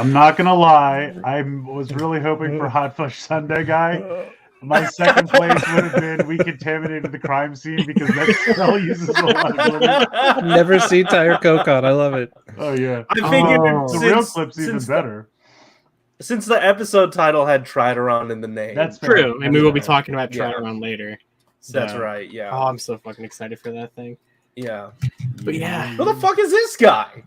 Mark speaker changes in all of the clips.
Speaker 1: I'm not gonna lie, I was really hoping for Hot Fudge Sundae guy. My second place would have been We Contaminated the Crime Scene because that spell uses a lot of glitter.
Speaker 2: Never seen Tire Kokon. I love it.
Speaker 1: Oh yeah,
Speaker 3: I figured
Speaker 1: the real clip's even better.
Speaker 3: Since the episode title had Tridoron in the name.
Speaker 1: That's
Speaker 4: true, and we will be talking about Tridoron later. So.
Speaker 3: That's right, yeah.
Speaker 4: Oh, I'm so fucking excited for that thing.
Speaker 3: Yeah.
Speaker 4: But yeah.
Speaker 3: Who the fuck is this guy?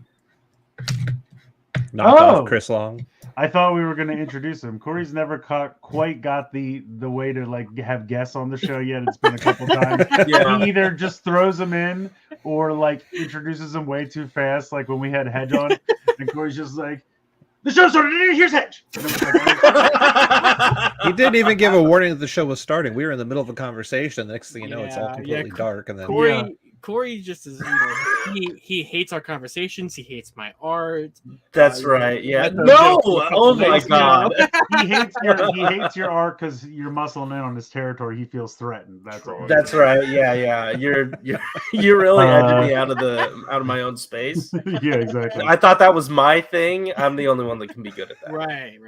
Speaker 2: Knock off Chris Long.
Speaker 1: I thought we were going to introduce him. Corey's never quite got the way to like have guests on the show yet. It's been a couple times.
Speaker 3: Yeah.
Speaker 1: He either just throws them in or like introduces them way too fast. Like when we had Hedge on, and Corey's just like, "The show started. Here's Hedge."
Speaker 2: He didn't even give a warning that the show was starting. We were in the middle of a conversation. The next thing you know, it's all completely dark. And then
Speaker 4: Corey just is, he hates our conversations. He hates my art.
Speaker 3: That's right. Yeah. No. Oh my god.
Speaker 1: He hates your art because you're muscling in on his territory. He feels threatened. That's all.
Speaker 3: That's right. Yeah. Yeah. You're really edging me out of my own space.
Speaker 1: Yeah. Exactly.
Speaker 3: I thought that was my thing. I'm the only one that can be good at that.
Speaker 4: Right.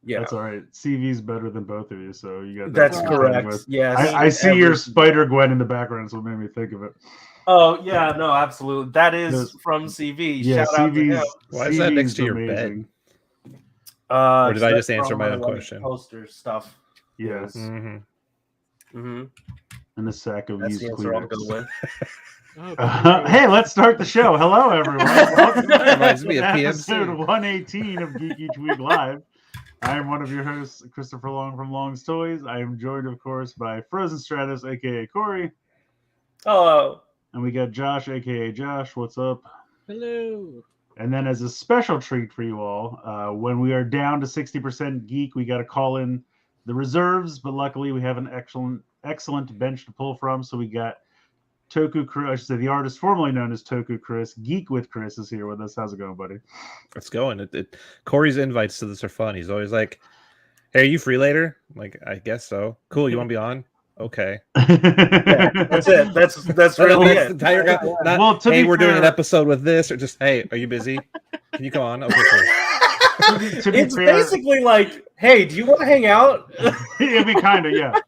Speaker 1: Yeah, that's all right. CV's better than both of you, so you got
Speaker 3: that. That's correct. Yes.
Speaker 1: I see your Spider Gwen in the background, so it made me think of it.
Speaker 3: Oh yeah, no, absolutely. That is from CV.
Speaker 1: Yeah,
Speaker 3: Shout out to him.
Speaker 2: Why is that next to your bed? Or did I just answer my own question?
Speaker 3: Poster stuff.
Speaker 1: Yes.
Speaker 3: And
Speaker 1: a sack of used
Speaker 3: Kleenex.
Speaker 1: Hey, let's start the show. Hello, everyone. Welcome
Speaker 2: Reminds me of
Speaker 1: episode
Speaker 2: PMC.
Speaker 1: 118 of Geek Each Week Live. I am one of your hosts, Christopher Long from Long's Toys. I am joined, of course, by Frozen Stratos, aka Corey.
Speaker 3: Hello.
Speaker 1: And we got Josh, aka Josh. What's up?
Speaker 4: Hello.
Speaker 1: And then, as a special treat for you all, when we are down to 60% geek, we got to call in the reserves. But luckily, we have an excellent bench to pull from. So we got Toku Chris, I should say the artist formerly known as Toku Chris. Geek with Chris is here with us. How's it going, buddy?
Speaker 2: It's going. Corey's invites to this are fun. He's always like, "Hey, are you free later?" I'm like, I guess so. Cool. You want to be on? Okay.
Speaker 3: Yeah, that's it. That's really it.
Speaker 2: Hey, we're doing an episode with this, or just, hey, are you busy? Can you come on? Okay, cool.
Speaker 3: It's basically like, hey, do you want to hang out?
Speaker 1: I mean, kind of, yeah.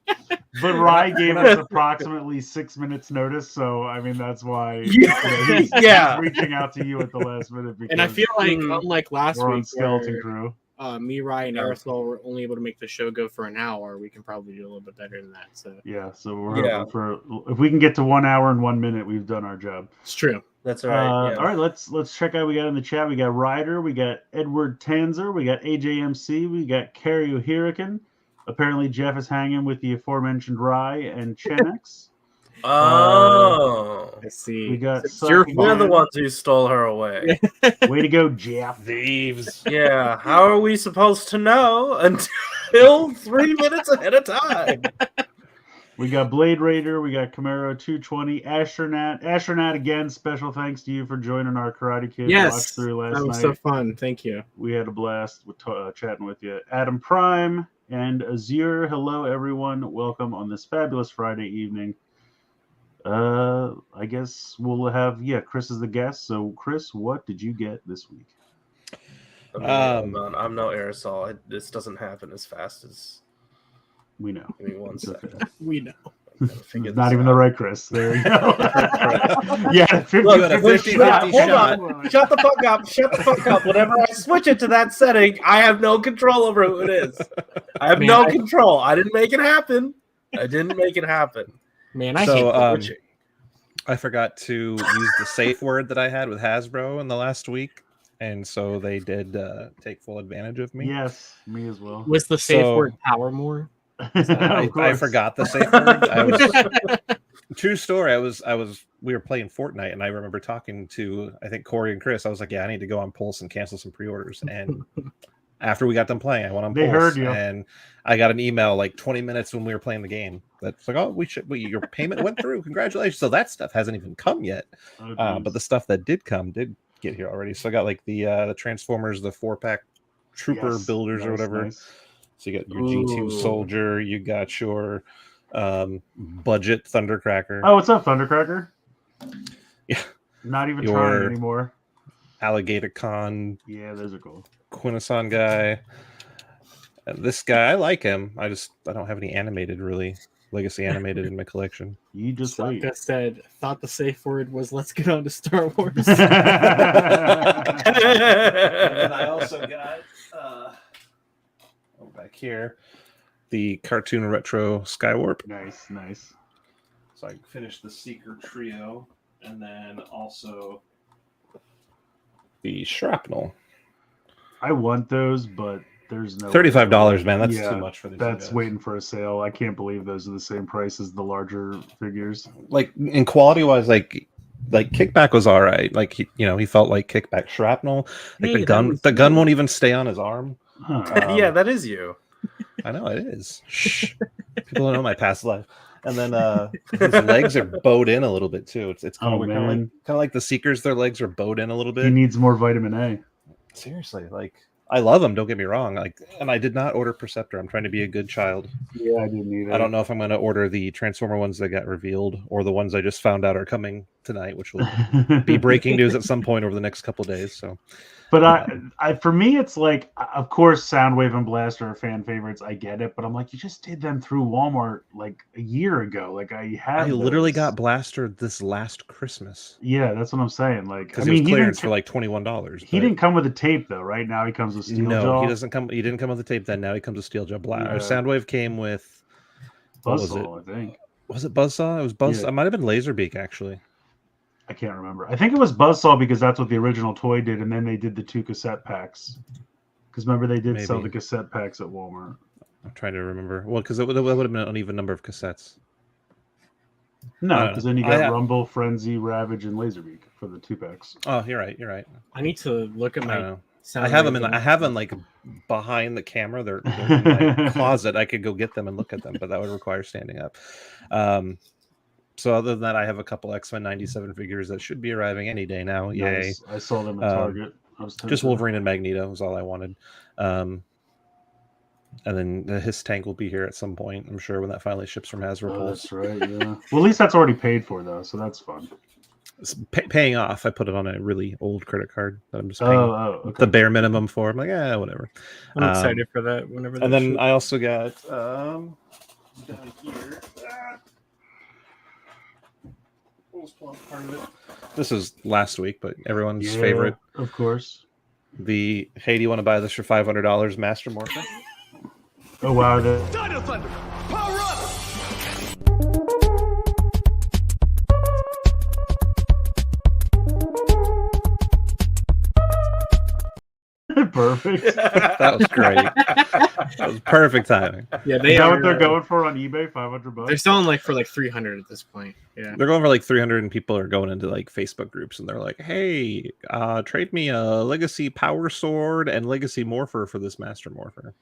Speaker 1: But Rye gave us approximately 6 minutes notice, so I mean that's why he's reaching out to you at the last minute.
Speaker 4: And I feel like, unlike last
Speaker 1: we're
Speaker 4: week,
Speaker 1: on Skeleton Crew.
Speaker 4: Me, Rye, and Aresol were only able to make the show go for an hour. We can probably do a little bit better than that. So
Speaker 1: so we're hoping for if we can get to 1 hour and 1 minute, we've done our job.
Speaker 4: It's true.
Speaker 3: That's right.
Speaker 1: All right, let's check out. We got in the chat. We got Ryder. We got Edward Tanzer. We got AJMC. We got Karyu Hirakan. Apparently, Jeff is hanging with the aforementioned Rye and Chenex.
Speaker 3: I
Speaker 4: see.
Speaker 1: We got
Speaker 3: You're the ones who stole her away.
Speaker 1: Way to go, Jeff.
Speaker 2: Thieves.
Speaker 3: Yeah. How are we supposed to know until 3 minutes ahead of time?
Speaker 1: We got Blade Raider. We got Camaro 220. Astronaut again. Special thanks to you for joining our Karate Kid watch through last night.
Speaker 4: That was so fun. Thank you.
Speaker 1: We had a blast with chatting with you. Adam Prime and Azure. Hello, everyone. Welcome on this fabulous Friday evening. I guess we'll have Chris is the guest. So, Chris, what did you get this week?
Speaker 3: I'm no Aresol. This doesn't happen as fast as
Speaker 1: we know.
Speaker 3: Give me 1 second.
Speaker 4: We know.
Speaker 1: Not even the right Chris. There you go. Yeah, 50,
Speaker 3: Look,
Speaker 2: 50
Speaker 3: hold on. Shut the fuck up. Shut the fuck up. Whenever I switch it to that setting, I have no control over who it is. I have no control. I didn't make it happen.
Speaker 4: Man, I hate switching.
Speaker 2: I forgot to use the safe word that I had with Hasbro in the last week, and so they did take full advantage of me.
Speaker 1: Yes, me as well.
Speaker 4: Was the safe word Power More?
Speaker 2: I forgot the safe word. True story. We were playing Fortnite, and I remember talking to, I think, Corey and Chris. I was like, yeah, I need to go on Pulse and cancel some pre-orders. And after we got done playing, I went on
Speaker 1: They
Speaker 2: Pulse,
Speaker 1: heard you.
Speaker 2: and I got an email like 20 minutes when we were playing the game. That's like, oh, your payment went through. Congratulations. So that stuff hasn't even come yet. But the stuff that did come did get here already. So I got like the Transformers, the 4-pack Trooper builders or whatever.
Speaker 1: Nice.
Speaker 2: So you got your G2 Soldier, you got your budget Thundercracker.
Speaker 1: Oh, what's up, Thundercracker?
Speaker 2: Yeah.
Speaker 1: Not even trying anymore.
Speaker 2: Alligator Con.
Speaker 1: Yeah, those are cool.
Speaker 2: Quintesson guy. And this guy, I like him. I don't have any animated, really. Legacy animated in my collection.
Speaker 1: You just wait.
Speaker 4: Like I said, thought the safe word was let's get on to Star Wars.
Speaker 2: And I also got back here the Cartoon Retro Skywarp.
Speaker 1: Nice.
Speaker 2: So I finished the Seeker Trio, and then also the Shrapnel.
Speaker 1: I want those, but there's no
Speaker 2: $35, man. That's too much for these.
Speaker 1: That's
Speaker 2: guys.
Speaker 1: waiting for a sale. I can't believe those are the same price as the larger figures.
Speaker 2: Like in quality wise, like Kickback was all right. Like he felt like Kickback Shrapnel. Like the gun won't even stay on his arm.
Speaker 1: Huh.
Speaker 3: Yeah, that is you.
Speaker 2: I know it is. Shh. People don't know my past life. And then his legs are bowed in a little bit too. It's kind of like the Seekers. Their legs are bowed in a little bit.
Speaker 1: He needs more vitamin A.
Speaker 2: Seriously, like I love them. Don't get me wrong. Like, and I did not order Perceptor. I'm trying to be a good child.
Speaker 1: Yeah, I didn't either.
Speaker 2: I don't know if I'm going to order the Transformer ones that got revealed or the ones I just found out are coming tonight, which will be breaking news at some point over the next couple of days. So,
Speaker 1: but I for me, it's like, of course, Soundwave and Blaster are fan favorites. I get it, but I'm like, you just did them through Walmart like a year ago. Like I
Speaker 2: literally got Blaster this last Christmas.
Speaker 1: Yeah, that's what I'm saying. Like,
Speaker 2: because it was clearance for like $21.
Speaker 1: He didn't come with a tape though, right? Now he comes with Steel Jaw.
Speaker 2: No, he doesn't come. He didn't come with a tape then. Now he comes with Steel Jaw Blaster. Soundwave came with
Speaker 1: Buzzsaw, I think.
Speaker 2: Was it Buzzsaw? It was Buzz.
Speaker 1: Yeah.
Speaker 2: It might have been Laserbeak actually.
Speaker 1: I can't remember. I think it was Buzzsaw because that's what the original toy did, and then they did the 2 cassette packs. Because remember, they did sell the cassette packs at Walmart.
Speaker 2: I'm trying to remember. Well, because it would have been an uneven number of cassettes.
Speaker 1: No, because then you got Rumble, Frenzy, Ravage, and Laserbeak for the 2 packs.
Speaker 2: Oh, you're right. You're right.
Speaker 4: I need to look at my.
Speaker 2: I have them I have them like behind the camera. They're in my closet. I could go get them and look at them, but that would require standing up. So other than that, I have a couple X-Men 97 figures that should be arriving any day now. Yay!
Speaker 1: I saw them at Target.
Speaker 2: Just Wolverine and Magneto was all I wanted. And then his tank will be here at some point, I'm sure, when that finally ships from Hasbro.
Speaker 1: That's right. Yeah. Well, at least that's already paid for though, so that's fun.
Speaker 2: It's paying off. I put it on a really old credit card that I'm just paying the bare minimum for. I'm like, whatever.
Speaker 4: I'm excited for that. Whenever.
Speaker 2: And then I also got down here. Part of it. This is last week, but everyone's favorite,
Speaker 1: of course.
Speaker 2: The hey, do you want to buy this for $500? Master Morpher.
Speaker 1: Oh wow!
Speaker 5: Dino Thunder, power up!
Speaker 1: Perfect.
Speaker 2: That was great. That was perfect timing.
Speaker 4: Yeah,
Speaker 1: is that what they're going for on eBay? $500.
Speaker 4: They're selling for 300 at this point. Yeah,
Speaker 2: they're going for 300, and people are going into Facebook groups, and they're like, "Hey, trade me a Legacy Power Sword and Legacy Morpher for this Master Morpher."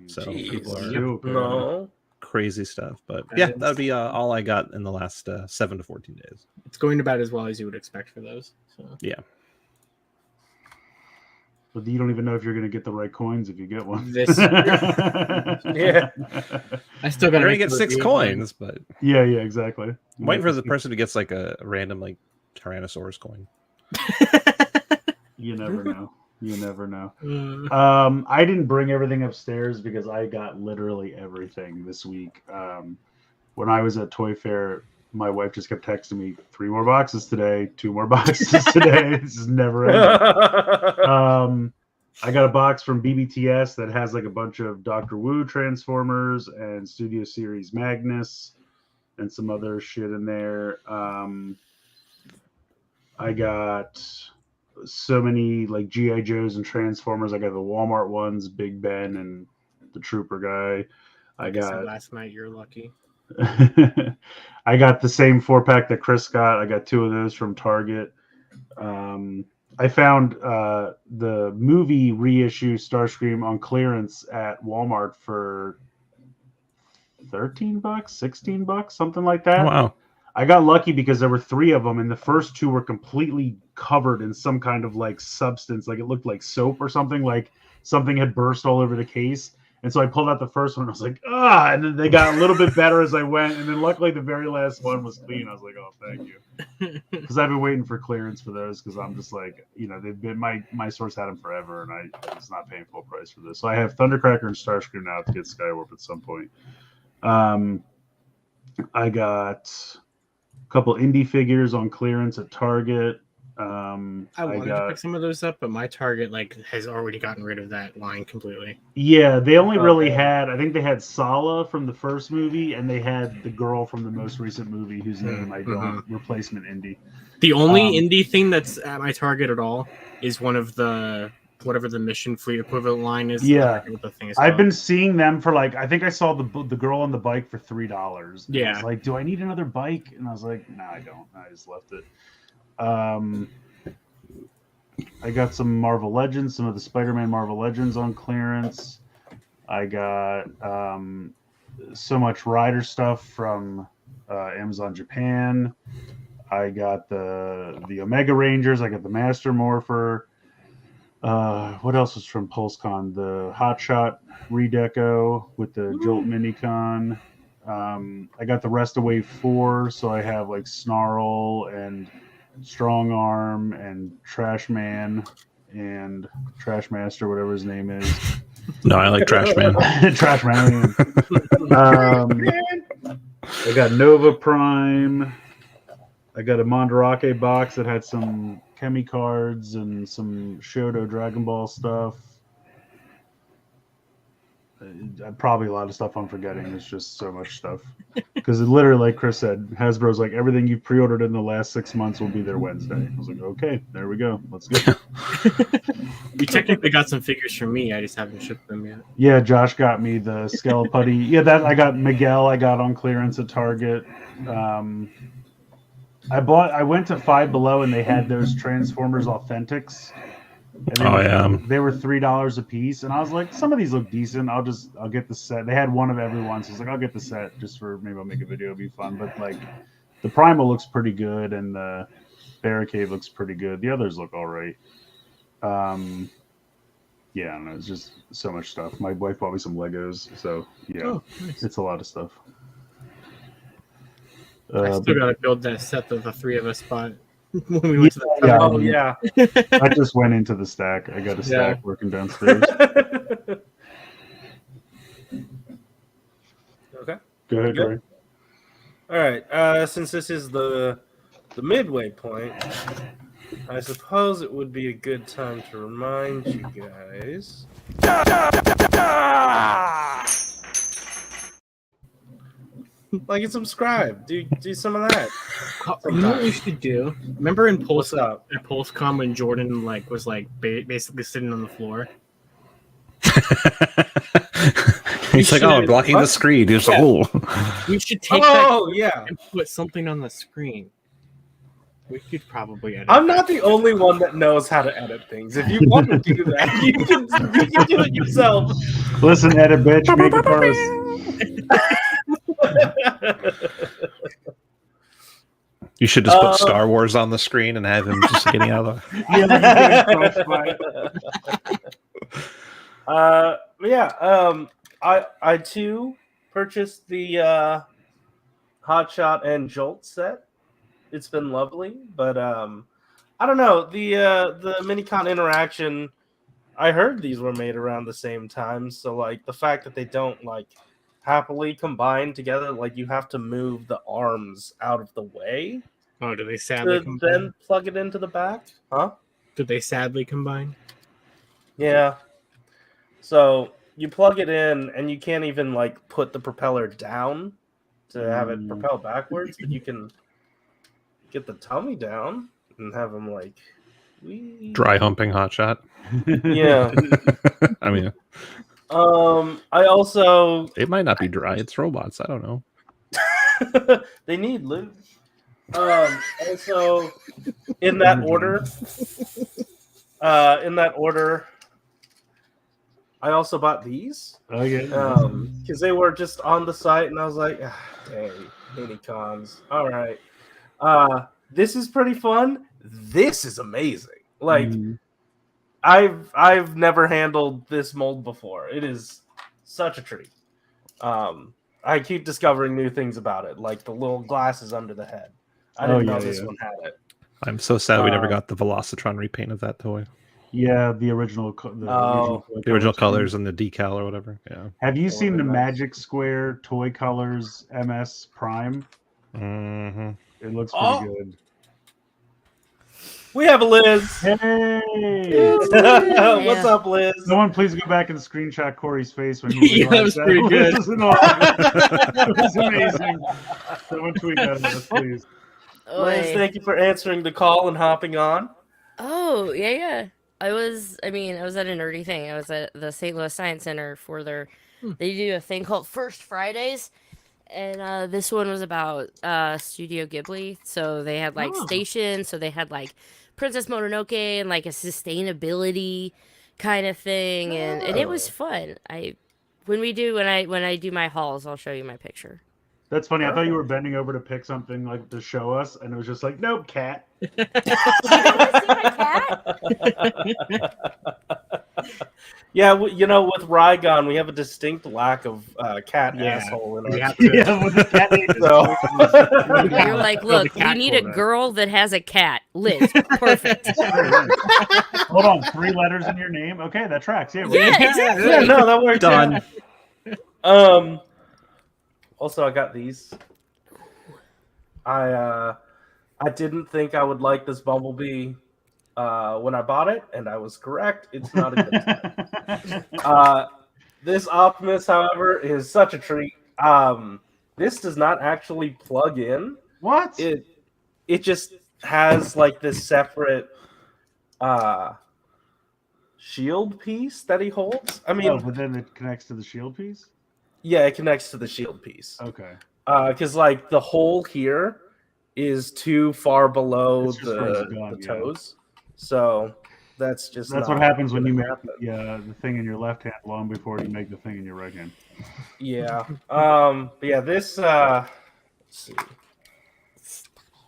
Speaker 2: So people are crazy stuff, but that would be all I got in the last 7 to 14 days.
Speaker 4: It's going about as well as you would expect for those. So.
Speaker 2: Yeah.
Speaker 1: But you don't even know if you're going to get the right coins if you get one.
Speaker 4: Yeah. I still got to
Speaker 2: get 6 coins, but
Speaker 1: yeah, exactly.
Speaker 2: I'm waiting for the person who gets like a random Tyrannosaurus coin.
Speaker 1: You never know. You never know. I didn't bring everything upstairs because I got literally everything this week. When I was at Toy Fair, my wife just kept texting me 3 more boxes today, 2 more boxes today. This is never ending. I got a box from BBTS that has a bunch of Dr. Wu Transformers and Studio Series Magnus and some other shit in there. I got so many G.I. Joes and Transformers. I got the Walmart ones, Big Ben and the Trooper guy. I got
Speaker 4: last night. You're lucky.
Speaker 1: I got the same 4-pack that Chris got. I got 2 of those from Target. I found the movie reissue Starscream on clearance at Walmart for $13, $16, something like that.
Speaker 2: Oh, wow.
Speaker 1: I got lucky because there were 3 of them, and the first 2 were completely covered in some kind of like substance, like it looked like soap or something, like something had burst all over the case. And so I pulled out the first one, and I was like, and then they got a little bit better as I went, and then luckily the very last one was clean. I was like, oh, thank you, because I've been waiting for clearance for those, because I'm just like, they've been my source had them forever, and I was not paying full price for this. So I have Thundercracker and Starscream now to get Skywarp at some point. I got a couple indie figures on clearance at Target.
Speaker 4: I wanted to pick some of those up, but my Target has already gotten rid of that line completely.
Speaker 1: Yeah, they only really had, I think they had Sala from the first movie, and they had the girl from the most recent movie whose name I don't, replacement indie.
Speaker 4: The only indie thing that's at my Target at all is one of the whatever the Mission Fleet equivalent line is.
Speaker 1: Yeah,
Speaker 4: what the thing is
Speaker 1: I've
Speaker 4: called.
Speaker 1: been seeing them for I think I saw the girl on the bike for $3.
Speaker 4: Yeah,
Speaker 1: I was like, do I need another bike? And I was like, no, I don't. I just left it. I got some Marvel Legends, some of the Spider-Man Marvel Legends on clearance. I got so much Rider stuff from Amazon Japan. I got the Omega Rangers. I got the Master Morpher. What else was from PulseCon? The Hotshot Redeco with the Jolt Minicon. I got the Rest of Wave 4, so I have Snarl and Strong Arm and Trash Man and Trash Master, whatever his name is.
Speaker 2: No, I like Trash Man.
Speaker 1: Trash Man. I got Nova Prime. I got a Mandarake box that had some Chemi cards and some Shoto Dragon Ball stuff. Probably a lot of stuff I'm forgetting. There's just so much stuff. Because literally, like Chris said, Hasbro's like, everything you've pre-ordered in the last 6 months will be there Wednesday. I was like, okay, there we go. Let's go.
Speaker 4: You technically got some figures from me. I just haven't shipped them yet.
Speaker 1: Yeah, Josh got me the Skeleputty. Yeah, that I got Miguel. I got on clearance at Target. I went to Five Below, and they had those Transformers Authentics. And they were $3 a piece, and I was like, some of these look decent. I'll get the set. They had one of every one, so I was like, I'll get the set just for maybe I'll make a video. It'll be fun. But the Primal looks pretty good, and the Barricade looks pretty good. The others look all right. Yeah, I don't know. It's just so much stuff. My wife bought me some Legos, so yeah, nice. It's a lot of stuff.
Speaker 4: I still gotta build that set that the 3 of us bought. When we went to the
Speaker 1: I just went into the stack. I got a stack working downstairs.
Speaker 3: Okay.
Speaker 1: Go ahead, Ray.
Speaker 3: All right. Since this is the midway point, I suppose it would be a good time to remind you guys. Like and subscribe. Do some of that.
Speaker 4: You know what we should do? Remember in PulseCon when Jordan was basically sitting on the floor?
Speaker 2: He's like, I'm blocking the screen. He's
Speaker 4: We should take that and put something on the screen. We could probably edit.
Speaker 3: I'm not the only one that knows how to edit things. If you want to do that, you can do it yourself.
Speaker 1: Listen, edit, bitch. Make it first.
Speaker 2: You should just put Star Wars on the screen and have him just getting out of
Speaker 3: the. I too purchased the Hotshot and Jolt set. It's been lovely, but I don't know the Minicon interaction. I heard these were made around the same time, so the fact that they don't happily combine together, you have to move the arms out of the way.
Speaker 4: Oh, do they sadly combine?
Speaker 3: Then plug it into the back? Huh?
Speaker 4: Did they sadly combine?
Speaker 3: Yeah. So you plug it in, and you can't even put the propeller down to have it propel backwards, but you can get the tummy down and have him
Speaker 2: dry humping Hotshot.
Speaker 3: Yeah.
Speaker 2: I mean,
Speaker 3: I also
Speaker 2: it might not be dry. It's robots. I don't know.
Speaker 3: They need loot. Also, in that order, I also bought these.
Speaker 1: Oh yeah.
Speaker 3: Because they were just on the site, and I was like, dang, mini cons. All right. This is pretty fun. This is amazing. Like, I've never handled this mold before. It is such a treat. I keep discovering new things about it, like the little glasses under the head. I didn't know this one had it.
Speaker 2: I'm so sad we never got the Velocitron repaint of that toy.
Speaker 1: Yeah, the original
Speaker 2: colors and the decal or whatever. Yeah.
Speaker 1: Have you seen the Magic Square Toy Colors MS Prime?
Speaker 2: Mm-hmm.
Speaker 1: It looks pretty good.
Speaker 3: We have a Liz.
Speaker 1: Hey!
Speaker 3: What's up, Liz?
Speaker 1: Someone please go back and screenshot Corey's face when he
Speaker 4: Yeah, that was pretty good.
Speaker 1: It was amazing. Someone tweet that at us, please.
Speaker 3: Liz, thank you for answering the call and hopping on.
Speaker 6: Oh, yeah. I was at a nerdy thing. I was at the St. Louis Science Center for they do a thing called First Fridays. And this one was about Studio Ghibli. So they had stations. So they had Princess Mononoke and a sustainability kind of thing. And it was fun. When I do my hauls, I'll show you my picture.
Speaker 1: That's funny. I thought you were bending over to pick something to show us, and it was just like, nope, cat.
Speaker 6: You want to see my cat?
Speaker 3: Yeah, with Rygon, we have a distinct lack of cat asshole in our
Speaker 1: with the cat
Speaker 6: You're like, look, we need a girl that has a cat. Liz, perfect.
Speaker 1: Hold on, 3 letters in your name? Okay, that tracks. Yeah,
Speaker 6: exactly.
Speaker 3: Yeah, no, that worked.
Speaker 2: Done.
Speaker 3: Also, I got these. I didn't think I would like this Bumblebee when I bought it, and I was correct. It's not a good time. This Optimus, however, is such a treat. This does not actually plug in.
Speaker 1: What?
Speaker 3: It just has this separate shield piece that he holds. I mean,
Speaker 1: but then it connects to the shield piece?
Speaker 3: Yeah, it connects to the shield piece.
Speaker 1: Okay.
Speaker 3: Because the hole here is too far below the toes, so that's
Speaker 1: what happens when you make the thing in your left hand long before you make the thing in your right hand.
Speaker 3: Yeah. But yeah, this. Let's see.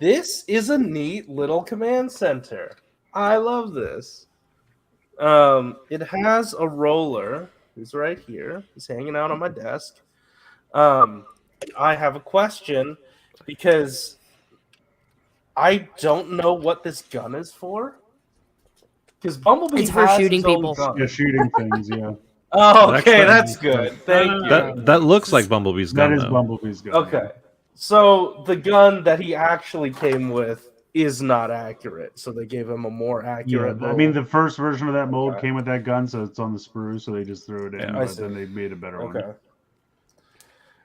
Speaker 3: This is a neat little command center. I love this. It has a roller. He's right here. He's hanging out on my desk. I have a question because I don't know what this gun is for. Because Bumblebee
Speaker 6: it's for shooting people.
Speaker 1: Yeah, shooting things. Yeah.
Speaker 3: Oh, okay, that's good. Thank you.
Speaker 2: That looks like Bumblebee's gun.
Speaker 1: That is Bumblebee's gun.
Speaker 3: Okay, so the gun that he actually came with is not accurate, so they gave him a more accurate.
Speaker 1: Yeah, I mean, the first version of that mold came with that gun, so it's on the sprue, so they just threw it in, but then they made a better one.
Speaker 3: Okay.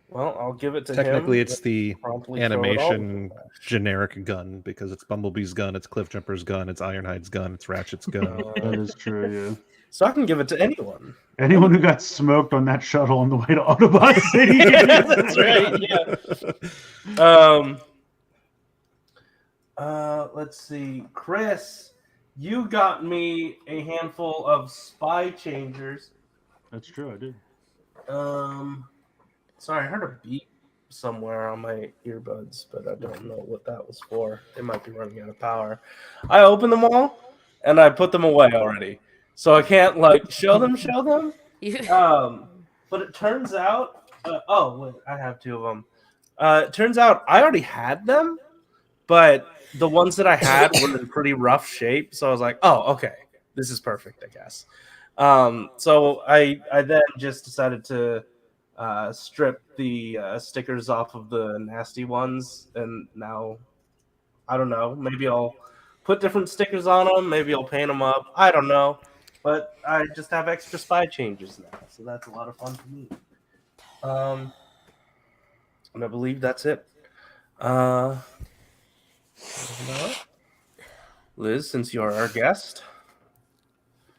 Speaker 3: Well, I'll give it to him.
Speaker 2: Technically, it's the animation generic gun because it's Bumblebee's gun, it's Cliffjumper's gun, it's Ironhide's gun, it's Ratchet's gun.
Speaker 1: That is true, yeah.
Speaker 3: So I can give it to anyone.
Speaker 1: Anyone who got smoked on that shuttle on the way to Autobot City.
Speaker 3: That's right, yeah. Let's see. Chris, you got me a handful of spy changers.
Speaker 1: That's true, I did.
Speaker 3: Sorry, I heard a beep somewhere on my earbuds, but I don't know what that was for. They might be running out of power. I opened them all, and I put them away already. So I can't, show them. But it turns out... wait, I have 2 of them. It turns out I already had them, but the ones that I had were in pretty rough shape. So I was like, oh, okay. This is perfect, I guess. So I then just decided to strip the stickers off of the nasty ones. And now, I don't know. Maybe I'll put different stickers on them. Maybe I'll paint them up. I don't know. But I just have extra spy changes now. So that's a lot of fun for me. And I believe that's it. Liz, since you're our guest.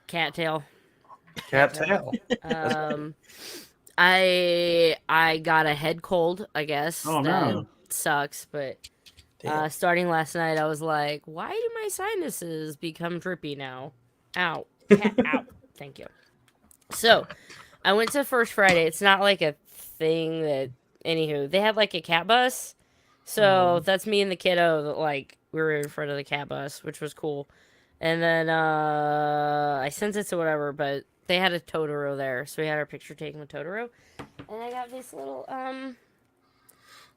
Speaker 6: Cattail.
Speaker 3: Cattail.
Speaker 6: I got a head cold, I guess.
Speaker 1: Oh,
Speaker 6: that
Speaker 1: no.
Speaker 6: sucks, but
Speaker 3: Damn.
Speaker 6: starting last night, I was like, why do my sinuses become drippy now? Ow. Ow. Thank you. So, I went to First Friday. It's not like a thing that, anywho, they had like a cat bus. So, that's me and the kiddo that, like, we were in front of the cat bus, which was cool. And then, I sent it to whatever, but they had a Totoro there. So, we had our picture taken with Totoro. And I got this little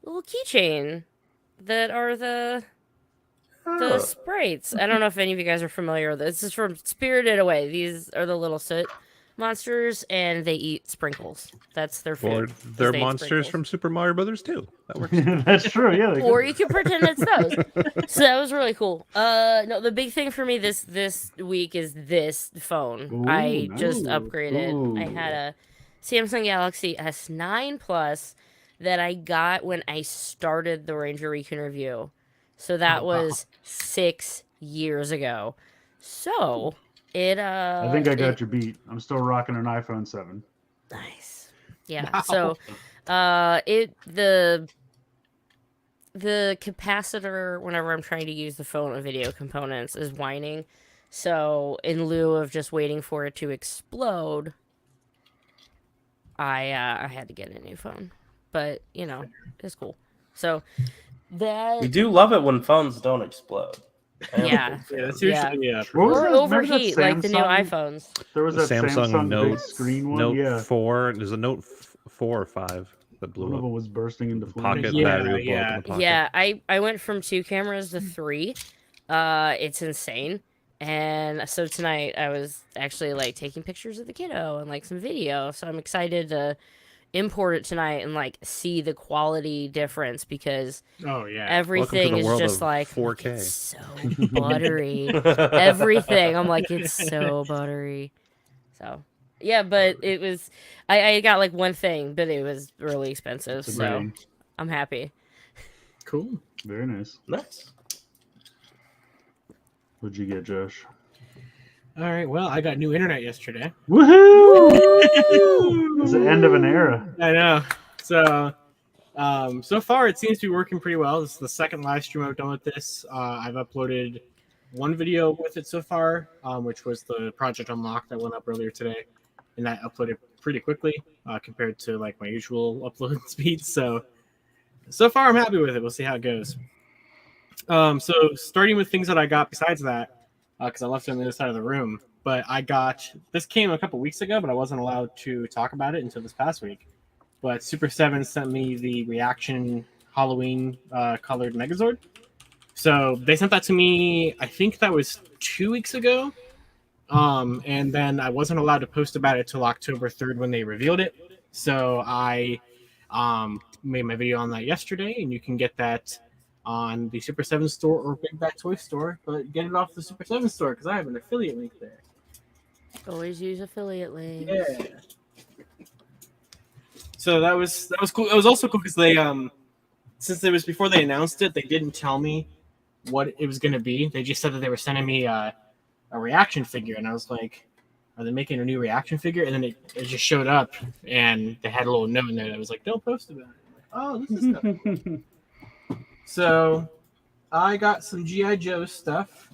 Speaker 6: keychain that are the sprites. I don't know if any of you guys are familiar with this. This is from Spirited Away. These are the little soot monsters, and they eat sprinkles. That's their
Speaker 2: Or
Speaker 6: food.
Speaker 2: they're
Speaker 6: They eat
Speaker 2: monsters
Speaker 6: sprinkles.
Speaker 2: from Super Mario Brothers too. That works.
Speaker 1: That's true. Yeah. they
Speaker 6: Or
Speaker 1: could-
Speaker 6: you can pretend it's those. So that was really cool. No, the big thing for me this week is this phone.
Speaker 1: Ooh,
Speaker 6: I just
Speaker 1: nice.
Speaker 6: upgraded. I
Speaker 1: Ooh.
Speaker 6: had a Samsung Galaxy S9 Plus that I got when I started the Ranger Recon review. So that was 6 years ago. So it
Speaker 1: I think I got your beat. I'm still rocking an iPhone 7.
Speaker 6: nice. Yeah.
Speaker 4: Wow.
Speaker 6: So the capacitor whenever I'm trying to use the phone with video components is whining. So in lieu of just waiting for it to explode, I had to get a new phone. But, you know, it's cool. So that
Speaker 3: We do love it when phones don't explode.
Speaker 6: yeah.
Speaker 4: Yeah, that's
Speaker 6: Yeah.
Speaker 4: usually
Speaker 1: What was
Speaker 6: Or
Speaker 1: that? Remember that
Speaker 6: overheat like the new
Speaker 1: Samsung-
Speaker 6: iPhones.
Speaker 1: There was
Speaker 2: The
Speaker 1: that
Speaker 2: Samsung
Speaker 1: big
Speaker 2: Note
Speaker 1: screen one.
Speaker 2: Note
Speaker 1: Yeah.
Speaker 2: 4. There's a Note 4 or 5 that
Speaker 1: One
Speaker 2: blew
Speaker 1: of
Speaker 2: up.
Speaker 1: them was bursting into
Speaker 2: The
Speaker 1: flames.
Speaker 2: pocket
Speaker 4: Yeah,
Speaker 2: battery would blow up in
Speaker 4: yeah.
Speaker 2: the pocket.
Speaker 6: Yeah, I went from 2 cameras to 3. It's insane. And so tonight I was actually like taking pictures of the kiddo and like some video. So I'm excited to import it tonight and like see the quality difference because
Speaker 4: Oh yeah.
Speaker 6: everything
Speaker 2: the
Speaker 6: is
Speaker 2: world
Speaker 6: just
Speaker 2: of
Speaker 6: like
Speaker 2: 4K.
Speaker 6: it's so buttery. Everything. I'm like, it's so buttery. So yeah, but it was I got like one thing, but it was really expensive,
Speaker 1: It's a
Speaker 6: so
Speaker 1: brain.
Speaker 6: I'm happy.
Speaker 4: Cool.
Speaker 1: Very nice.
Speaker 3: Nice.
Speaker 1: What'd you get, Josh?
Speaker 4: All right. Well, I got new internet yesterday.
Speaker 1: Woohoo! It's the end of an era.
Speaker 4: I know. So, so far it seems to be working pretty well. This is the second live stream I've done with this. I've uploaded one video with it so far, which was the Project Unlocked that went up earlier today, and that uploaded pretty quickly compared to like my usual upload speed. So far I'm happy with it. We'll see how it goes. So starting with things that I got besides that, because I left it on the other side of the room. But this came a couple weeks ago, but I wasn't allowed to talk about it until this past week. But Super 7 sent me the Reaction Halloween colored Megazord. So they sent that to me, I think that was 2 weeks ago. And then I wasn't allowed to post about it till October 3rd when they revealed it. So I made my video on that yesterday, and you can get that on the Super 7 store or Big Bad Toy store, but get it off the Super 7 store because I have an affiliate link there.
Speaker 6: Always use affiliate links.
Speaker 4: Yeah. So that was cool. It was also cool because they since it was before they announced it, they didn't tell me what it was going to be. They just said that they were sending me a reaction figure, and I was like, "Are they making a new reaction figure?" And then it just showed up, and they had a little note in there that was like, "Don't post about it." I'm like, oh, this is stuff. So I got some G.I. Joe stuff.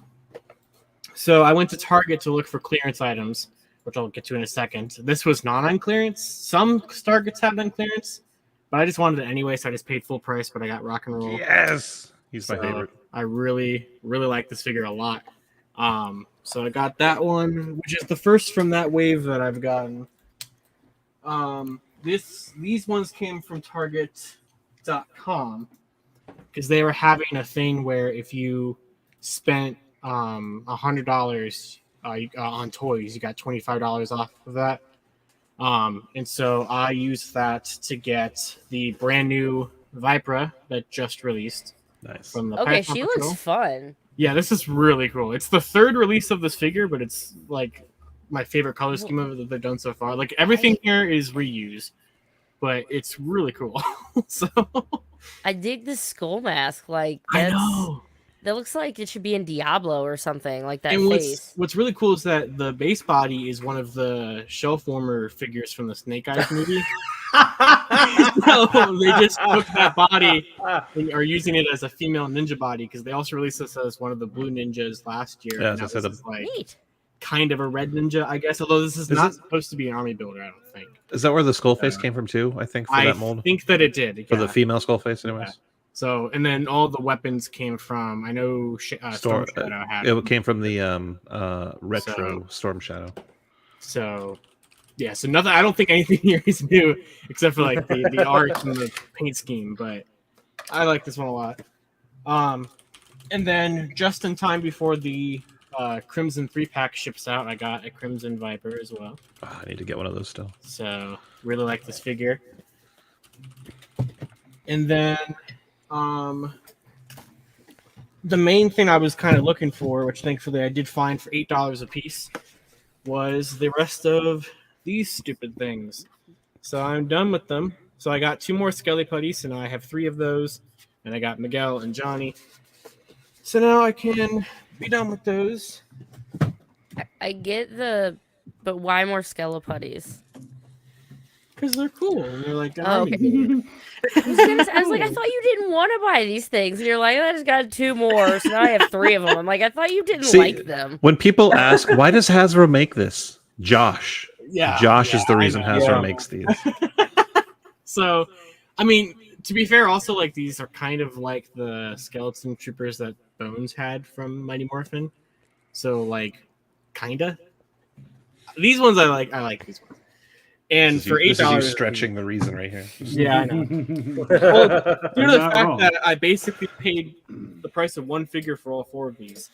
Speaker 4: So I went to Target to look for clearance items, which I'll get to in a second. This was not on clearance. Some Targets have it on clearance, but I just wanted it anyway, so I just paid full price, but I got Rock and Roll.
Speaker 2: Yes, he's my
Speaker 4: So
Speaker 2: favorite.
Speaker 4: I really, really like this figure a lot. So I got that one, which is the first from that wave that I've gotten. These ones came from Target.com because they were having a thing where if you spent $100 on toys, you got $25 off of that. And so I used that to get the brand new Vipra that just released
Speaker 2: Nice.
Speaker 4: from the
Speaker 6: Okay,
Speaker 4: Python
Speaker 6: she
Speaker 4: Patrol.
Speaker 6: looks fun.
Speaker 4: Yeah, this is really cool. It's the third release of this figure, but it's like my favorite color scheme of it that they've done so far. Like everything here is reused, but it's really cool. So
Speaker 6: I dig this skull mask. Like
Speaker 4: I
Speaker 6: that's,
Speaker 4: know.
Speaker 6: that looks like it should be in Diablo or something. Like that
Speaker 4: And
Speaker 6: face.
Speaker 4: what's really cool is that the base body is one of the shelf warmer figures from the Snake Eyes movie. No, they just took that body and are using it as a female ninja body because they also released this as one of the blue ninjas last year.
Speaker 2: Yeah,
Speaker 4: and now
Speaker 2: as I
Speaker 4: this
Speaker 2: said,
Speaker 4: is like
Speaker 6: Neat.
Speaker 4: kind of a red ninja, I guess. Although this is not supposed to be an army builder, I don't think.
Speaker 2: Is that where the skull face came from too? I think for that mold.
Speaker 4: I think that it did.
Speaker 2: For the
Speaker 4: yeah.
Speaker 2: female skull face, anyways.
Speaker 4: Yeah. So, and then all the weapons came from. I know Storm Shadow had.
Speaker 2: It came from the retro Storm Shadow.
Speaker 4: So, yeah. So nothing. I don't think anything here is new except for like the art and the paint scheme. But I like this one a lot. And then just in time before the Crimson 3-pack ships out, I got a Crimson Viper as well.
Speaker 2: Oh, I need to get one of those still.
Speaker 4: So really like this figure. And then the main thing I was kind of looking for, which thankfully I did find for $8 a piece, was the rest of these stupid things. So I'm done with them. So I got 2 more Skelly Putties, and I have 3 of those. And I got Miguel and Johnny. So now I can be done with those.
Speaker 6: I get but why more Skelleputties?
Speaker 4: Because they're cool. And they're like,
Speaker 6: Oh, okay. I was like, I thought you didn't want to buy these things. And you're like, I just got 2 more, so now I have 3 of them. I'm like, I thought you didn't like them.
Speaker 2: When people ask, why does Hasbro make this? Josh.
Speaker 4: Yeah.
Speaker 2: Josh is the reason Hasbro makes these.
Speaker 4: So, I mean, to be fair, also, like, these are kind of like the skeleton troopers that Bones had from Mighty Morphin. So, like, kinda. These ones I like these ones. And for $8,
Speaker 2: this is you stretching the reason right here.
Speaker 4: Yeah, I know. Well, due to the fact that I basically paid the price of one figure for all 4 of these,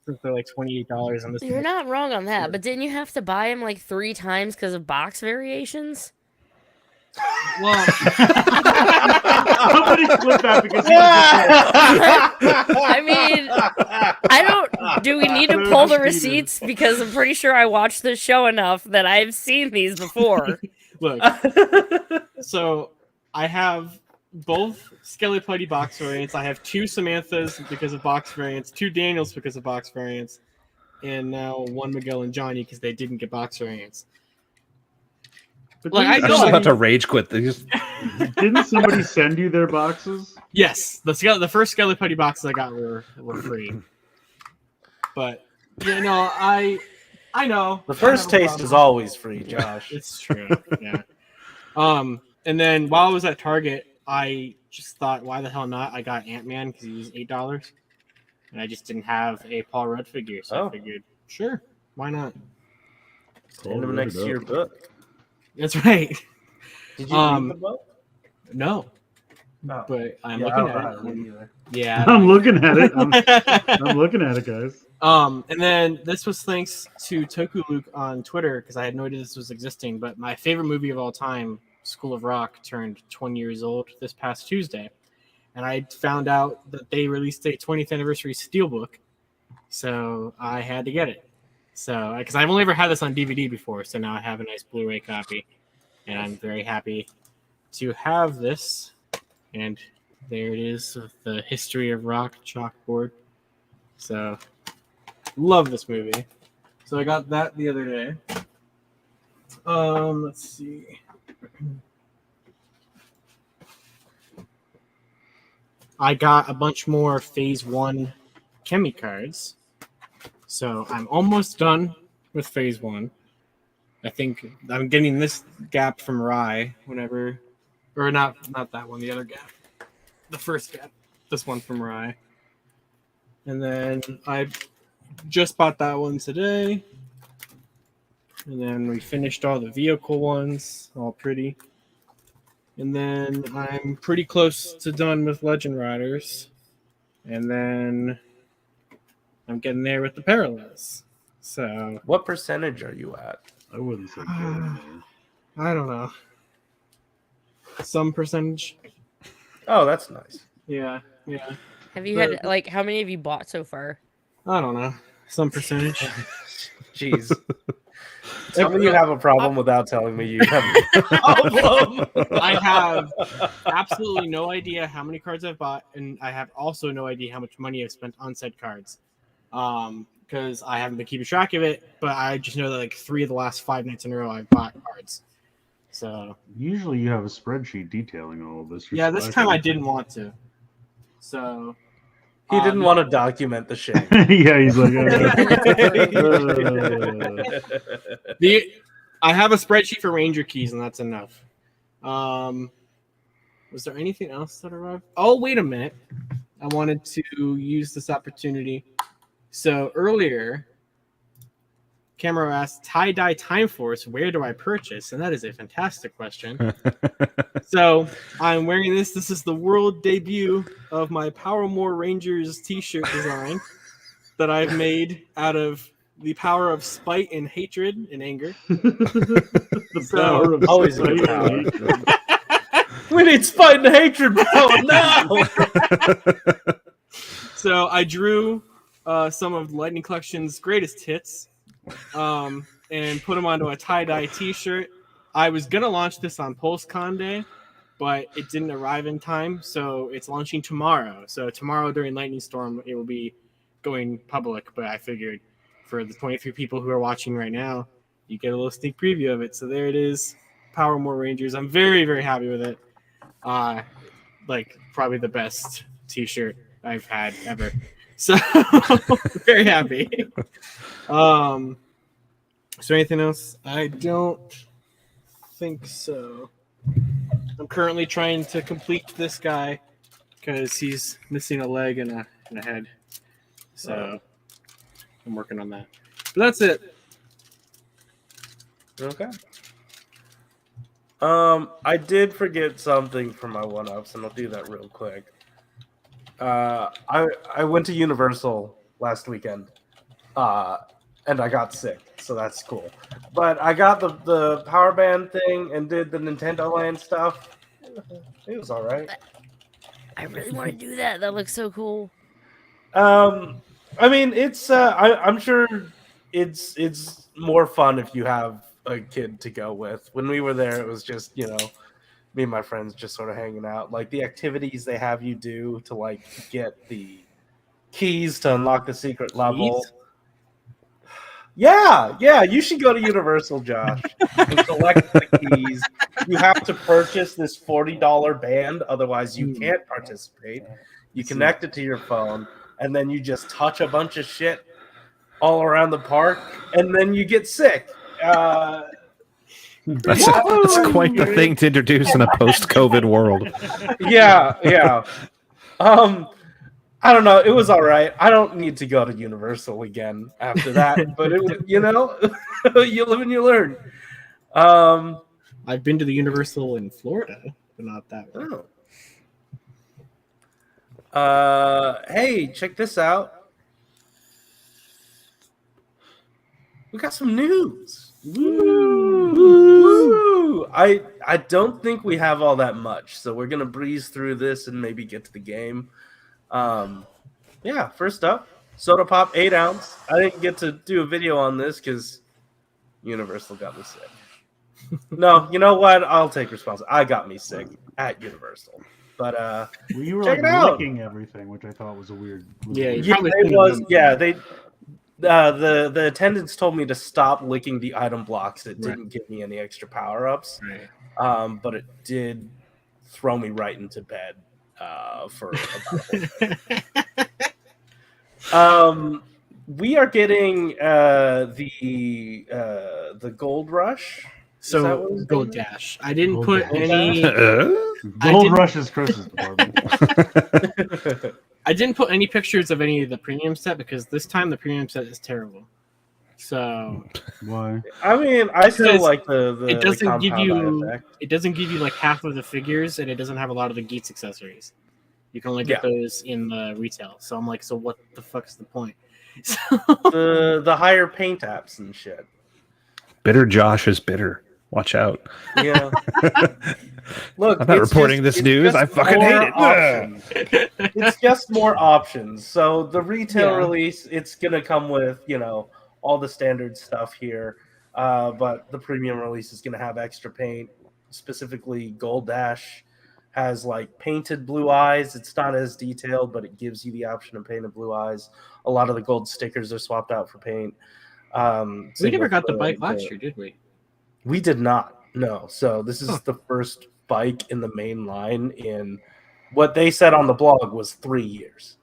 Speaker 4: since they're like $28 on this.
Speaker 6: You're not wrong on that, but didn't you have to buy them like 3 times because of box variations?
Speaker 4: Well,
Speaker 1: somebody clip that because
Speaker 6: I mean, I don't. Do we need to pull the receipts? Because I'm pretty sure I watched this show enough that I've seen these before.
Speaker 4: Look, so I have both Skelly Putty box variants. I have 2 Samanthas because of box variants, 2 Daniels because of box variants, and now 1 Miguel and Johnny because they didn't get box variants.
Speaker 2: Like, I'm just about to rage quit these.
Speaker 1: Didn't somebody send you their boxes?
Speaker 4: Yes, the first Skelly Putty boxes I got were free. But you know, I know
Speaker 3: the first taste is always free, Josh.
Speaker 4: It's true. Yeah. And then while I was at Target, I just thought, why the hell not? I got Ant-Man because he was $8, and I just didn't have a Paul Rudd figure, so I figured, sure, why not?
Speaker 3: Stand him next to your book.
Speaker 4: That's right.
Speaker 3: Did you read the book?
Speaker 4: No.
Speaker 3: No.
Speaker 4: But I'm looking at it. Yeah.
Speaker 1: I'm looking at it. I'm looking at it, guys.
Speaker 4: And then this was thanks to Toku Luke on Twitter because I had no idea this was existing. But my favorite movie of all time, School of Rock, turned 20 years old this past Tuesday, and I found out that they released a 20th anniversary steelbook, so I had to get it. So, because I've only ever had this on DVD before, so now I have a nice Blu-ray copy, and I'm very happy to have this. And there it is, the History of Rock chalkboard. So, love this movie. So I got that the other day. Let's see. I got a bunch more Phase 1 Chemi cards. So I'm almost done with Phase 1. I think I'm getting this gap from Rai whenever, or not that one, the other gap. The first gap. This one from Rai. And then I just bought that one today. And then we finished all the vehicle ones, all pretty. And then I'm pretty close to done with Legend Riders. And then I'm getting there with the Parallels. So,
Speaker 3: what percentage are you at?
Speaker 1: I wouldn't say.
Speaker 4: I don't know. Some percentage.
Speaker 3: Oh, that's nice.
Speaker 4: Yeah.
Speaker 6: Have you had how many have you bought so far?
Speaker 4: I don't know. Some percentage.
Speaker 3: Jeez. Tell me you have a problem without telling me you have a problem.
Speaker 4: I have absolutely no idea how many cards I've bought, and I have also no idea how much money I've spent on said cards. Because I haven't been keeping track of it, but I just know that 3 of the last 5 nights in a row I've bought cards. So
Speaker 1: usually you have a spreadsheet detailing all of this.
Speaker 4: yeah, this time I didn't want to. So
Speaker 3: He didn't want to document the shit.
Speaker 1: Yeah, he's like,
Speaker 4: I have a spreadsheet for Ranger keys, and that's enough. Was there anything else that arrived? Oh, wait a minute. I wanted to use this opportunity. So earlier, Camero asked, tie-dye Time Force, where do I purchase? And that is a fantastic question. So I'm wearing this. This is the world debut of my Power More Rangers t-shirt design that I've made out of the power of spite and hatred and anger.
Speaker 1: The power of
Speaker 3: always a good power. We need spite and hatred, bro. No.
Speaker 4: So I drew some of Lightning Collection's greatest hits and put them onto a tie-dye t-shirt. I was going to launch this on PulseCon Day, but it didn't arrive in time, so it's launching tomorrow. So tomorrow during Lightning Storm, it will be going public, but I figured for the 23 people who are watching right now, you get a little sneak preview of it. So there it is, Power More Rangers. I'm very, very happy with it. Like probably the best t-shirt I've had ever. So very happy. Is there anything else? I don't think so. I'm currently trying to complete this guy because he's missing a leg and a head. So I'm working on that. But that's it.
Speaker 3: Okay. I did forget something for my one-ups, and I'll do that real quick. I went to Universal last weekend, and I got sick, so that's cool. But I got the power band thing and did the Nintendo Land stuff. It was all right.
Speaker 6: I really want to do that. That looks so cool.
Speaker 3: I mean, it's I'm sure it's more fun if you have a kid to go with. When we were there, it was just, you know, me and my friends just sort of hanging out. Like the activities they have you do to like get the keys to unlock the secret level.
Speaker 4: Keys?
Speaker 3: Yeah, you should go to Universal, Josh, and collect the keys. You have to purchase this $40 band, otherwise you can't participate. You connect it to your phone, and then you just touch a bunch of shit all around the park, and then you get sick.
Speaker 2: That's quite the thing to introduce in a post-COVID world.
Speaker 3: Yeah. I don't know. It was all right. I don't need to go to Universal again after that, but it was, you know, you live and you learn.
Speaker 4: I've been to the Universal in Florida, but not that way.
Speaker 3: Hey, check this out. We got some news. Woo! I don't think we have all that much, so we're gonna breeze through this and maybe get to the game. Yeah, first up, Soda Pop 8 ounce. I didn't get to do a video on this because Universal got me sick. No, you know what? I'll take responsibility. I got me sick at Universal. But
Speaker 1: well, you were
Speaker 3: check
Speaker 1: like
Speaker 3: it out.
Speaker 1: licking everything, which I thought was a weird.
Speaker 4: Yeah,
Speaker 3: it was. Yeah, they. The attendants told me to stop licking the item blocks. It didn't give me any extra power ups.
Speaker 4: Right.
Speaker 3: But it did throw me right into bed for about we are getting the Gold Rush.
Speaker 4: So Gold Dash. I didn't
Speaker 1: Gold
Speaker 4: put
Speaker 1: Dash.
Speaker 4: any.
Speaker 1: Gold Rush is Chris's department.
Speaker 4: I didn't put any pictures of any of the premium set because this time the premium set is terrible. So
Speaker 1: Why?
Speaker 3: I mean, I still like the
Speaker 4: it doesn't give
Speaker 3: compound eye
Speaker 4: you
Speaker 3: effect.
Speaker 4: it doesn't give you like half of the figures, and it doesn't have a lot of the Geeks accessories. You can only get those in the retail. So I'm like, so what the fuck's the point?
Speaker 3: the higher paint apps and shit.
Speaker 2: Bitter Josh is bitter. Watch out.
Speaker 3: Yeah. Look,
Speaker 2: I'm not reporting this news. I fucking hate
Speaker 3: it. It's just more options. So the retail release, it's gonna come with, you know, all the standard stuff here. But the premium release is gonna have extra paint. Specifically, Gold Dash has like painted blue eyes. It's not as detailed, but it gives you the option of painted blue eyes. A lot of the gold stickers are swapped out for paint.
Speaker 4: We never got the bike last year, did we?
Speaker 3: We did not. No. So this is the first bike in the main line in what they said on the blog was 3 years.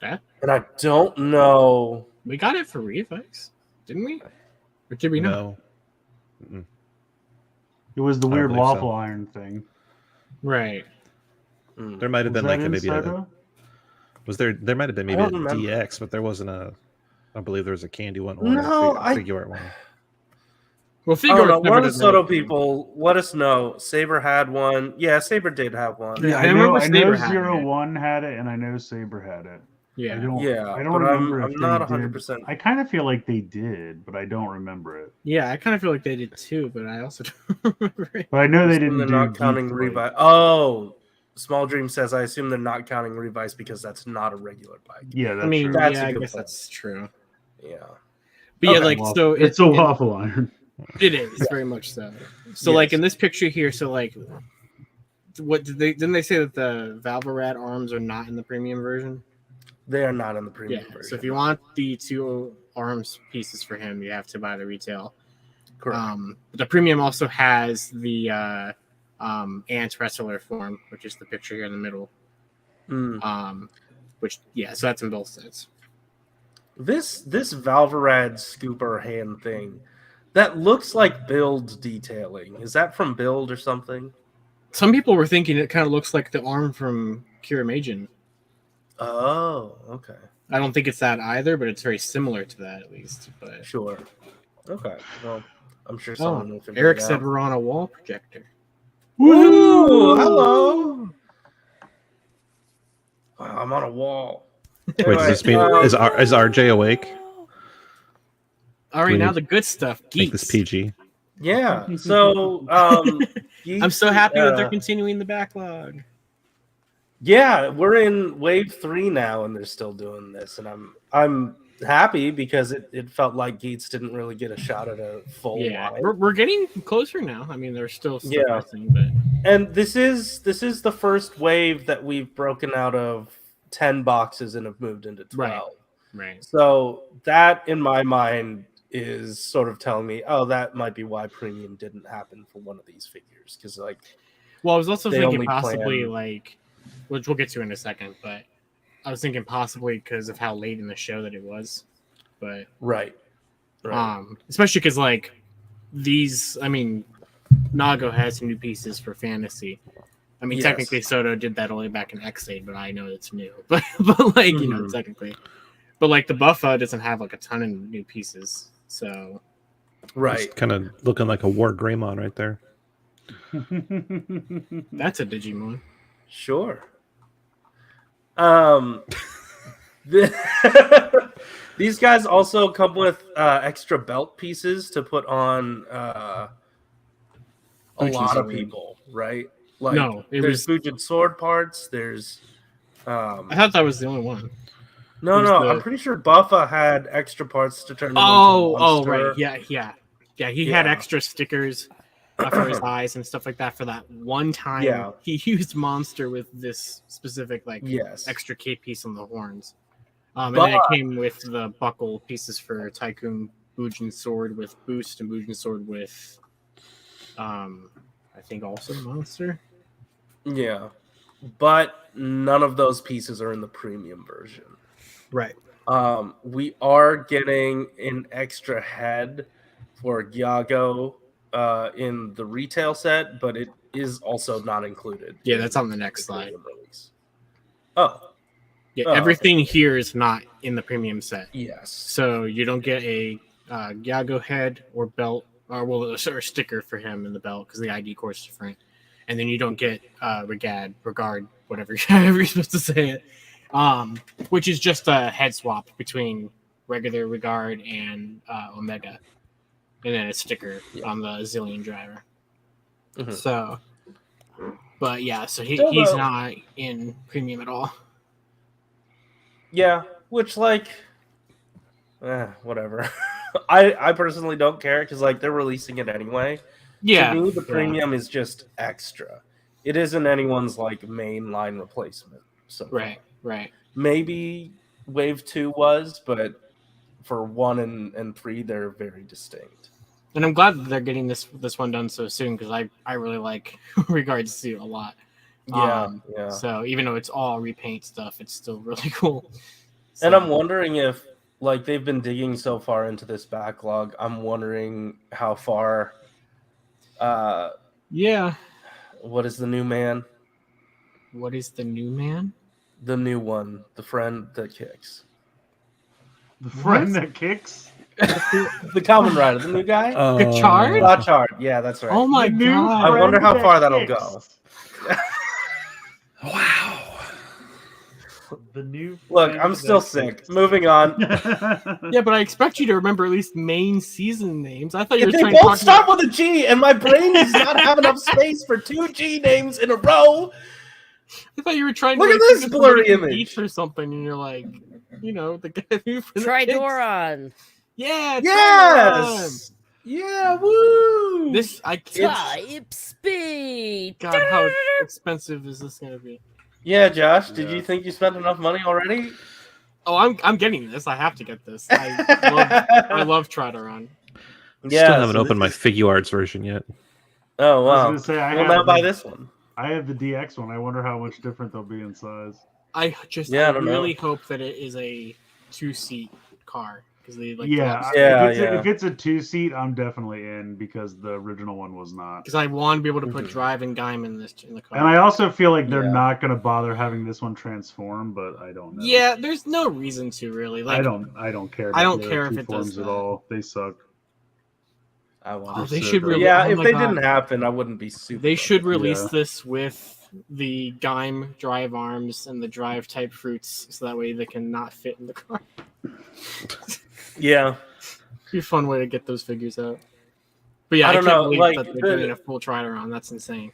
Speaker 4: Yeah.
Speaker 3: And I don't know.
Speaker 4: We got it for Revice, didn't we? Or did we not?
Speaker 2: No. Mm-mm.
Speaker 1: It was the
Speaker 2: I don't
Speaker 1: weird
Speaker 2: believe
Speaker 1: waffle
Speaker 2: so.
Speaker 1: iron thing.
Speaker 4: Right.
Speaker 2: There might have
Speaker 1: Was
Speaker 2: been
Speaker 1: that
Speaker 2: like
Speaker 1: in
Speaker 2: maybe a
Speaker 1: Soto?
Speaker 2: was there might have been maybe
Speaker 3: I
Speaker 2: a
Speaker 3: don't remember.
Speaker 2: DX, but there wasn't a. I believe there was a candy one or
Speaker 3: No,
Speaker 2: a figure art one.
Speaker 4: Well,
Speaker 3: I
Speaker 4: figure
Speaker 3: don't know.
Speaker 4: arts
Speaker 3: One of
Speaker 4: never
Speaker 3: the
Speaker 4: did
Speaker 3: Soto
Speaker 4: anything.
Speaker 3: people, let us know. Saber had one. Yeah, Saber did have one.
Speaker 4: Yeah,
Speaker 1: I
Speaker 4: remember
Speaker 1: know
Speaker 4: Saber having it.
Speaker 1: 01 had it, and I know Saber had it.
Speaker 4: Yeah.
Speaker 1: I don't
Speaker 3: but
Speaker 1: remember
Speaker 3: I'm
Speaker 1: if
Speaker 3: not
Speaker 1: they
Speaker 3: 100%.
Speaker 1: did. I kind of feel like they did, but I don't remember it.
Speaker 4: Yeah, I kind of feel like they did too, but I also don't remember it.
Speaker 1: But I know they
Speaker 3: Assume
Speaker 1: didn't
Speaker 3: they're
Speaker 1: do
Speaker 3: not counting
Speaker 1: Geek, like-
Speaker 3: Revice. Oh, Small Dream says, I assume they're not counting Revice because that's not a regular bike.
Speaker 1: Yeah, that's
Speaker 4: I mean,
Speaker 1: true.
Speaker 3: That's
Speaker 4: yeah,
Speaker 3: a
Speaker 4: I
Speaker 3: good
Speaker 4: guess
Speaker 3: point.
Speaker 4: that's true.
Speaker 3: Yeah.
Speaker 4: But yeah,
Speaker 3: Okay.
Speaker 4: like so,
Speaker 1: It's a waffle iron.
Speaker 4: It is very much so. So
Speaker 3: Yes.
Speaker 4: like in this picture here, so like, what didn't they say that the Valvorad arms are not in the premium version?
Speaker 3: They are not in the premium
Speaker 4: Yeah.
Speaker 3: version.
Speaker 4: So if you want the 2 arms pieces for him, you have to buy the retail.
Speaker 3: Correct.
Speaker 4: But the premium also has the Ant Wrestler form, which is the picture here in the middle. Which so that's in both sets.
Speaker 3: This Valvorad scooper hand thing, that looks like Build detailing. Is that from Build or something?
Speaker 4: Some people were thinking it kind of looks like the arm from Kiramajin.
Speaker 3: Oh, okay.
Speaker 4: I don't think it's that either, but it's very similar to that at least. But
Speaker 3: Sure. Okay. Well, I'm sure someone will figure
Speaker 4: Eric
Speaker 3: it
Speaker 4: said
Speaker 3: out.
Speaker 4: we're on a wall projector.
Speaker 3: Ooh, hello. Wow, I'm on a wall.
Speaker 2: Wait, does this mean is RJ awake?
Speaker 4: All right,
Speaker 2: we
Speaker 4: now
Speaker 2: need
Speaker 4: the good stuff.
Speaker 2: Make
Speaker 4: Geeks.
Speaker 2: this PG.
Speaker 3: Yeah. So,
Speaker 4: I'm so happy that they're continuing the backlog.
Speaker 3: Yeah, we're in wave 3 now, and they're still doing this, and I'm happy because it felt like Geeks didn't really get a shot at a full line.
Speaker 4: We're getting closer now. I mean, there's still stuff
Speaker 3: Yeah.
Speaker 4: missing, but
Speaker 3: And this is the first wave that we've broken out of 10 boxes and have moved into 12.
Speaker 4: right.
Speaker 3: So that, in my mind, is sort of telling me, oh, that might be why premium didn't happen for one of these figures. Because, like,
Speaker 4: Well, I was also
Speaker 3: They
Speaker 4: thinking
Speaker 3: only
Speaker 4: possibly
Speaker 3: plan-
Speaker 4: like, which we'll get to in a second, but I was thinking possibly because of how late in the show that it was, but
Speaker 3: right.
Speaker 4: especially because like these, I mean, Nago has new pieces for fantasy. I mean,
Speaker 3: Yes.
Speaker 4: technically Soto did that only back in X8, but I know it's new. But like you know, technically, but like the Buffa doesn't have like a ton of new pieces, so
Speaker 3: Right.
Speaker 2: Kind of looking like a War Greymon right there.
Speaker 4: that's a Digimon.
Speaker 3: Sure. These guys also come with extra belt pieces to put on a
Speaker 4: Bujin
Speaker 3: lot of
Speaker 4: sword.
Speaker 3: people, right? Like,
Speaker 4: No, it
Speaker 3: there's
Speaker 4: was.
Speaker 3: Bujin sword parts. There's
Speaker 4: I thought that was the only one.
Speaker 3: no.
Speaker 4: there's
Speaker 3: I'm
Speaker 4: the-
Speaker 3: pretty sure Buffa had extra parts to turn him into a
Speaker 4: Oh,
Speaker 3: monster.
Speaker 4: right, yeah. He had
Speaker 3: Yeah.
Speaker 4: extra stickers for his eyes and stuff like that for that one time.
Speaker 3: Yeah.
Speaker 4: He used monster with this specific like
Speaker 3: Yes.
Speaker 4: extra cape piece on the horns. And then it
Speaker 3: But-
Speaker 4: came with the buckle pieces for Tycoon Bujin sword with boost and Bujin sword with I think also monster.
Speaker 3: Yeah, but none of those pieces are in the premium version.
Speaker 4: Right.
Speaker 3: We are getting an extra head for Gyago in the retail set, but it is also not included.
Speaker 4: Yeah,
Speaker 3: in
Speaker 4: that's on the next
Speaker 3: the
Speaker 4: slide.
Speaker 3: premium release. Oh,
Speaker 4: Yeah,
Speaker 3: Oh,
Speaker 4: everything here is not in the premium set.
Speaker 3: yes.
Speaker 4: So you don't get a Gyago head or belt, or a sticker for him in the belt because the ID core is different. And then you don't get regard, whatever you're supposed to say it, which is just a head swap between regular regard and Omega, and then a sticker on the Zillion driver.
Speaker 3: Mhm.
Speaker 4: So, but yeah, so he's
Speaker 3: Still,
Speaker 4: not in premium at all.
Speaker 3: Yeah, which like, whatever. I personally don't care because like they're releasing it anyway.
Speaker 4: Yeah,
Speaker 3: To me, the
Speaker 4: yeah.
Speaker 3: premium is just extra. It isn't anyone's like main line replacement. So
Speaker 4: Right.
Speaker 3: maybe Wave 2 was, but for 1 and 3, they're very distinct.
Speaker 4: And I'm glad that they're getting this one done so soon because I really like Regards to a lot.
Speaker 3: Yeah.
Speaker 4: So even though it's all repaint stuff, it's still really cool. So,
Speaker 3: And I'm wondering if, like, they've been digging so far into this backlog. I'm wondering how far.
Speaker 4: Yeah.
Speaker 3: What is the new man?
Speaker 4: What is the new man?
Speaker 3: The new one, the friend that kicks.
Speaker 1: The friend that kicks.
Speaker 3: The Kamen Rider, the new guy.
Speaker 4: Gachard?
Speaker 3: Gachard. Yeah, that's right.
Speaker 4: Oh my
Speaker 1: The new
Speaker 4: god!
Speaker 3: I wonder how
Speaker 1: friend
Speaker 3: far
Speaker 1: that
Speaker 3: that'll
Speaker 1: kicks.
Speaker 3: go.
Speaker 2: Wow.
Speaker 1: The new.
Speaker 3: Look,
Speaker 1: friend
Speaker 3: I'm still
Speaker 1: that
Speaker 3: sick.
Speaker 1: kicks.
Speaker 3: Moving on.
Speaker 4: Yeah, but I expect you to remember at least main season names. I thought you were
Speaker 3: They
Speaker 4: trying to
Speaker 3: both
Speaker 4: talk
Speaker 3: start
Speaker 4: about...
Speaker 3: with a G, and my brain does not have enough space for 2 G names in a row.
Speaker 4: I thought you were trying
Speaker 3: Look
Speaker 4: to
Speaker 3: at
Speaker 4: like,
Speaker 3: this
Speaker 4: think of somebody
Speaker 3: blurry
Speaker 4: from
Speaker 3: image.
Speaker 4: Geek or something, and you're like, you know, the guy who for the kids.
Speaker 6: Tridoron.
Speaker 4: Yeah, Tridoron.
Speaker 3: Yes. Yeah. Woo.
Speaker 4: This I can't.
Speaker 6: Type speed.
Speaker 4: God, how expensive is this gonna be?
Speaker 3: Yeah, Josh. Did
Speaker 1: Yeah.
Speaker 3: you think you spent enough money already?
Speaker 4: Oh, I'm getting this. I have to get this. I love Tridoron.
Speaker 2: Still haven't
Speaker 3: so
Speaker 2: opened my
Speaker 3: this is-
Speaker 2: Figuarts version yet.
Speaker 3: Oh
Speaker 1: I was
Speaker 3: wow.
Speaker 1: gonna say I
Speaker 3: Well,
Speaker 1: have
Speaker 3: now
Speaker 1: the,
Speaker 3: buy this one.
Speaker 1: I have the DX one. I wonder how much different they'll be in size.
Speaker 4: I
Speaker 3: Yeah, I don't
Speaker 4: really
Speaker 3: know.
Speaker 4: hope that it is a 2-seat car because they like
Speaker 1: Yeah,
Speaker 3: Yeah,
Speaker 1: if it's a 2-seat, I'm definitely in because the original one was not.
Speaker 4: because I want to be able to put
Speaker 3: Mhm.
Speaker 4: Drive and Gaim in the car.
Speaker 1: And I also feel like they're
Speaker 3: Yeah.
Speaker 1: not going to bother having this one transform, but I don't know.
Speaker 4: Yeah, there's no reason to really. Like,
Speaker 1: I don't care.
Speaker 4: I
Speaker 1: about
Speaker 4: don't
Speaker 1: the
Speaker 4: care
Speaker 1: other
Speaker 4: if
Speaker 1: two
Speaker 4: it does
Speaker 1: forms at
Speaker 4: that.
Speaker 1: all. They suck.
Speaker 3: I
Speaker 4: Oh,
Speaker 3: want.
Speaker 4: they
Speaker 1: so
Speaker 4: should
Speaker 1: good.
Speaker 4: really.
Speaker 3: Yeah,
Speaker 4: oh
Speaker 3: if
Speaker 4: my
Speaker 3: they
Speaker 4: God.
Speaker 3: didn't happen, I wouldn't be super.
Speaker 4: They should release
Speaker 1: Yeah.
Speaker 4: this with the Gaim drive arms and the drive type fruits, so that way they can not fit in the car.
Speaker 3: Yeah.
Speaker 4: Be a fun way to get those figures out. But yeah,
Speaker 3: I
Speaker 4: I,
Speaker 3: don't
Speaker 4: can't
Speaker 3: know,
Speaker 4: believe
Speaker 3: like,
Speaker 4: that they're
Speaker 3: the-
Speaker 4: doing a full Tridoron. That's insane.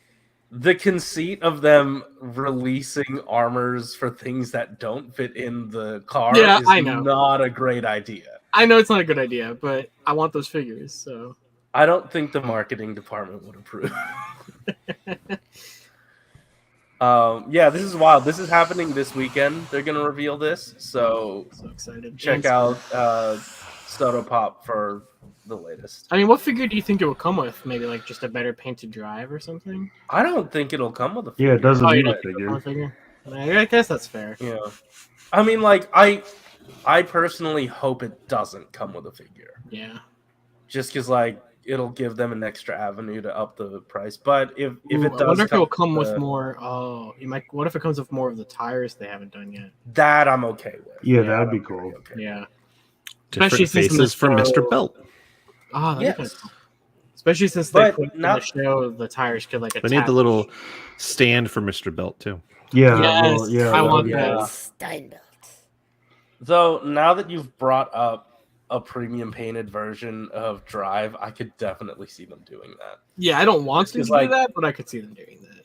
Speaker 3: The conceit of them releasing armors for things that don't fit in the car
Speaker 4: Yeah,
Speaker 3: is
Speaker 4: I know.
Speaker 3: not a great idea.
Speaker 4: I know it's not a good idea, but I want those figures. So
Speaker 3: I don't think the marketing department would approve. Yeah, this is wild. This is happening this weekend. They're gonna reveal this, so
Speaker 4: excited.
Speaker 3: check
Speaker 4: And-
Speaker 3: out Soda Pop for the latest.
Speaker 4: I mean, what figure do you think it will come with? Maybe like just a better painted drive or something?
Speaker 3: I don't think it'll come with a
Speaker 1: Yeah, it doesn't
Speaker 4: Oh,
Speaker 1: need
Speaker 4: you
Speaker 1: a
Speaker 4: don't
Speaker 1: figure.
Speaker 4: want a figure? I guess that's fair.
Speaker 3: Yeah, I mean, like I personally hope it doesn't come with a figure,
Speaker 4: Yeah.
Speaker 3: just because like it'll give them an extra avenue to up the price. But if
Speaker 4: Ooh,
Speaker 3: it
Speaker 4: I
Speaker 3: does,
Speaker 4: wonder if it will come
Speaker 3: with
Speaker 4: with
Speaker 3: the-
Speaker 4: more. Oh, you might. What if it comes with more of the tires they haven't done yet?
Speaker 3: that, I'm okay with.
Speaker 1: Yeah, that'd
Speaker 3: I'm
Speaker 1: be
Speaker 3: very
Speaker 1: cool.
Speaker 3: okay.
Speaker 4: Yeah.
Speaker 2: Different
Speaker 4: Especially since in the
Speaker 2: faces for Mr.
Speaker 4: show-
Speaker 2: Belt.
Speaker 4: Oh, that'd be kinda
Speaker 3: Yes.
Speaker 4: cool. Especially since they
Speaker 3: But
Speaker 4: put in
Speaker 3: not-
Speaker 4: the show the tires could like
Speaker 2: They
Speaker 4: attach.
Speaker 2: need the little stand for Mr. Belt too.
Speaker 1: Yeah,
Speaker 4: Yes,
Speaker 1: well, yeah.
Speaker 4: I
Speaker 1: that
Speaker 4: want
Speaker 1: would be
Speaker 3: that.
Speaker 1: cool.
Speaker 6: Steinbelt.
Speaker 3: Though now that you've brought up a premium painted version of Drive, I could definitely see them doing that.
Speaker 4: Yeah, I don't want to
Speaker 3: Because,
Speaker 4: do
Speaker 3: like-
Speaker 4: that, but I could see them doing that.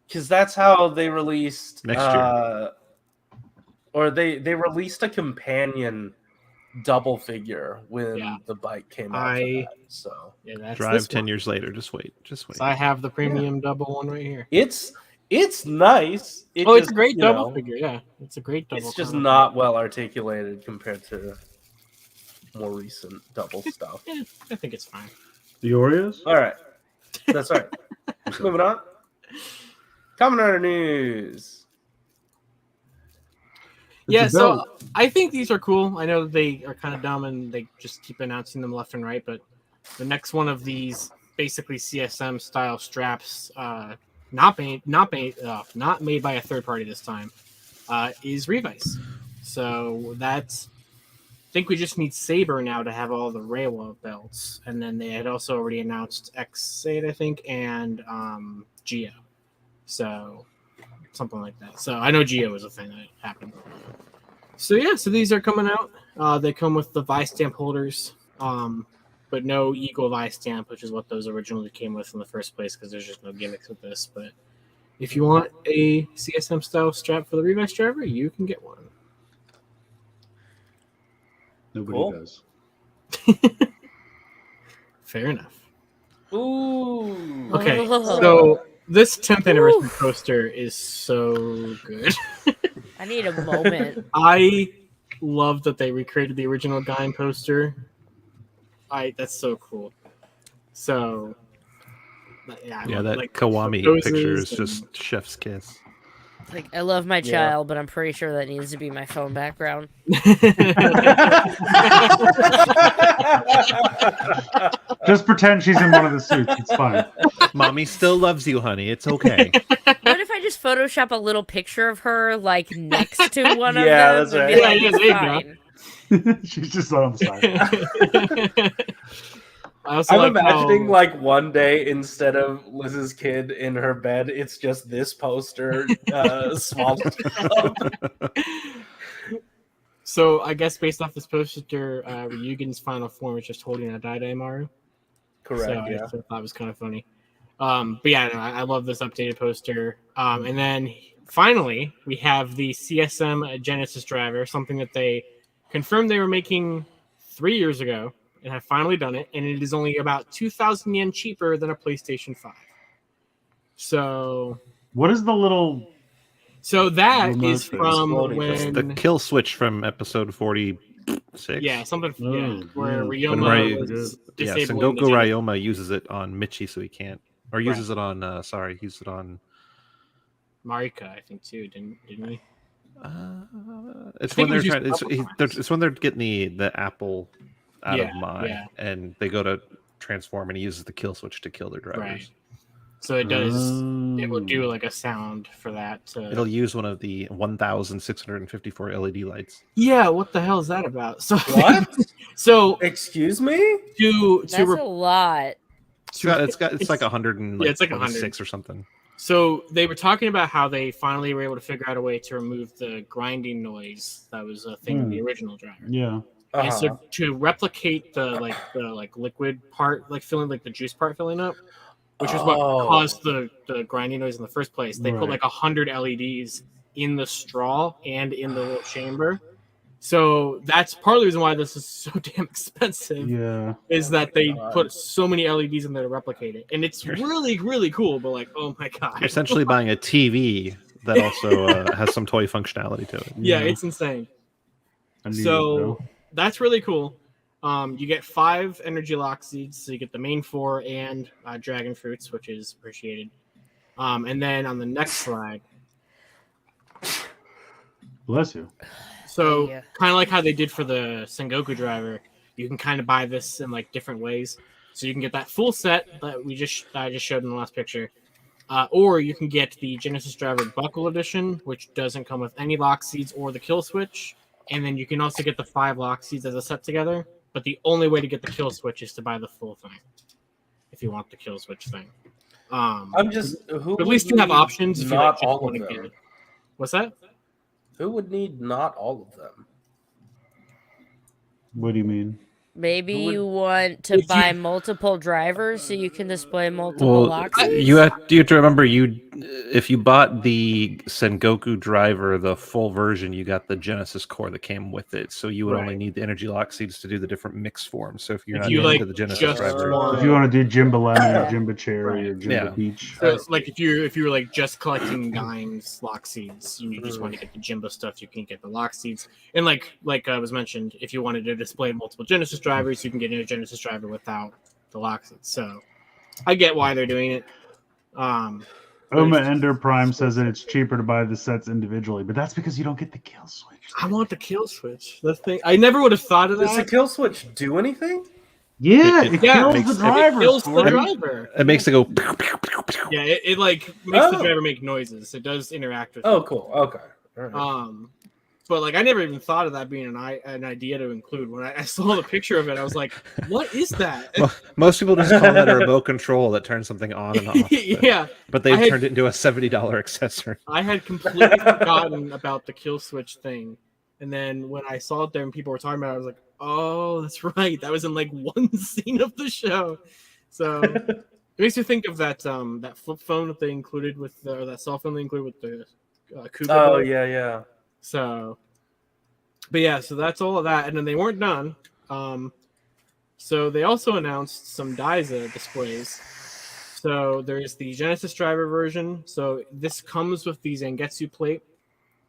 Speaker 3: Because that's how they released
Speaker 2: Next year.
Speaker 3: or they released a companion double figure when
Speaker 4: Yeah.
Speaker 3: the bike came out. For that, so
Speaker 4: Yeah, that's
Speaker 2: Drive
Speaker 4: this
Speaker 2: 10
Speaker 4: one.
Speaker 2: years later. Just wait. Just wait.
Speaker 4: So I have the premium double one right here.
Speaker 3: it's nice. It
Speaker 4: Oh, it's
Speaker 3: just,
Speaker 4: a great
Speaker 3: you
Speaker 4: double
Speaker 3: know,
Speaker 4: figure. Yeah, it's a great double.
Speaker 3: It's just
Speaker 4: Kamen
Speaker 3: not
Speaker 4: Rider.
Speaker 3: well articulated compared to more recent double stuff.
Speaker 4: Yeah, I think it's fine.
Speaker 1: The Oreos?
Speaker 3: All right, that's right. Moving on. Kamen Rider news.
Speaker 4: Yeah,
Speaker 1: It's a
Speaker 4: so
Speaker 1: belt.
Speaker 4: I think these are cool. I know they are kind of dumb and they just keep announcing them left and right, but the next one of these basically CSM style straps, not made by a third party this time, is Revice. So that's, I think we just need Saber now to have all the Reiwa belts, and then they had also already announced X8, I think, and Geo. So something like that. So I know Geo was a thing that happened. So yeah, so these are coming out. They come with the Vice stamp holders, but no Eagle Vice stamp, which is what those originally came with in the first place, because there's just no gimmicks with this. But if you want a CSM style strap for the Revice driver, you can get one.
Speaker 1: Nobody
Speaker 3: Cool.
Speaker 1: does.
Speaker 4: Fair enough.
Speaker 3: Ooh.
Speaker 4: Okay,
Speaker 6: Oh.
Speaker 4: so this 10th anniversary poster is so good.
Speaker 6: I need a moment.
Speaker 4: I love that they recreated the original Gaim poster. That's so cool. So,
Speaker 2: Yeah, that
Speaker 4: like
Speaker 2: Kawami
Speaker 4: poses
Speaker 2: picture is
Speaker 4: and-
Speaker 2: just chef's kiss.
Speaker 6: Like, I love my
Speaker 3: Yeah.
Speaker 6: child, but I'm pretty sure that needs to be my phone background.
Speaker 1: Just pretend she's in one of the suits. It's fine.
Speaker 2: Mommy still loves you, honey. It's okay.
Speaker 6: What if I just Photoshop a little picture of her, like, next to one
Speaker 3: Yeah,
Speaker 6: of them?
Speaker 3: that's
Speaker 6: And be
Speaker 3: right.
Speaker 6: like,
Speaker 4: Yeah,
Speaker 6: it's
Speaker 4: there you go.
Speaker 6: fine.
Speaker 1: She's just on the side.
Speaker 4: I also
Speaker 3: I'm
Speaker 4: like
Speaker 3: imagining
Speaker 4: how-
Speaker 3: like one day instead of Liz's kid in her bed, it's just this poster swallowed up.
Speaker 4: So I guess based off this poster, Ryugen's final form is just holding a Dai Maru.
Speaker 3: Correct.
Speaker 4: So
Speaker 3: Yeah.
Speaker 4: I thought that was kind of funny. But yeah, no, I love this updated poster. And then finally, we have the CSM Genesis driver, something that they confirmed they were making 3 years ago and have finally done it. And it is only about 2,000 yen cheaper than a PlayStation 5. So
Speaker 1: What is the little?
Speaker 4: that
Speaker 1: Remote
Speaker 4: is
Speaker 1: thing.
Speaker 4: from
Speaker 3: Exploding.
Speaker 2: It's
Speaker 4: when
Speaker 2: the kill switch from episode 46.
Speaker 4: yeah, something where
Speaker 1: Oh,
Speaker 2: When
Speaker 4: Ryoma
Speaker 2: Ry-
Speaker 4: was
Speaker 2: yeah,
Speaker 4: disabling
Speaker 2: Sengoku
Speaker 4: the Genesis.
Speaker 2: Ryoma uses it on Michi, so he can't, or uses it on. He used it on.
Speaker 4: Marika, I think too, didn't he?
Speaker 2: It's
Speaker 4: think
Speaker 2: when
Speaker 4: it was
Speaker 2: they're trying.
Speaker 4: used a couple times.
Speaker 2: It's when they're getting the apple out
Speaker 4: Yeah,
Speaker 2: of Mai,
Speaker 4: yeah.
Speaker 2: and they go to transform, and he uses the kill switch to kill their drivers.
Speaker 4: Right. So it does. It will
Speaker 1: Oh.
Speaker 4: do like a sound for that.
Speaker 2: It'll use one of the 1,654 LED lights.
Speaker 4: Yeah, what the hell is that about? So
Speaker 3: What?
Speaker 4: So
Speaker 3: Excuse me?
Speaker 4: to
Speaker 6: That's a lot.
Speaker 2: It's like 100
Speaker 4: Yeah, it's like 100.
Speaker 2: 106 or something.
Speaker 4: So they were talking about how they finally were able to figure out a way to remove the grinding noise that was a thing in the original driver.
Speaker 1: Yeah.
Speaker 4: And
Speaker 3: Uh-huh.
Speaker 4: so to replicate the liquid part, like filling like the juice part filling up, which is what
Speaker 3: Oh.
Speaker 4: caused the grinding noise in the first place. They put
Speaker 1: Right.
Speaker 4: like 100 LEDs in the straw and in the little chamber. So that's part of the reason why this is so damn expensive.
Speaker 1: Yeah.
Speaker 4: Is that they put so many LEDs in there to replicate it, and it's really really cool. But like, oh my god,
Speaker 2: You're essentially buying a TV that also has some toy functionality to it.
Speaker 4: yeah, it's insane.
Speaker 1: I need it,
Speaker 4: So
Speaker 1: though.
Speaker 4: that's really cool. You get 5 energy lock seeds, so you get the main 4 and dragon fruits, which is appreciated. And then on the next slide,
Speaker 1: Bless you.
Speaker 4: so
Speaker 6: Yeah.
Speaker 4: kind of like how they did for the Sengoku driver, you can kind of buy this in like different ways. So you can get that full set that I just showed in the last picture, or you can get the Genesis driver buckle edition, which doesn't come with any lock seeds or the kill switch. And then you can also get the 5 lock seeds as a set together. But the only way to get the kill switch is to buy the full thing, if you want the kill switch thing.
Speaker 3: I'm just. Who
Speaker 4: But at least you have
Speaker 3: would
Speaker 4: options if
Speaker 3: need
Speaker 4: you like,
Speaker 3: not
Speaker 4: just
Speaker 3: all
Speaker 4: want
Speaker 3: of
Speaker 4: to get
Speaker 3: them.
Speaker 4: it. What's that?
Speaker 3: Who would need not all of them?
Speaker 1: What do you mean?
Speaker 6: Maybe
Speaker 3: Who would-
Speaker 6: you want to
Speaker 4: If you-
Speaker 6: buy multiple drivers so you can display multiple
Speaker 2: Well,
Speaker 6: lock
Speaker 2: you have to remember if you bought the Sengoku driver, the full version, you got the Genesis core that came with it, so you would only
Speaker 4: Right.
Speaker 2: need the energy lock seeds to do the different mix forms. So if you're
Speaker 4: If
Speaker 2: not
Speaker 4: you,
Speaker 2: into
Speaker 4: like,
Speaker 2: the Genesis
Speaker 4: just
Speaker 2: driver,
Speaker 4: want-
Speaker 1: If you want to do Jimba Lemon or Jimba Cherry or Jimba
Speaker 2: Yeah.
Speaker 1: Beach.
Speaker 4: So, like if you were like just collecting Dime's lock seeds, and you just want to get the Jimbo stuff, you can get the lock seeds. And like was mentioned, if you wanted to display multiple Genesis drivers, you can get a Genesis driver without the lock seeds. So I get why they're doing it.
Speaker 1: Oma Ender Prime says that it's cheaper to buy the sets individually, but that's because you don't get the kill switch.
Speaker 4: I want the kill switch. The thing I never would have thought of
Speaker 3: Does the
Speaker 4: that.
Speaker 3: kill switch do anything?
Speaker 1: Yeah,
Speaker 2: It-
Speaker 1: it,
Speaker 4: yeah,
Speaker 1: kills
Speaker 2: makes-
Speaker 1: the
Speaker 2: it
Speaker 1: driver.
Speaker 4: Kills the
Speaker 1: Scorch.
Speaker 4: driver.
Speaker 2: it makes it go.
Speaker 4: Yeah, it like makes the
Speaker 3: Oh.
Speaker 4: driver make noises. It does interact with.
Speaker 3: Oh,
Speaker 4: it.
Speaker 3: cool. Okay. All right.
Speaker 4: But like I never even thought of that being an idea to include. When I saw the picture of it, I was like, "What is that?"
Speaker 2: Most people just call that a remote control that turns something on and off.
Speaker 4: Yeah,
Speaker 2: But they've
Speaker 4: I had-
Speaker 2: turned it into a $70 accessory.
Speaker 4: I had completely forgotten about the kill switch thing, and then when I saw it there and people were talking about it, I was like, "Oh, that's right. That was in like one scene of the show." So it makes me think of that that flip phone that they included with or that cell phone they included with the Kuga.
Speaker 3: Oh
Speaker 4: boy.
Speaker 3: yeah.
Speaker 4: So, but yeah, so that's all of that, and then they weren't done. So they also announced some Daiza displays. So there's the Genesis driver version. So this comes with the Zangetsu plate,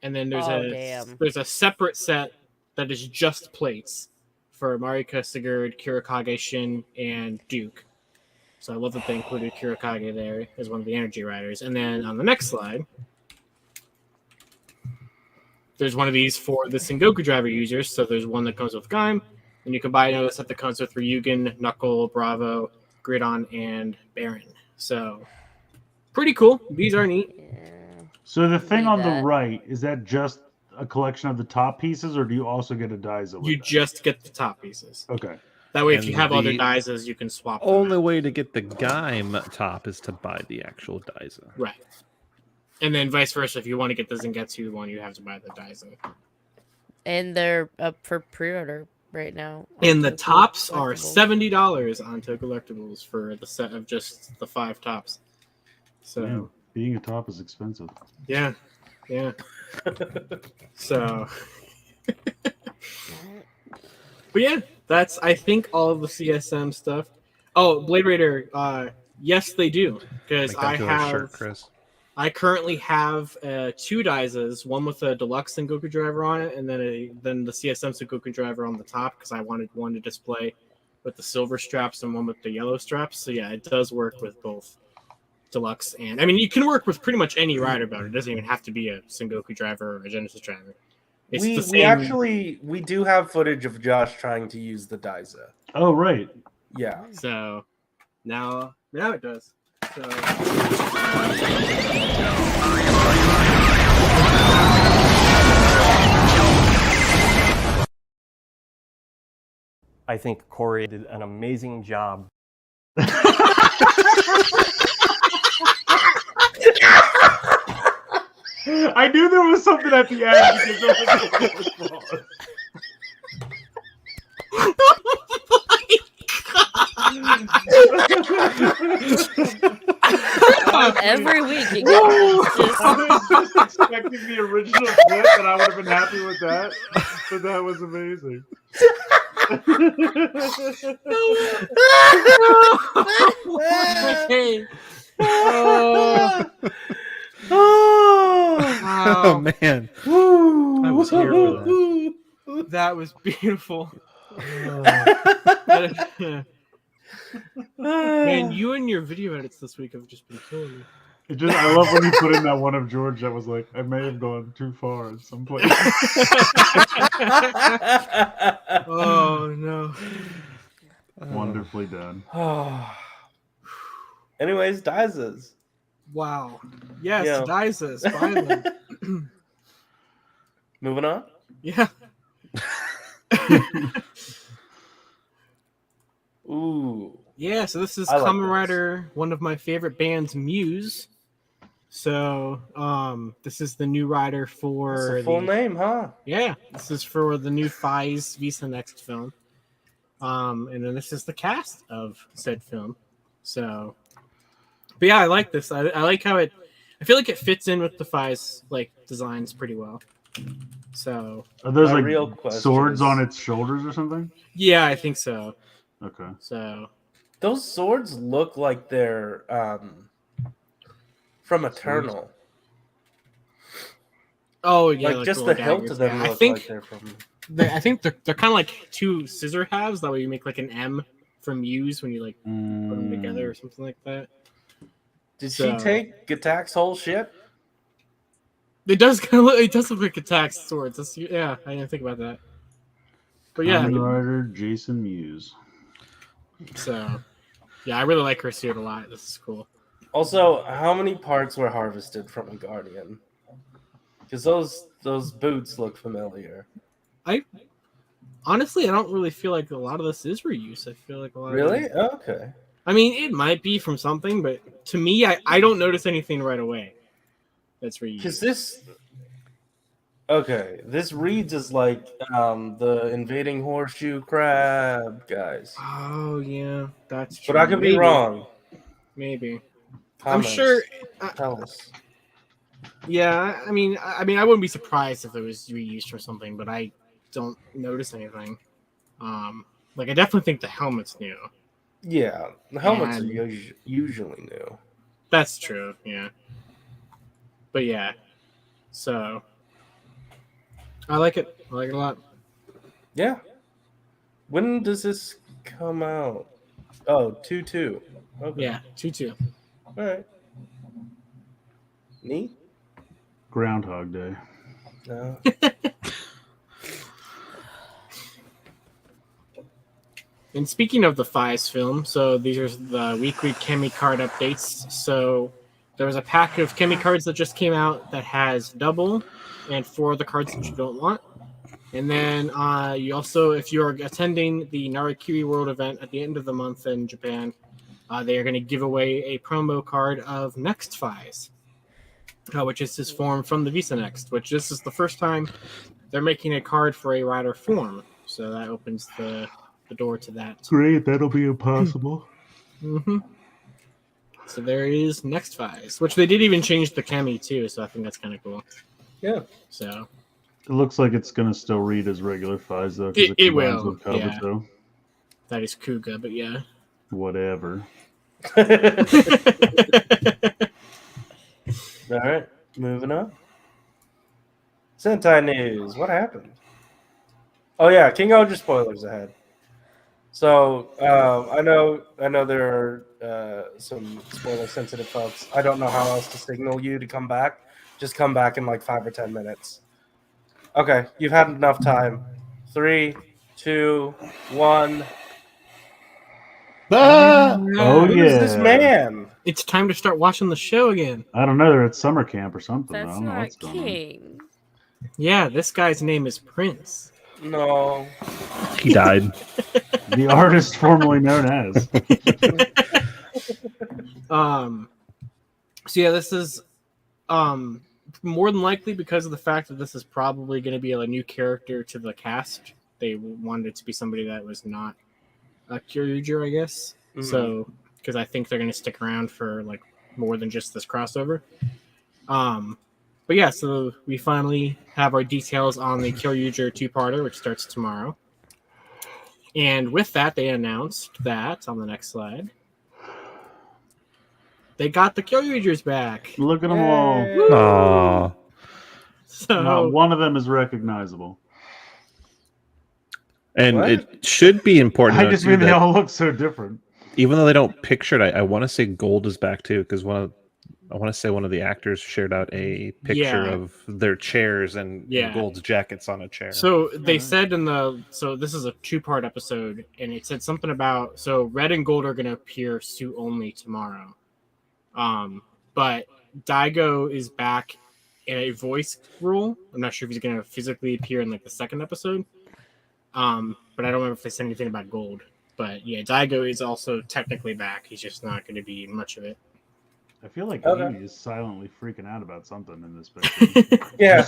Speaker 4: and then there's
Speaker 6: damn.
Speaker 4: there's a separate set that is just plates for Marika, Sigurd, Kirakage, Shin, and Duke. So I love that they included Kurokage there as one of the energy riders. And then on the next slide, there's one of these for the Sengoku driver users. So there's one that comes with Gaim, and you can buy another set that comes with Ryugen, Knuckle, Bravo, Gridon, and Baron. So pretty cool. These are neat.
Speaker 6: Yeah.
Speaker 1: So the thing
Speaker 6: Need
Speaker 1: on the
Speaker 6: that.
Speaker 1: right, is that just a collection of the top pieces, or do you also get a Daiza with
Speaker 4: You
Speaker 1: that?
Speaker 4: just get the top pieces.
Speaker 1: Okay.
Speaker 4: That way, if
Speaker 2: And
Speaker 4: you have other
Speaker 2: the
Speaker 4: Daizas, you can swap them
Speaker 2: only
Speaker 4: out.
Speaker 2: way to get the Gaim top is to buy the actual Daiza.
Speaker 4: Right. And then vice versa. If you want to get the Zangetsu one, you have to buy the Daiza.
Speaker 6: And they're up for pre-order right now.
Speaker 4: And the
Speaker 6: Toku
Speaker 4: tops are
Speaker 6: Collectibles.
Speaker 4: $70 on Toku Collectibles for the set of just the 5 tops. So
Speaker 1: Man, being a top is expensive.
Speaker 4: yeah. So, but yeah, that's I think all of the CSM stuff. Oh, Blade Raider. Yes, they do because
Speaker 2: Make that
Speaker 4: I
Speaker 2: into a
Speaker 4: have.
Speaker 2: shirt, Chris.
Speaker 4: I currently have 2 Daizas, one with a deluxe Sengoku driver on it, and then the CSM Sengoku driver on the top because I wanted one to display with the silver straps and one with the yellow straps. So yeah, it does work with both deluxe and I mean you can work with pretty much any rider build. It doesn't even have to be a Sengoku driver or a Genesis driver. It's the same.
Speaker 3: We do have footage of Josh trying to use the Daiza.
Speaker 1: Oh, right.
Speaker 3: Yeah.
Speaker 4: So now it does. So.
Speaker 7: I think Corey did an amazing job.
Speaker 1: I knew there was something at the end because there was a applause.
Speaker 6: Every week it
Speaker 1: I was just expecting the original clip, and I would have been happy with that. But that was amazing.
Speaker 4: Okay.
Speaker 2: Oh man, I was here for that.
Speaker 4: That was beautiful. Man, you and your video edits this week have just been killing me.
Speaker 1: I love when you put in that one of George that was like, I may have gone too far at some point.
Speaker 4: Oh no.
Speaker 1: Wonderfully done.
Speaker 3: Anyways, Daizas.
Speaker 4: Wow. Yes,
Speaker 3: Yeah.
Speaker 4: Daizas, finally.
Speaker 3: Moving on.
Speaker 4: Yeah.
Speaker 3: Ooh.
Speaker 4: Yeah, so this is
Speaker 3: I like
Speaker 4: Kamen
Speaker 3: this.
Speaker 4: Rider, one of my favorite bands, Muse. So, this is the new rider for
Speaker 3: That's the full name, huh?
Speaker 4: Yeah, this is for the new Fi's Visa Next film. And then this is the cast of said film. So, but yeah, I like this. I like how I feel like it fits in with the Fi's like designs pretty well. So,
Speaker 1: Are those
Speaker 3: My
Speaker 1: like
Speaker 3: real question
Speaker 1: swords
Speaker 3: is-
Speaker 1: on its shoulders or something?
Speaker 4: yeah, I think so.
Speaker 1: Okay.
Speaker 4: So,
Speaker 3: Those swords look like they're from Eternal.
Speaker 4: oh yeah,
Speaker 3: Like just
Speaker 4: little
Speaker 3: the hilt
Speaker 4: daggers.
Speaker 3: of them
Speaker 4: Yeah,
Speaker 3: look like they're from.
Speaker 4: I think they're kind of like 2 scissor halves. That way you make like an M from Muse when you like put them together or something like that.
Speaker 3: Did
Speaker 4: So-
Speaker 3: she take Gatak's whole shit?
Speaker 4: It does kind of look. It does look like Attack's swords. Yeah, I didn't think about that. But yeah,
Speaker 1: Kamen Rider Jason Mewes.
Speaker 4: so yeah, I really like her suit a lot. This is cool.
Speaker 3: Also, how many parts were harvested from a Guardian? Because those boots look familiar.
Speaker 4: Honestly, I don't really feel like a lot of this is reuse. I feel like a lot.
Speaker 3: Really?
Speaker 4: Of
Speaker 3: Okay.
Speaker 4: I mean, it might be from something, but to me, I don't notice anything right away. That's
Speaker 3: Because
Speaker 4: reused.
Speaker 3: this. Okay, this reads as like the invading horseshoe crab guys.
Speaker 4: Oh yeah, that's true.
Speaker 3: But I could be
Speaker 4: Maybe.
Speaker 3: wrong.
Speaker 4: Maybe.
Speaker 3: Comments.
Speaker 4: I'm sure.
Speaker 3: Tell us.
Speaker 4: Yeah, I mean, I wouldn't be surprised if it was reused for something, but I don't notice anything. Like I definitely think the helmet's new.
Speaker 3: Yeah, the helmets
Speaker 4: And-
Speaker 3: are usually new.
Speaker 4: That's true. Yeah. But yeah, so I like it. I like it a lot.
Speaker 3: Yeah. When does this come out? Oh, 2-2. Okay.
Speaker 4: Yeah, 2-2.
Speaker 3: All right. Neat.
Speaker 1: Groundhog Day.
Speaker 3: No.
Speaker 4: And speaking of the Fies film, so these are the weekly Kemi card updates. So there was a pack of Kemi cards that just came out that has double and 4 of the cards that you don't want. And then you also, if you're attending the Narakiri World event at the end of the month in Japan, they are going to give away a promo card of Next Fies, which is his form from the Visa Next, which this is the first time they're making a card for a rider form. So that opens the door to that.
Speaker 1: Great, that'll be impossible.
Speaker 4: Mm-hmm. So there is Next Fies, which they did even change the Kemi too, so I think that's kind of cool.
Speaker 3: Yeah.
Speaker 4: So
Speaker 1: It looks like it's going to still read as regular Fies, though.
Speaker 4: It will,
Speaker 1: With Kabuto.
Speaker 4: yeah. That is Kuga, but yeah.
Speaker 1: Whatever.
Speaker 3: All right, moving on. Sentai news. What happened? Oh yeah, King Oger spoilers ahead. So I know there are some spoiler sensitive folks. I don't know how else to signal you to come back. Just come back in like 5 or 10 minutes. Okay, you've had enough time. 3, 2, 1.
Speaker 1: Oh,
Speaker 3: Who is
Speaker 1: yeah.
Speaker 3: this man?
Speaker 4: It's time to start watching the show again.
Speaker 1: I don't know. They're at summer camp or something. I
Speaker 6: That's
Speaker 1: don't know
Speaker 6: not
Speaker 1: what's going on.
Speaker 6: King.
Speaker 4: Yeah, this guy's name is Prince.
Speaker 3: No.
Speaker 2: He died.
Speaker 1: The artist formerly known as.
Speaker 4: So yeah, this is more than likely because of the fact that this is probably going to be a new character to the cast. They wanted it to be somebody that was not a Kyoryuger, I guess.
Speaker 3: Mhm.
Speaker 4: So because I think they're going to stick around for like more than just this crossover. But yeah, so we finally have our details on the Kyoryuger 2-parter, which starts tomorrow. And with that, they announced that on the next slide, they got the Kyoryugers back.
Speaker 1: Look at them all.
Speaker 2: Aww.
Speaker 4: So
Speaker 1: Not one of them is recognizable.
Speaker 2: And
Speaker 3: What?
Speaker 2: it should be important.
Speaker 1: I
Speaker 2: to
Speaker 1: just
Speaker 2: note,
Speaker 1: mean
Speaker 2: too,
Speaker 1: they
Speaker 2: that
Speaker 1: all look so different.
Speaker 2: even though they don't picture it, I want to say Gold is back too, because one of the actors shared out a picture
Speaker 4: Yeah.
Speaker 2: of their chairs and
Speaker 4: Yeah.
Speaker 2: Gold's jackets on a chair.
Speaker 4: So they said so this is a 2-part episode, and it said something about, so Red and Gold are going to appear suit only tomorrow. But Daigo is back in a voice role. I'm not sure if he's going to physically appear in like the second episode. But I don't remember if they said anything about Gold. But yeah, Daigo is also technically back. He's just not going to be much of it.
Speaker 1: I feel like
Speaker 3: Okay.
Speaker 1: Amy is silently freaking out about something in this picture.
Speaker 3: Yeah.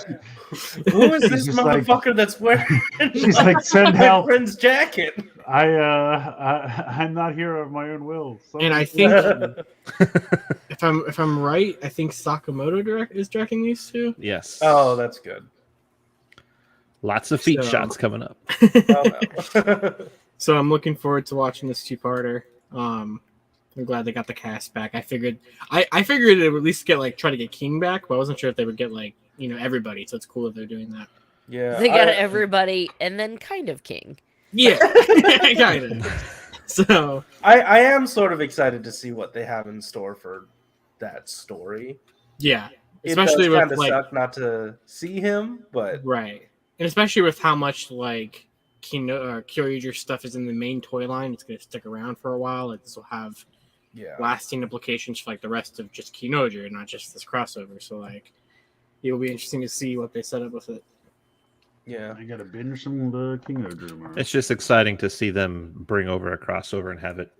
Speaker 3: Who is this
Speaker 1: She's just like-
Speaker 3: motherfucker that's wearing
Speaker 1: She's like, send
Speaker 3: my
Speaker 1: help.
Speaker 3: friend's jacket?
Speaker 1: I'm not here of my own will.
Speaker 4: And I think if I'm right, I think Sakamoto is directing these two.
Speaker 2: Yes.
Speaker 3: Oh, that's good.
Speaker 2: Lots of feet
Speaker 4: So-
Speaker 2: shots coming up.
Speaker 3: Oh, no.
Speaker 4: So I'm looking forward to watching this 2-parter. I'm glad they got the cast back. I figured they would at least get try to get King back, but I wasn't sure if they would get everybody. So it's cool that they're doing that.
Speaker 3: Yeah.
Speaker 6: They got everybody and then kind of King.
Speaker 4: Yeah, kind of. So
Speaker 3: I am sort of excited to see what they have in store for that story.
Speaker 4: yeah,
Speaker 3: It
Speaker 4: especially
Speaker 3: does
Speaker 4: with
Speaker 3: kind of suck not to see him, but
Speaker 4: right, and especially with how much Kyoryuger stuff is in the main toy line, it's going to stick around for a while. This will have
Speaker 3: yeah.
Speaker 4: lasting implications for the rest of just Kinoger and not just this crossover. So it will be interesting to see what they set up with it.
Speaker 3: Yeah.
Speaker 1: I gotta binge some King Oger tomorrow.
Speaker 2: It's just exciting to see them bring over a crossover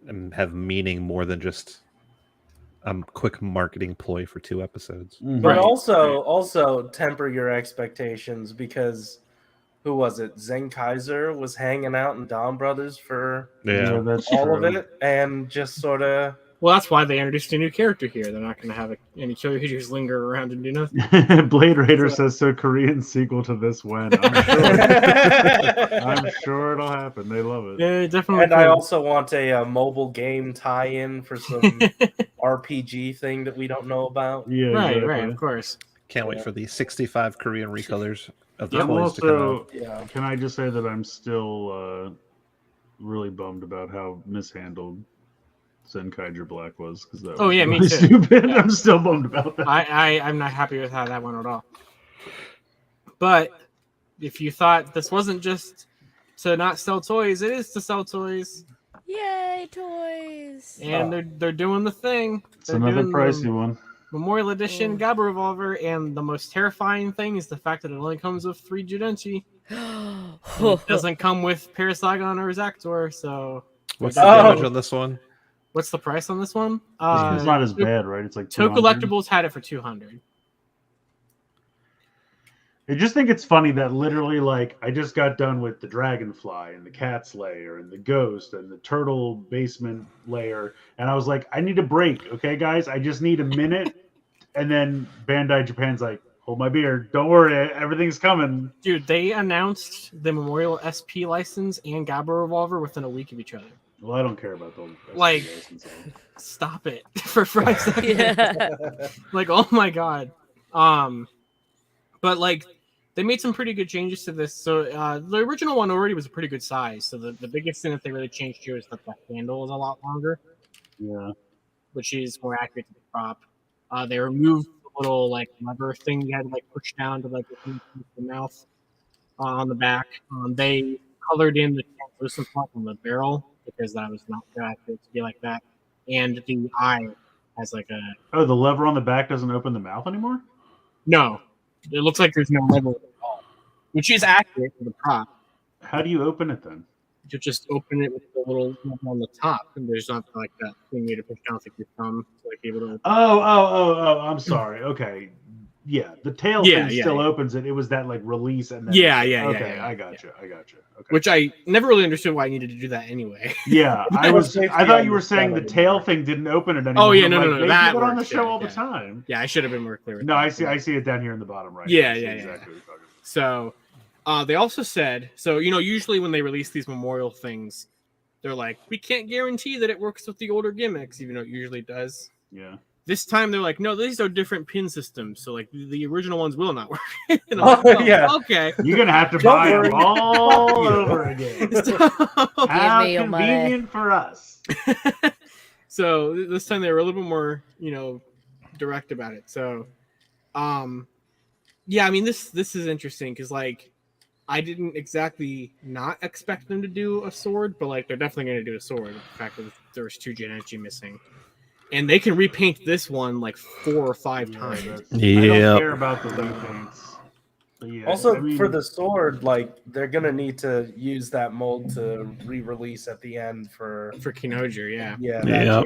Speaker 2: and have meaning more than just a quick marketing ploy for 2 episodes.
Speaker 1: Mhm.
Speaker 3: But
Speaker 4: Right.
Speaker 3: also temper your expectations, because who was it? Zen Kaiser was hanging out in Dawn Brothers for
Speaker 2: Yeah.
Speaker 1: that's
Speaker 3: all
Speaker 1: true.
Speaker 3: of it, and just sort of
Speaker 4: Well, that's why they introduced a new character here. They're not going to have any Kyoryugers linger around and do nothing.
Speaker 1: Blade Raider says so. Korean sequel to this when? I'm sure it'll happen. They love it.
Speaker 4: Yeah, definitely.
Speaker 3: And I
Speaker 4: could.
Speaker 3: also want a mobile game tie-in for some RPG thing that we don't know about.
Speaker 1: Yeah,
Speaker 4: right,
Speaker 1: exactly.
Speaker 4: right, of course.
Speaker 2: Can't wait for the 65 Korean recolors of the
Speaker 1: I'm
Speaker 2: toys to come
Speaker 1: also.
Speaker 2: out.
Speaker 3: Yeah.
Speaker 1: Can I just say that I'm still really bummed about how mishandled Zenkaiger Black was, because that
Speaker 4: Oh,
Speaker 1: was
Speaker 4: yeah, me
Speaker 1: really
Speaker 4: too.
Speaker 1: stupid.
Speaker 4: Yeah.
Speaker 1: I'm still bummed about that.
Speaker 4: I'm not happy with how that went at all. But if you thought this wasn't just to not sell toys, it is to sell toys.
Speaker 6: Yay, toys!
Speaker 4: And they're doing the thing.
Speaker 1: It's
Speaker 4: They're
Speaker 1: another
Speaker 4: doing
Speaker 1: pricey
Speaker 4: the
Speaker 1: one.
Speaker 4: Memorial Edition Gabba Revolver, and the most terrifying thing is the fact that it only comes with 3 Judenchi. It doesn't come with Parasagon or Zactor, so...
Speaker 2: What's the damage on this one?
Speaker 4: What's the price on this one?
Speaker 1: It's not as bad, right? It's like
Speaker 4: Toku
Speaker 1: 200.
Speaker 4: Collectibles had it for 200.
Speaker 1: I just think it's funny that literally, like, I just got done with the Dragonfly and the Cat's Lair and the Ghost and the Turtle Basement Lair, and I was like, I need a break, okay, guys? I just need a minute. And then Bandai Japan's like, hold my beer. Don't worry, everything's coming.
Speaker 4: Dude, they announced the Memorial SP license and Gabba Revolver within a week of each other.
Speaker 1: Well, I don't care about those.
Speaker 4: Like, stop it for 5 seconds.
Speaker 6: Yeah.
Speaker 4: Like, oh my god. But like, they made some pretty good changes to this. So the original one already was a pretty good size. So the biggest thing that they really changed here is that the handle is a lot longer.
Speaker 1: Yeah.
Speaker 4: Which is more accurate to the prop. They removed the little like lever thing you had to like push down to like the mouth on the back. They colored in the translucent part on the barrel because that was not accurate to be like that. And the eye has like a...
Speaker 1: Oh, the lever on the back doesn't open the mouth anymore?
Speaker 4: No. It looks like there's no lever at all. Which is accurate for the prop.
Speaker 1: How do you open it then?
Speaker 4: You just open it with the little lever on the top, and there's not like that thing you to push down like your thumb to like be able to...
Speaker 1: Oh, I'm sorry. Okay. Yeah, the tail thing still opens it. It was that like release and then
Speaker 4: Okay,
Speaker 1: I got you. Okay.
Speaker 4: Which I never really understood why I needed to do that anyway.
Speaker 1: Yeah, I thought you were saying the tail thing didn't open it anymore.
Speaker 4: Oh yeah, no,
Speaker 1: They
Speaker 4: that
Speaker 1: do it on the
Speaker 4: works,
Speaker 1: show all the time.
Speaker 4: Yeah, I should have been more clear.
Speaker 1: No, I see it down here in the bottom right.
Speaker 4: Yeah.
Speaker 1: Exactly what you're talking about.
Speaker 4: So, they also said, so usually when they release these memorial things, they're like, we can't guarantee that it works with the older gimmicks, even though it usually does.
Speaker 1: Yeah.
Speaker 4: This time they're like, no, these are different pin systems, so like the original ones will not work. Okay.
Speaker 1: You're gonna have to buy them all over again. How
Speaker 6: me your
Speaker 1: convenient for us.
Speaker 4: So this time they were a little bit more, direct about it. So, yeah, I mean this is interesting because like I didn't exactly not expect them to do a sword, but like they're definitely going to do a sword. The fact that there's 2 Genetchi missing. And they can repaint this one like 4 or 5 times.
Speaker 1: I don't care about the repaints. Yeah,
Speaker 3: also, for the sword, like they're gonna need to use that mold to re-release at the end for
Speaker 4: Kinoger, yeah.
Speaker 3: Yeah.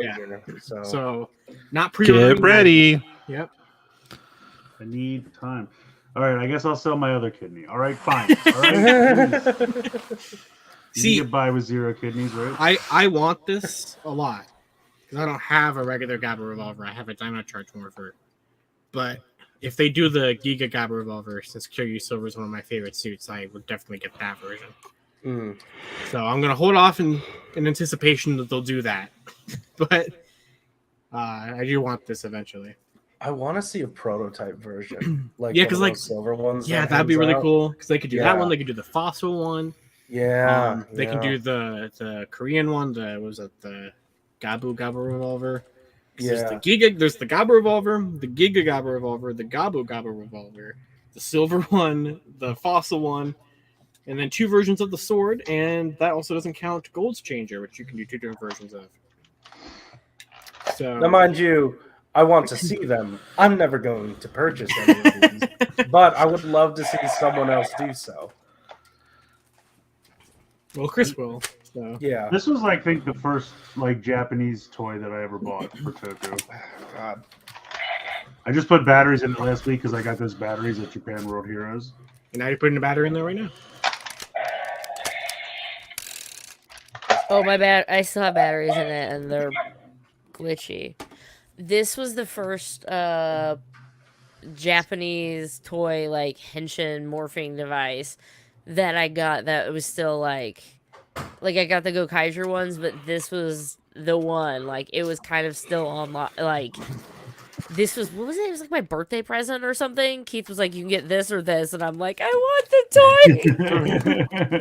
Speaker 4: So not pre-order.
Speaker 2: Get ready.
Speaker 4: Yep.
Speaker 1: I need time. All right, I guess I'll sell my other kidney. All right, fine. All right.
Speaker 4: See,
Speaker 1: you get by with 0 kidneys, right?
Speaker 4: I want this a lot. I don't have a regular Gabba Revolver. I have a Dynamite Charge Morpher. But if they do the Giga Gabba Revolver, since Kyoryu Silver is one of my favorite suits, I would definitely get that version. So I'm going to hold off in anticipation that they'll do that. But I do want this eventually.
Speaker 3: I want to see a prototype version. Like
Speaker 4: because like
Speaker 3: silver ones.
Speaker 4: Yeah, that'd be really cool. Because they could do that one. They could do the fossil one.
Speaker 3: Yeah.
Speaker 4: They can do the Korean one. The Gabba Revolver.
Speaker 3: Yeah.
Speaker 4: There's the Gabba Revolver, the Giga Gabba Revolver, the Gabba Revolver, the silver one, the fossil one, and then 2 versions of the sword, and that also doesn't count Gold's Changer, which you can do 2 different versions of. So
Speaker 3: now, mind you, I want to see them. I'm never going to purchase any of these, but I would love to see someone else do so.
Speaker 4: Well, Chris will. So.
Speaker 3: Yeah.
Speaker 1: This was, I think, the first Japanese toy that I ever bought for Toku.
Speaker 3: God.
Speaker 1: I just put batteries in it last week because I got those batteries at Japan World Heroes.
Speaker 4: And now you're putting a battery in there right now.
Speaker 6: Oh, my bad. I still have batteries in it, and they're glitchy. This was the first Japanese toy, like, henshin morphing device that I got that was still, like I got the Gokaiger ones, but this was the one. Like, it was kind of still on, like, this was, what was it? It was like my birthday present or something. Keith was like, you can get this or this. And I'm like, I want the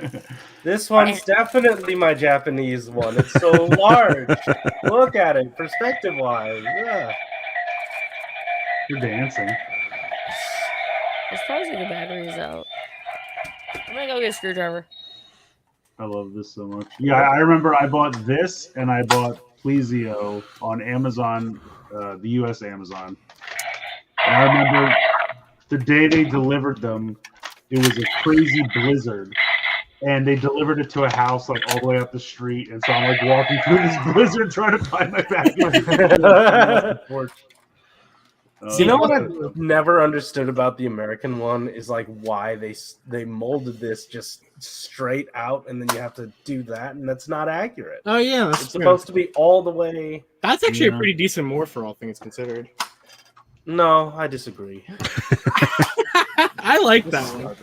Speaker 6: toy.
Speaker 3: This one's definitely my Japanese one. It's so large. Look at it, perspective-wise. Yeah.
Speaker 1: You're dancing.
Speaker 6: It's probably the battery's out. I'm gonna go get a screwdriver.
Speaker 1: I love this so much. Yeah, I remember I bought this and I bought Plesio on Amazon, the U.S. Amazon. And I remember the day they delivered them, it was a crazy blizzard. And they delivered it to a house like all the way up the street. And so I'm like walking through this blizzard trying to find my package.
Speaker 3: You know what I've never understood about the American one is like why they molded this just straight out and then you have to do that and that's not accurate.
Speaker 4: Oh yeah, that's
Speaker 3: it's supposed to be all the way.
Speaker 4: That's actually a pretty decent morph, all things considered.
Speaker 3: No, I disagree.
Speaker 4: I like that one.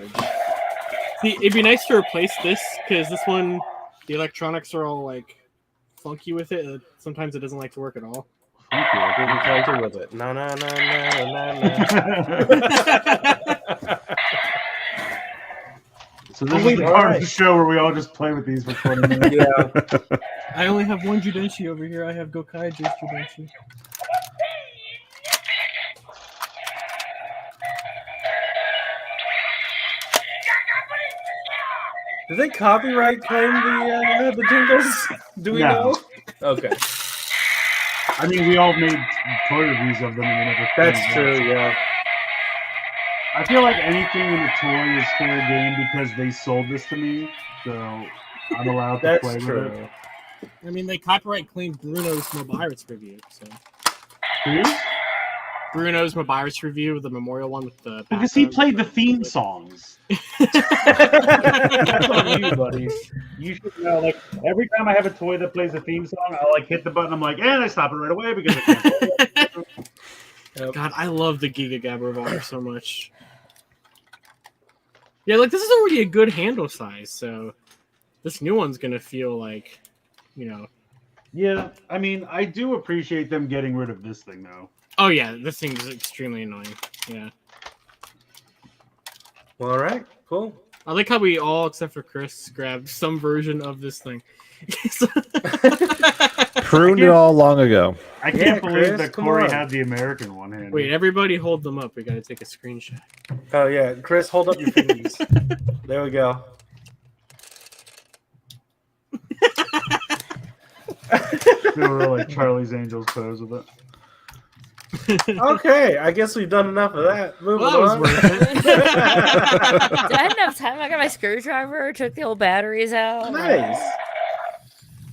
Speaker 4: See, it'd be nice to replace this because this one, the electronics are all like funky with it. Sometimes it doesn't like to work at all.
Speaker 3: Funky with it. No.
Speaker 1: So this is the part of the show where we all just play with these for 20 minutes.
Speaker 3: Yeah.
Speaker 4: I only have one Judenshi over here. I have Gokaiju's Judenshi.
Speaker 3: Did they copyright claim the jingles? Do we know? Okay.
Speaker 1: I mean, we all made toy reviews of them. And never
Speaker 3: That's true, yeah.
Speaker 1: I feel like anything in the toy is fair game because they sold this to me, so I'm allowed to play with it.
Speaker 4: I mean, they copyright claimed Bruno's Mobiris review, so.
Speaker 1: Who?
Speaker 4: Bruno's Mobiris review, the memorial one with the.
Speaker 1: Because he played the theme songs. That's on you, buddy. You should know. Like every time I have a toy that plays a theme song, I'll like hit the button. I'm like, and I stop it right away because I can't play it.
Speaker 4: God, I love the Giga Gab Revolver so much. Yeah, like this is already a good handle size, so this new one's gonna feel like, you know.
Speaker 1: Yeah, I mean, I do appreciate them getting rid of this thing though.
Speaker 4: Oh yeah, this thing is extremely annoying. Yeah.
Speaker 3: Well, all right, cool.
Speaker 4: I like how we all, except for Chris, grabbed some version of this thing.
Speaker 2: Pruned it all long ago.
Speaker 1: I can't believe
Speaker 3: Chris,
Speaker 1: that Corey had the American one handy.
Speaker 4: Wait, everybody hold them up. We gotta take a screenshot.
Speaker 3: Oh yeah, Chris, hold up your fingers. There we go.
Speaker 1: Do a real like Charlie's Angels pose with it.
Speaker 3: Okay, I guess we've done enough of that. Moving
Speaker 4: Well, that was
Speaker 3: on.
Speaker 4: worth it.
Speaker 6: Did I have enough time? I got my screwdriver, took the old batteries out.
Speaker 3: Nice.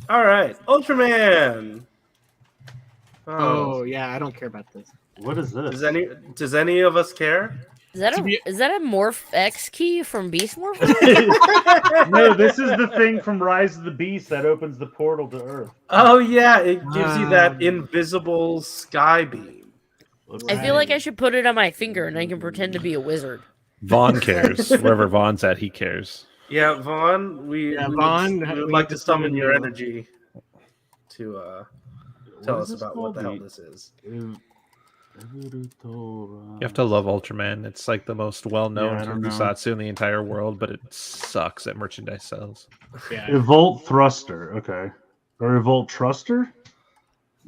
Speaker 3: All right, Ultraman.
Speaker 4: Oh yeah, I don't care about this.
Speaker 1: What is this?
Speaker 3: Does any of us care?
Speaker 6: Is that a Morph X key from Beast Morph?
Speaker 1: No, this is the thing from Rise of the Beast that opens the portal to Earth.
Speaker 3: Oh yeah, it gives you that invisible sky beam.
Speaker 6: I feel like I should put it on my finger and I can pretend to be a wizard.
Speaker 2: Vaughn cares. Wherever Vaughn's at, he cares.
Speaker 3: Yeah, Vaughn, we would like to summon your energy to tell us about what the hell this is.
Speaker 2: You have to love Ultraman. It's like the most well-known tokusatsu in the entire world, but it sucks at merchandise sales.
Speaker 4: Yeah.
Speaker 1: Evolt Thruster, okay. Or Evolt Truster?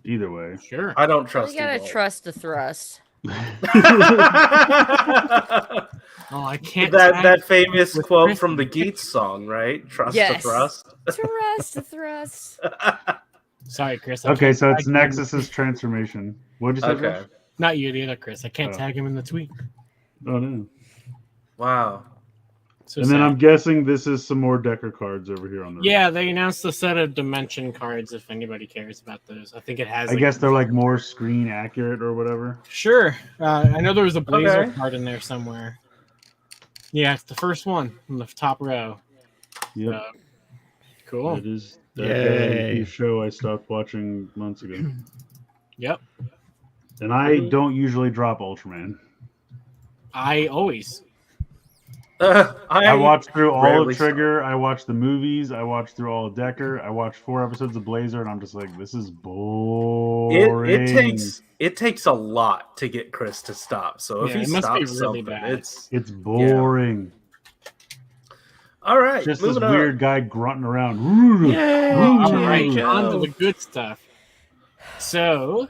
Speaker 1: Either way.
Speaker 4: Sure.
Speaker 3: I don't trust
Speaker 6: You gotta
Speaker 3: Evolt.
Speaker 6: trust the thrust.
Speaker 4: Oh, I can't.
Speaker 3: That famous
Speaker 4: with
Speaker 3: quote
Speaker 4: Chris.
Speaker 3: from the Geek song, right? Trust
Speaker 6: Yes.
Speaker 3: the thrust.
Speaker 6: Trust the thrust.
Speaker 4: Sorry, Chris. I
Speaker 1: Okay,
Speaker 4: can't
Speaker 1: so it's
Speaker 4: tag him.
Speaker 1: Nexus's transformation. What'd you say?
Speaker 3: Okay.
Speaker 1: Josh?
Speaker 4: Not you, the other Chris. I can't
Speaker 1: Oh.
Speaker 4: tag him in the tweet.
Speaker 1: Oh no.
Speaker 3: Wow.
Speaker 4: So
Speaker 1: And then
Speaker 4: sad.
Speaker 1: I'm guessing this is some more Decker cards over here on the
Speaker 4: Yeah, they announced a set of Dimension cards. If anybody cares about those, I think it has.
Speaker 1: I guess they're like more screen accurate or whatever.
Speaker 4: Sure. I know there was a Blazer
Speaker 3: Okay.
Speaker 4: card in there somewhere. Yeah, it's the first one on the top row.
Speaker 1: Yep.
Speaker 4: Cool.
Speaker 1: It is that
Speaker 2: Yay.
Speaker 1: show I stopped watching months ago.
Speaker 4: Yep.
Speaker 1: And I don't usually drop Ultraman.
Speaker 4: I always.
Speaker 1: I watched through all
Speaker 3: rarely
Speaker 1: of Trigger. I watched the movies. I watched through all of Decker. I watched 4 episodes of Blazer, and I'm just like, this is boring. boring.
Speaker 3: It takes a lot to get Chris to stop. So if he
Speaker 4: it must be
Speaker 3: stops
Speaker 4: really
Speaker 3: something,
Speaker 4: bad.
Speaker 1: It's boring.
Speaker 3: All right,
Speaker 1: Just this
Speaker 3: moving
Speaker 1: weird
Speaker 3: on.
Speaker 1: guy grunting around.
Speaker 4: All right, on to the good stuff. So,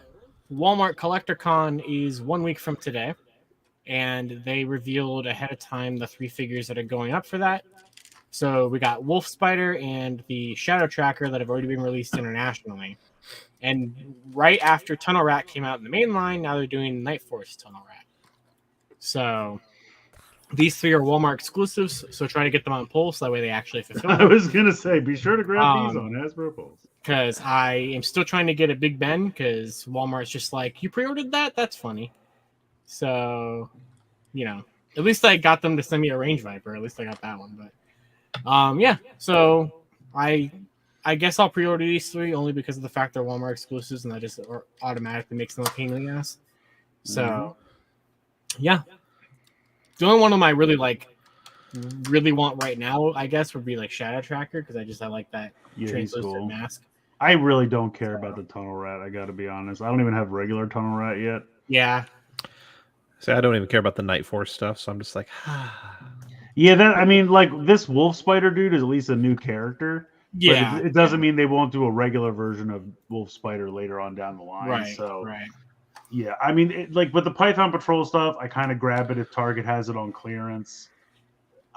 Speaker 4: Walmart Collector Con is 1 week from today, and they revealed ahead of time the 3 figures that are going up for that. So we got Wolf Spider and the Shadow Tracker that have already been released internationally. And right after Tunnel Rat came out in the main line, now they're doing Night Force Tunnel Rat. So these 3 are Walmart exclusives, so try to get them on Pulse, that way they actually fulfill them.
Speaker 1: I was going to say, be sure to grab these on Hasbro Pulse.
Speaker 4: Because I am still trying to get a Big Ben, because Walmart's just like, you pre-ordered that? That's funny. So, at least I got them to send me a Range Viper. At least I got that one. But, yeah. So, I guess I'll pre-order these 3 only because of the fact they're Walmart exclusives, and that just automatically makes them a pain in the ass. So, yeah. The only one of them I really want right now, I guess, would be like Shadow Tracker, because I like that translucent mask.
Speaker 1: I really don't care about the Tunnel Rat, I gotta be honest. I don't even have regular Tunnel Rat yet.
Speaker 4: Yeah.
Speaker 2: See, I don't even care about the Night Force stuff, so I'm just like,
Speaker 1: yeah, this Wolf Spider dude is at least a new character.
Speaker 4: Yeah.
Speaker 1: But it doesn't mean they won't do a regular version of Wolf Spider later on down the line.
Speaker 4: Right.
Speaker 1: So,
Speaker 4: right.
Speaker 1: Yeah, with the Python Patrol stuff, I kind of grab it if Target has it on clearance.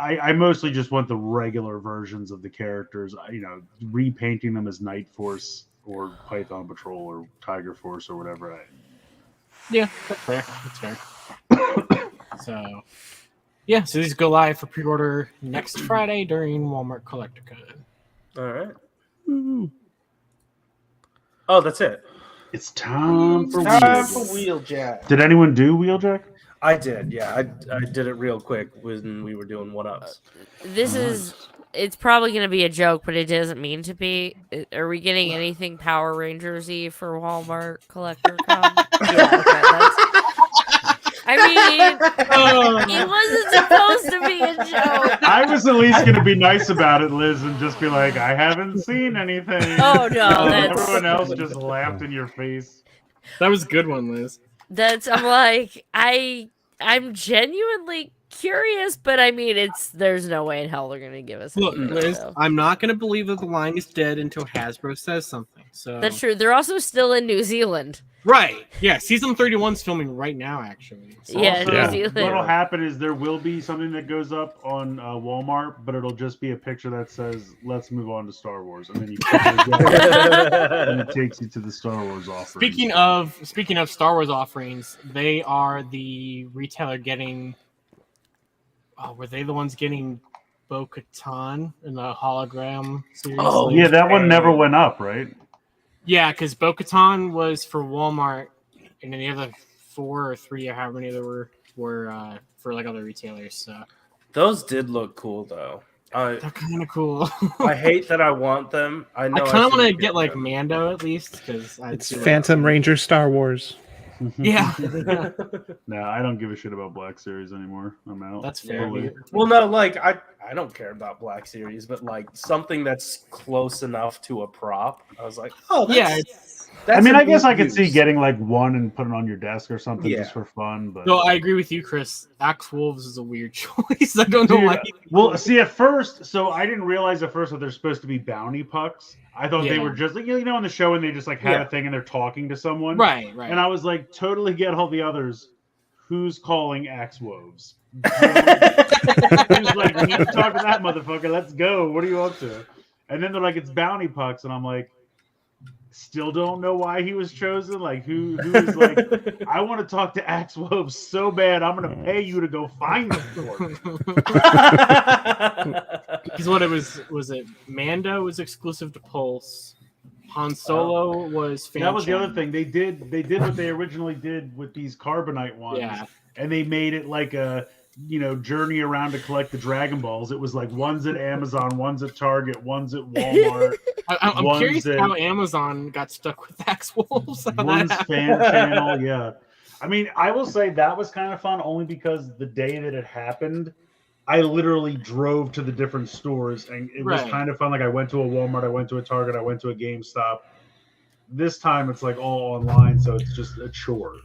Speaker 1: I mostly just want the regular versions of the characters, repainting them as Night Force or Python Patrol or Tiger Force or whatever.
Speaker 4: Yeah, that's fair. That's fair. So these go live for pre-order next Friday during Walmart Collector Con.
Speaker 3: All right. Oh, that's it.
Speaker 1: It's time for
Speaker 3: Wheeljack.
Speaker 1: Did anyone do Wheeljack?
Speaker 3: I did, yeah. I did it real quick when we were doing one-ups.
Speaker 6: It's probably going to be a joke, but it doesn't mean to be. Are we getting anything Power Rangers-y for Walmart Collector Con? Yeah, it wasn't supposed to be a joke.
Speaker 1: I was at least going to be nice about it, Liz, and just be like, I haven't seen anything.
Speaker 6: Oh, no.
Speaker 1: Everyone else just laughed in your face.
Speaker 4: That was a good one, Liz.
Speaker 6: I'm like, I'm genuinely curious, but there's no way in hell they're gonna give us.
Speaker 4: Look, Liz, I'm not gonna believe that the line is dead until Hasbro says something. So
Speaker 6: that's true. They're also still in New Zealand.
Speaker 4: Right. Yeah, season 31's filming right now, actually.
Speaker 6: So New Zealand.
Speaker 1: What'll happen is there will be something that goes up on Walmart, but it'll just be a picture that says, let's move on to Star Wars. And then you click it again, and it takes you to the Star Wars offering.
Speaker 4: Speaking of Star Wars offerings, they are the retailer getting... Oh, were they the ones getting Bo-Katan in the hologram series?
Speaker 1: Oh, yeah, that one never went up, right?
Speaker 4: Yeah, because Bo-Katan was for Walmart, and then the other 4 or 3, or however many there were for other retailers. So
Speaker 3: those did look cool, though.
Speaker 4: They're kind of cool.
Speaker 3: I hate that I want them. I kind
Speaker 4: of want to get Mando at least, because
Speaker 2: it's Phantom Ranger Star Wars.
Speaker 4: Yeah.
Speaker 1: No, I don't give a shit about Black Series anymore. I'm out.
Speaker 4: That's fair.
Speaker 3: Well, no, I don't care about Black Series, but something that's close enough to a prop. I was like, oh, that's
Speaker 1: I guess I could see getting one and putting it on your desk or something just for fun. But
Speaker 4: no, I agree with you, Chris. Axe Wolves is a weird choice. I don't know why.
Speaker 1: Well, see, at first, so I didn't realize at first that they're supposed to be bounty pucks. I thought they were just on the show and they just have a thing and they're talking to someone.
Speaker 4: Right.
Speaker 1: And I was like, totally get all the others. Who's calling Axe Wolves? Who's like, we need to talk to that motherfucker. Let's go. What are you up to? And then they're like, it's bounty pucks, and I'm like, still don't know why he was chosen. Who is like, I want to talk to Axe Wolves so bad, I'm gonna pay you to go find them for me.
Speaker 4: Because what it was it Mando was exclusive to Pulse. Han Solo was fan.
Speaker 1: That was the other thing. They did what they originally did with these Carbonite ones.
Speaker 4: Yeah.
Speaker 1: And they made it like a journey around to collect the Dragon Balls. It was like one's at Amazon, one's at Target, one's at Walmart.
Speaker 4: I'm curious how Amazon got stuck with Axe Wolves.
Speaker 1: One's fan channel, yeah. I will say that was kind of fun only because the day that it happened, I literally drove to the different stores and it was kind of fun. I went to a Walmart, I went to a Target, I went to a GameStop. this time it's like all online, so it's just a chore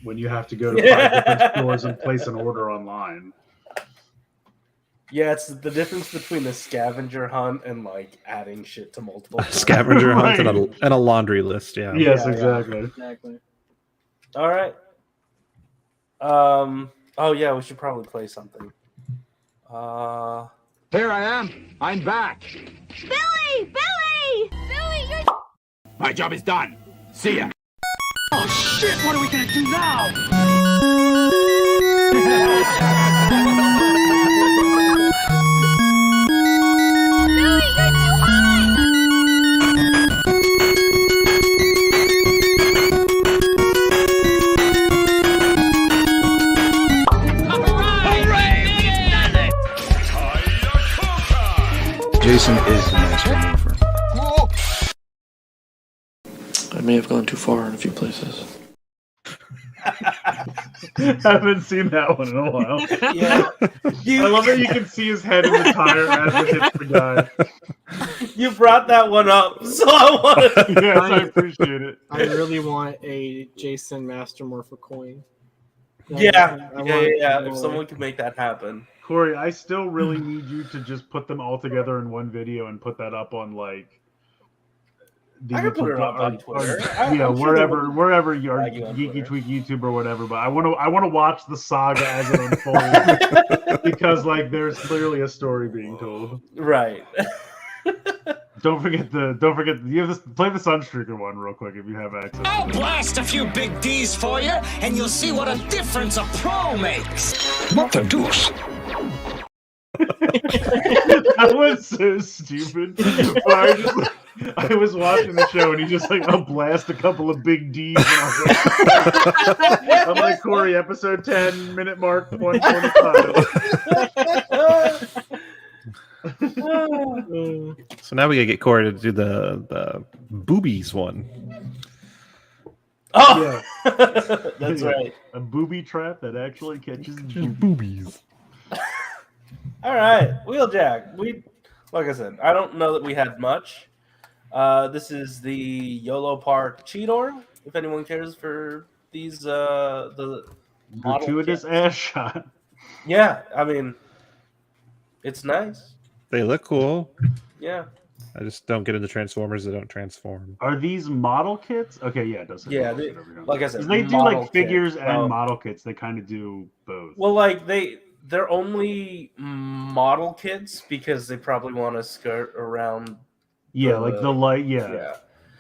Speaker 1: when you have to go to 5 different stores and place an order online.
Speaker 3: Yeah, it's the difference between a scavenger hunt and like adding shit to multiple
Speaker 2: Scavenger hunt
Speaker 1: Right.
Speaker 2: and a laundry list. Yeah.
Speaker 1: Yes,
Speaker 3: Yeah,
Speaker 1: exactly.
Speaker 4: Exactly.
Speaker 3: All right. Oh yeah, we should probably play something.
Speaker 5: Here I am. I'm back.
Speaker 8: Billy! Billy! Billy, you're...
Speaker 5: My job is done. See ya. Oh shit! What are we gonna do now?
Speaker 8: Billy, you're too high!
Speaker 9: Jason is the master mover.
Speaker 10: I may have gone too far in a few places.
Speaker 1: Haven't seen that one in a while.
Speaker 3: Yeah.
Speaker 1: I love that you can see his head in the tire as it hits the guy.
Speaker 3: You brought that one up, so I wanted to...
Speaker 1: Yes, I appreciate it.
Speaker 4: I really want a Jason Master Morpher coin.
Speaker 3: Yeah.
Speaker 4: I want it
Speaker 3: If
Speaker 4: more.
Speaker 3: someone could make that happen.
Speaker 1: Corey, I still really need you to just put them all together in one video and put that up on like the
Speaker 3: I can put it up on Twitter. I'm
Speaker 1: yeah,
Speaker 3: sure they wouldn't
Speaker 1: wherever you are,
Speaker 3: flag you on
Speaker 1: Geeky
Speaker 3: Twitter.
Speaker 1: Tweak YouTube or whatever. But I want to watch the saga as it unfolds because like there's clearly a story being told.
Speaker 3: Right.
Speaker 1: Don't forget you have play the Sunstreaker one real quick if you have access.
Speaker 5: I'll blast a few big D's for you, and you'll see what a difference a pro makes. What the deuce?
Speaker 1: That was so stupid. But I was watching the show and he just like, I'll blast a couple of big D's. And I'm like, Corey, episode 10, minute mark 125.
Speaker 2: So now we gotta get Corey to do the boobies one.
Speaker 3: Oh,
Speaker 1: Yeah.
Speaker 3: that's right.
Speaker 1: A booby trap that actually catches
Speaker 2: Boobies.
Speaker 3: All right, Wheeljack. Like I said, I don't know that we had much. This is the YOLO Park Cheetor. If anyone cares for these, the model
Speaker 1: gratuitous
Speaker 3: kits.
Speaker 1: ass shot.
Speaker 3: Yeah, I mean, it's nice.
Speaker 2: They look cool.
Speaker 3: Yeah,
Speaker 2: I just don't get into Transformers that don't transform.
Speaker 1: Are these model kits? Okay, yeah, it does. say
Speaker 3: yeah.
Speaker 1: model kit over here.
Speaker 3: Like I said,
Speaker 1: 'Cause they do
Speaker 3: model
Speaker 1: like figures
Speaker 3: kit.
Speaker 1: and model kits. They kind of do both.
Speaker 3: Well, like they're only model kits because they probably want to skirt around.
Speaker 1: Yeah, like the light. Yeah,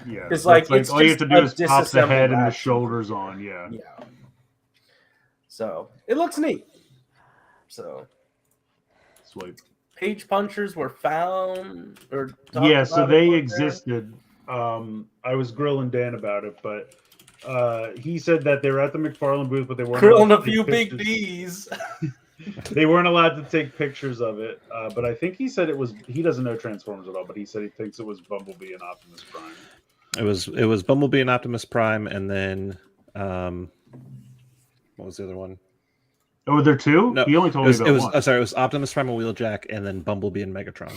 Speaker 3: Yeah.
Speaker 1: It's
Speaker 3: like,
Speaker 1: like
Speaker 3: it's
Speaker 1: all you have to
Speaker 3: just
Speaker 1: do
Speaker 3: a
Speaker 1: is pop the head
Speaker 3: disassembled
Speaker 1: and the
Speaker 3: action
Speaker 1: shoulders
Speaker 3: figure.
Speaker 1: on. Yeah.
Speaker 3: Yeah. So it looks neat. So
Speaker 1: Sweet.
Speaker 3: page punchers were found or talked
Speaker 1: Yeah, so
Speaker 3: about
Speaker 1: they
Speaker 3: it there.
Speaker 1: existed. I was grilling Dan about it, but he said that they were at the McFarlane booth, but they weren't
Speaker 3: Grilling
Speaker 1: allowed
Speaker 3: a
Speaker 1: to
Speaker 3: few
Speaker 1: take
Speaker 3: big
Speaker 1: pictures.
Speaker 3: D's.
Speaker 1: They weren't allowed to take pictures of it, but I think he said it was. He doesn't know Transformers at all, but he said he thinks it was Bumblebee and Optimus Prime.
Speaker 2: It was Bumblebee and Optimus Prime, and then what was the other one?
Speaker 1: Oh, were there two?
Speaker 2: No,
Speaker 1: he only told me about one.
Speaker 2: Sorry, it was Optimus Prime and Wheeljack, and then Bumblebee and Megatron.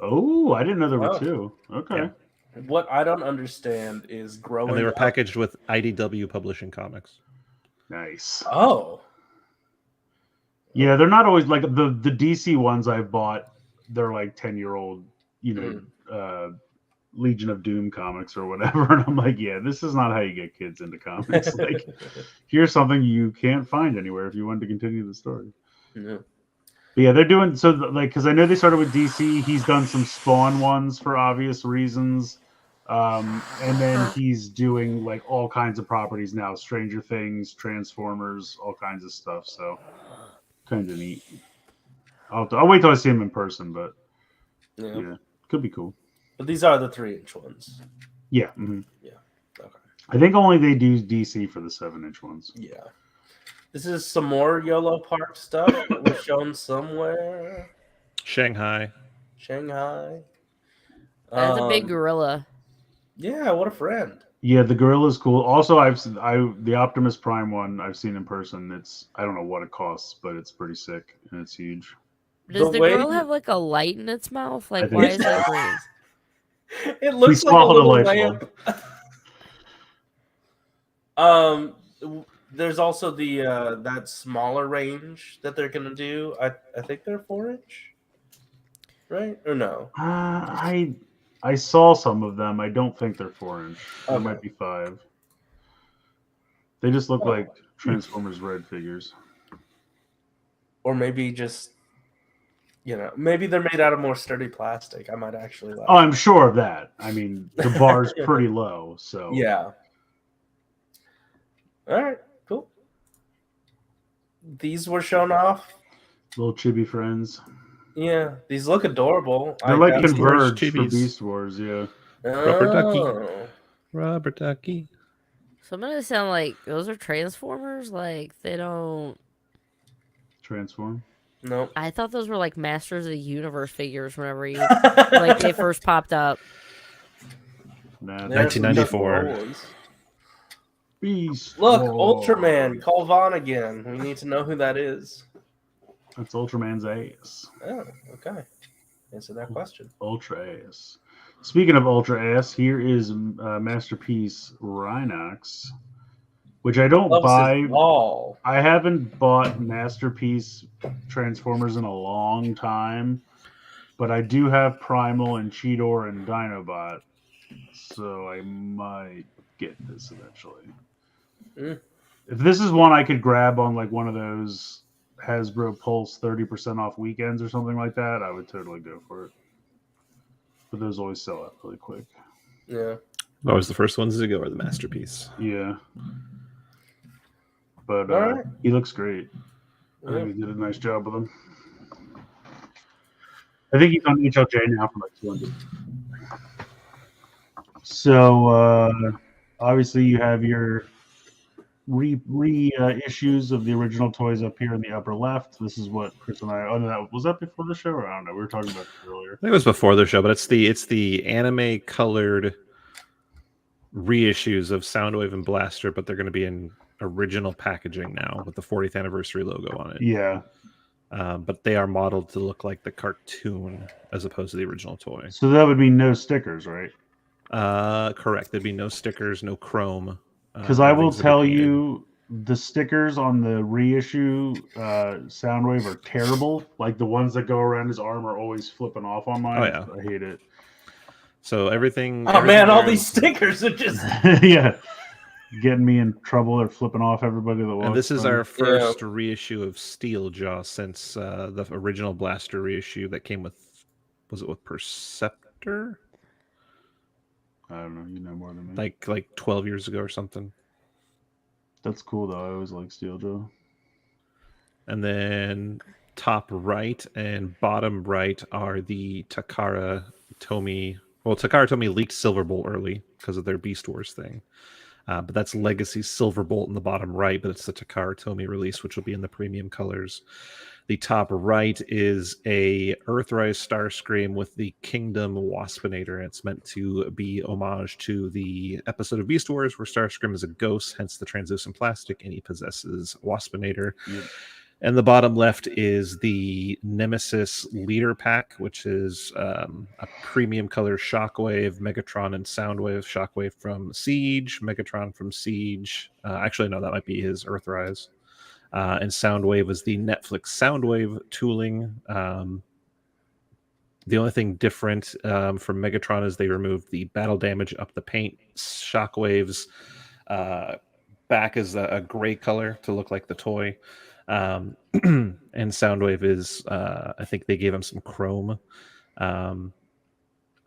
Speaker 1: Oh, I didn't know there were
Speaker 3: Oh.
Speaker 1: two. Okay.
Speaker 2: Yeah.
Speaker 3: What I don't understand is growing.
Speaker 2: And they were
Speaker 3: up-
Speaker 2: packaged with IDW Publishing Comics.
Speaker 1: Nice.
Speaker 3: Oh,
Speaker 1: Yeah, they're not always like the DC ones I've bought. They're like 10-year-old, Legion of Doom comics or whatever, and I'm like, yeah, this is not how you get kids into comics. Like, here's something you can't find anywhere if you want to continue the story.
Speaker 3: Yeah.
Speaker 1: But yeah, they're doing so like because I know they started with DC. He's done some Spawn ones for obvious reasons, and then he's doing like all kinds of properties now: Stranger Things, Transformers, all kinds of stuff. So kind of neat. I'll wait till I see him in person, but yeah, could be cool.
Speaker 3: But these are the 3-inch ones.
Speaker 1: Yeah. Mm-hmm.
Speaker 3: Yeah. Okay.
Speaker 1: I think only they do DC for the 7-inch ones.
Speaker 3: Yeah. This is some more YOLO Park stuff that was shown somewhere.
Speaker 2: Shanghai.
Speaker 3: Shanghai.
Speaker 6: That's a big gorilla.
Speaker 3: Yeah, what a friend.
Speaker 1: Yeah, the gorilla's cool. Also, the Optimus Prime one I've seen in person. I don't know what it costs, but it's pretty sick and it's huge.
Speaker 6: Does the
Speaker 3: way-
Speaker 6: gorilla have like a light in its mouth?
Speaker 1: I
Speaker 6: Like,
Speaker 1: think
Speaker 6: why is
Speaker 1: so.
Speaker 6: it green?
Speaker 3: It looks like a
Speaker 1: swallowed a
Speaker 3: little
Speaker 1: light
Speaker 3: lamp. There's also the that smaller range that they're gonna do. I think they're 4-inch, right? Or no?
Speaker 1: I saw some of them. I don't think they're 4-inch. They might be 5. They just look like Transformers Red figures.
Speaker 3: Or maybe just, maybe they're made out of more sturdy plastic. I might actually like.
Speaker 1: Oh, I'm sure of that. I mean, the bar's pretty low, so
Speaker 3: yeah. All right, cool. These were shown off.
Speaker 1: Little chibi friends.
Speaker 3: Yeah, these look adorable.
Speaker 1: They're like Converge for Beast Wars, yeah.
Speaker 2: Rubber Ducky. Rubber Ducky.
Speaker 6: Some of them sound like those are Transformers. Like they don't
Speaker 1: transform.
Speaker 3: No,
Speaker 6: I thought those were like Masters of the Universe figures. Whenever you like they first popped up.
Speaker 1: Nah,
Speaker 2: 1994.
Speaker 1: Beast.
Speaker 3: Look,
Speaker 1: Wars.
Speaker 3: Ultraman. Call Vaughn again. We need to know who that is.
Speaker 1: That's Ultraman's ass.
Speaker 3: Oh, okay. Answer that question.
Speaker 1: Ultra ass. Speaking of Ultra ass, here is Masterpiece Rhinox, which I don't buy. I haven't bought Masterpiece Transformers in a long time, but I do have Primal and Cheetor and Dinobot, so I might get this eventually. If this is one I could grab on like one of those Hasbro Pulse 30% off weekends or something like that, I would totally go for it. But those always sell out really quick.
Speaker 3: Yeah.
Speaker 2: Always the first ones to go are the Masterpiece.
Speaker 1: Yeah. But he looks great. I think he did a nice job with him. I think he's on HLJ now for like 200. So obviously you have your issues of the original toys up here in the upper left. This is what Chris and I. Oh, no, was that before the show? Or I don't know. We were talking about it earlier.
Speaker 2: I think it was before the show, but it's the anime colored reissues of Soundwave and Blaster, but they're going to be in original packaging now with the 40th anniversary logo on it.
Speaker 1: Yeah.
Speaker 2: But they are modeled to look like the cartoon as opposed to the original toy.
Speaker 1: So that would be no stickers, right?
Speaker 2: Correct. There'd be no stickers, no chrome.
Speaker 1: Because I will tell you, the stickers on the reissue Soundwave are terrible. Like the ones that go around his arm are always flipping off on mine.
Speaker 2: Oh, yeah.
Speaker 1: I hate it.
Speaker 2: So everything.
Speaker 3: Oh man, all these stickers are just
Speaker 1: yeah, getting me in trouble or flipping off everybody that walks.
Speaker 2: And this is our first reissue of Steeljaw since the original Blaster reissue that came with, was it with Perceptor?
Speaker 1: I don't know. You know more than me.
Speaker 2: Like 12 years ago or something.
Speaker 1: That's cool though. I always like Steeljaw.
Speaker 2: And then top right and bottom right are the Takara Tomy. Well, Takara Tomy leaked Silverbolt early because of their Beast Wars thing. But that's Legacy Silverbolt in the bottom right, but it's the Takara Tomy release, which will be in the premium colors. The top right is a Earthrise Starscream with the Kingdom Waspinator. It's meant to be homage to the episode of Beast Wars where Starscream is a ghost, hence the translucent plastic, and he possesses Waspinator. Yep. And the bottom left is the Nemesis Leader Pack, which is a premium color Shockwave, Megatron, and Soundwave. Shockwave from Siege, Megatron from Siege. Actually, no, that might be his Earthrise. And Soundwave is the Netflix Soundwave tooling. The only thing different from Megatron is they removed the battle damage up the paint. Shockwave's back is a gray color to look like the toy. And Soundwave is, I think they gave him some chrome. I'm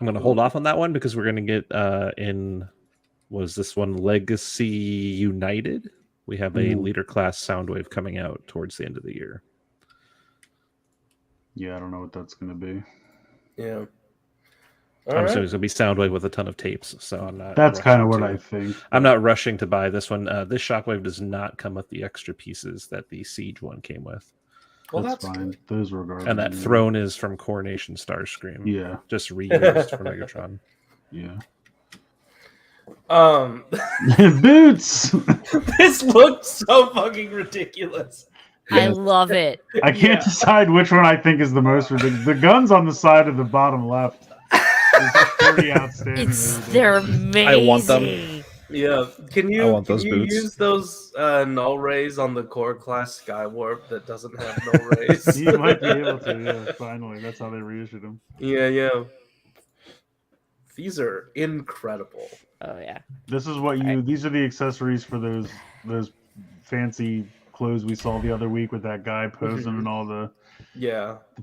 Speaker 2: going to hold off on that one because we're going to get was this one Legacy United? We have a leader class Soundwave coming out towards the end of the year.
Speaker 1: Yeah, I don't know what that's going to be.
Speaker 3: Yeah.
Speaker 2: I'm assuming it's going to be Soundwave with a ton of tapes, so I'm not.
Speaker 1: That's kind of what I think.
Speaker 2: I'm not rushing to buy this one. This Shockwave does not come with the extra pieces that the Siege one came with.
Speaker 3: Well, that's
Speaker 1: fine.
Speaker 3: good.
Speaker 1: Those were garbage.
Speaker 2: And that throne is from Coronation Starscream.
Speaker 1: Yeah.
Speaker 2: Just reused for Megatron.
Speaker 1: Yeah.
Speaker 3: Boots. This looks so fucking ridiculous.
Speaker 6: I love it.
Speaker 1: I can't decide which one I think is the most ridiculous. The guns on the side of the bottom left is pretty outstanding.
Speaker 6: They're amazing.
Speaker 2: I want them.
Speaker 3: Yeah, can
Speaker 2: I
Speaker 3: you
Speaker 2: want those boots.
Speaker 3: use those null rays on the core class Skywarp that doesn't have null rays?
Speaker 1: You might be able to. Yeah, finally, that's how they reissued them.
Speaker 3: Yeah. These are incredible.
Speaker 6: Oh yeah.
Speaker 1: This is what you. These are the accessories for those fancy clothes we saw the other week with that guy posing and all the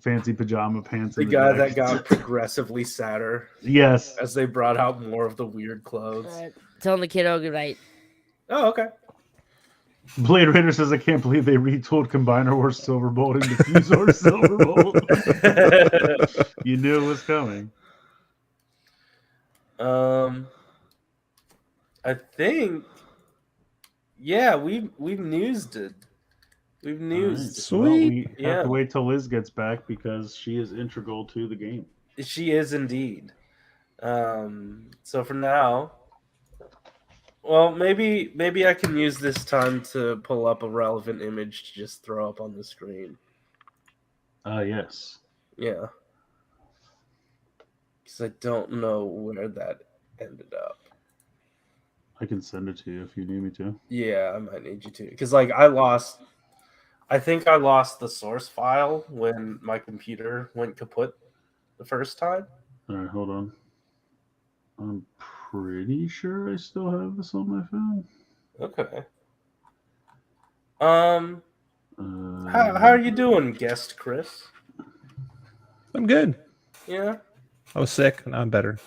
Speaker 1: fancy pajama pants.
Speaker 3: The
Speaker 1: and
Speaker 3: guy that
Speaker 1: jackets.
Speaker 3: got progressively sadder.
Speaker 1: Yes.
Speaker 3: As they brought out more of the weird clothes.
Speaker 6: Telling the kiddo good night.
Speaker 3: Oh, okay.
Speaker 1: Blade Runner says, I can't believe they retooled Combiner Wars Silverbolt into Fusor Silverbolt. You knew it was coming.
Speaker 3: I think, we've newsed it. We've newsed.
Speaker 1: Sweet. Well, we have to wait till Liz gets back because she is integral to the game.
Speaker 3: She is indeed. So for now, well, maybe I can use this time to pull up a relevant image to just throw up on the screen.
Speaker 1: Yes.
Speaker 3: Yeah. Because I don't know where that ended up.
Speaker 1: I can send it to you if you need me to.
Speaker 3: Yeah, I might need you to. Because, I think I lost the source file when my computer went kaput the first time.
Speaker 1: All right, hold on. I'm pretty sure I still have this on my phone.
Speaker 3: Okay. How are you doing, guest Chris?
Speaker 2: I'm good.
Speaker 3: Yeah.
Speaker 2: I was sick. Now I'm better.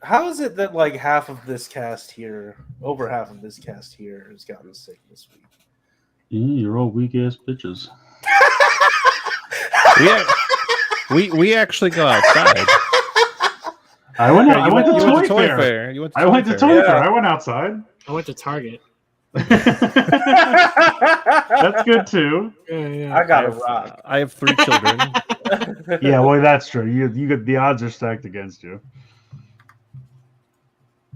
Speaker 3: How is it that over half of this cast here has gotten sick this week?
Speaker 1: Yeah, you're all weak ass bitches.
Speaker 2: we actually go outside.
Speaker 1: I went to Toy
Speaker 2: Fair.
Speaker 1: Fair. I went to Toy Fair. I went outside.
Speaker 4: I went to Target.
Speaker 1: That's good too.
Speaker 4: Yeah.
Speaker 3: I got a rock.
Speaker 2: I have 3 children.
Speaker 1: Yeah, well, that's true. You got the odds are stacked against you.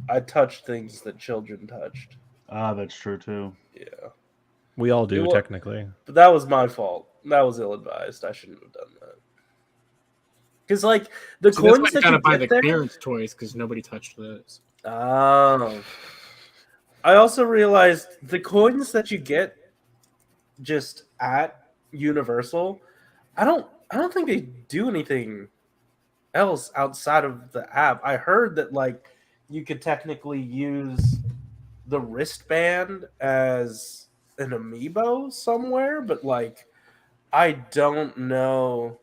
Speaker 3: I touched things that children touched.
Speaker 1: That's true too.
Speaker 3: Yeah.
Speaker 2: We all do, technically.
Speaker 3: But that was my fault. That was ill-advised. I shouldn't have done that. Because, the coins that you
Speaker 4: buy
Speaker 3: get
Speaker 4: the
Speaker 3: there...
Speaker 4: clearance toys because nobody touched those.
Speaker 3: Oh. I also realized the coins that you get just at Universal, I don't think they do anything else outside of the app. I heard that, you could technically use the wristband as an amiibo somewhere, but I don't know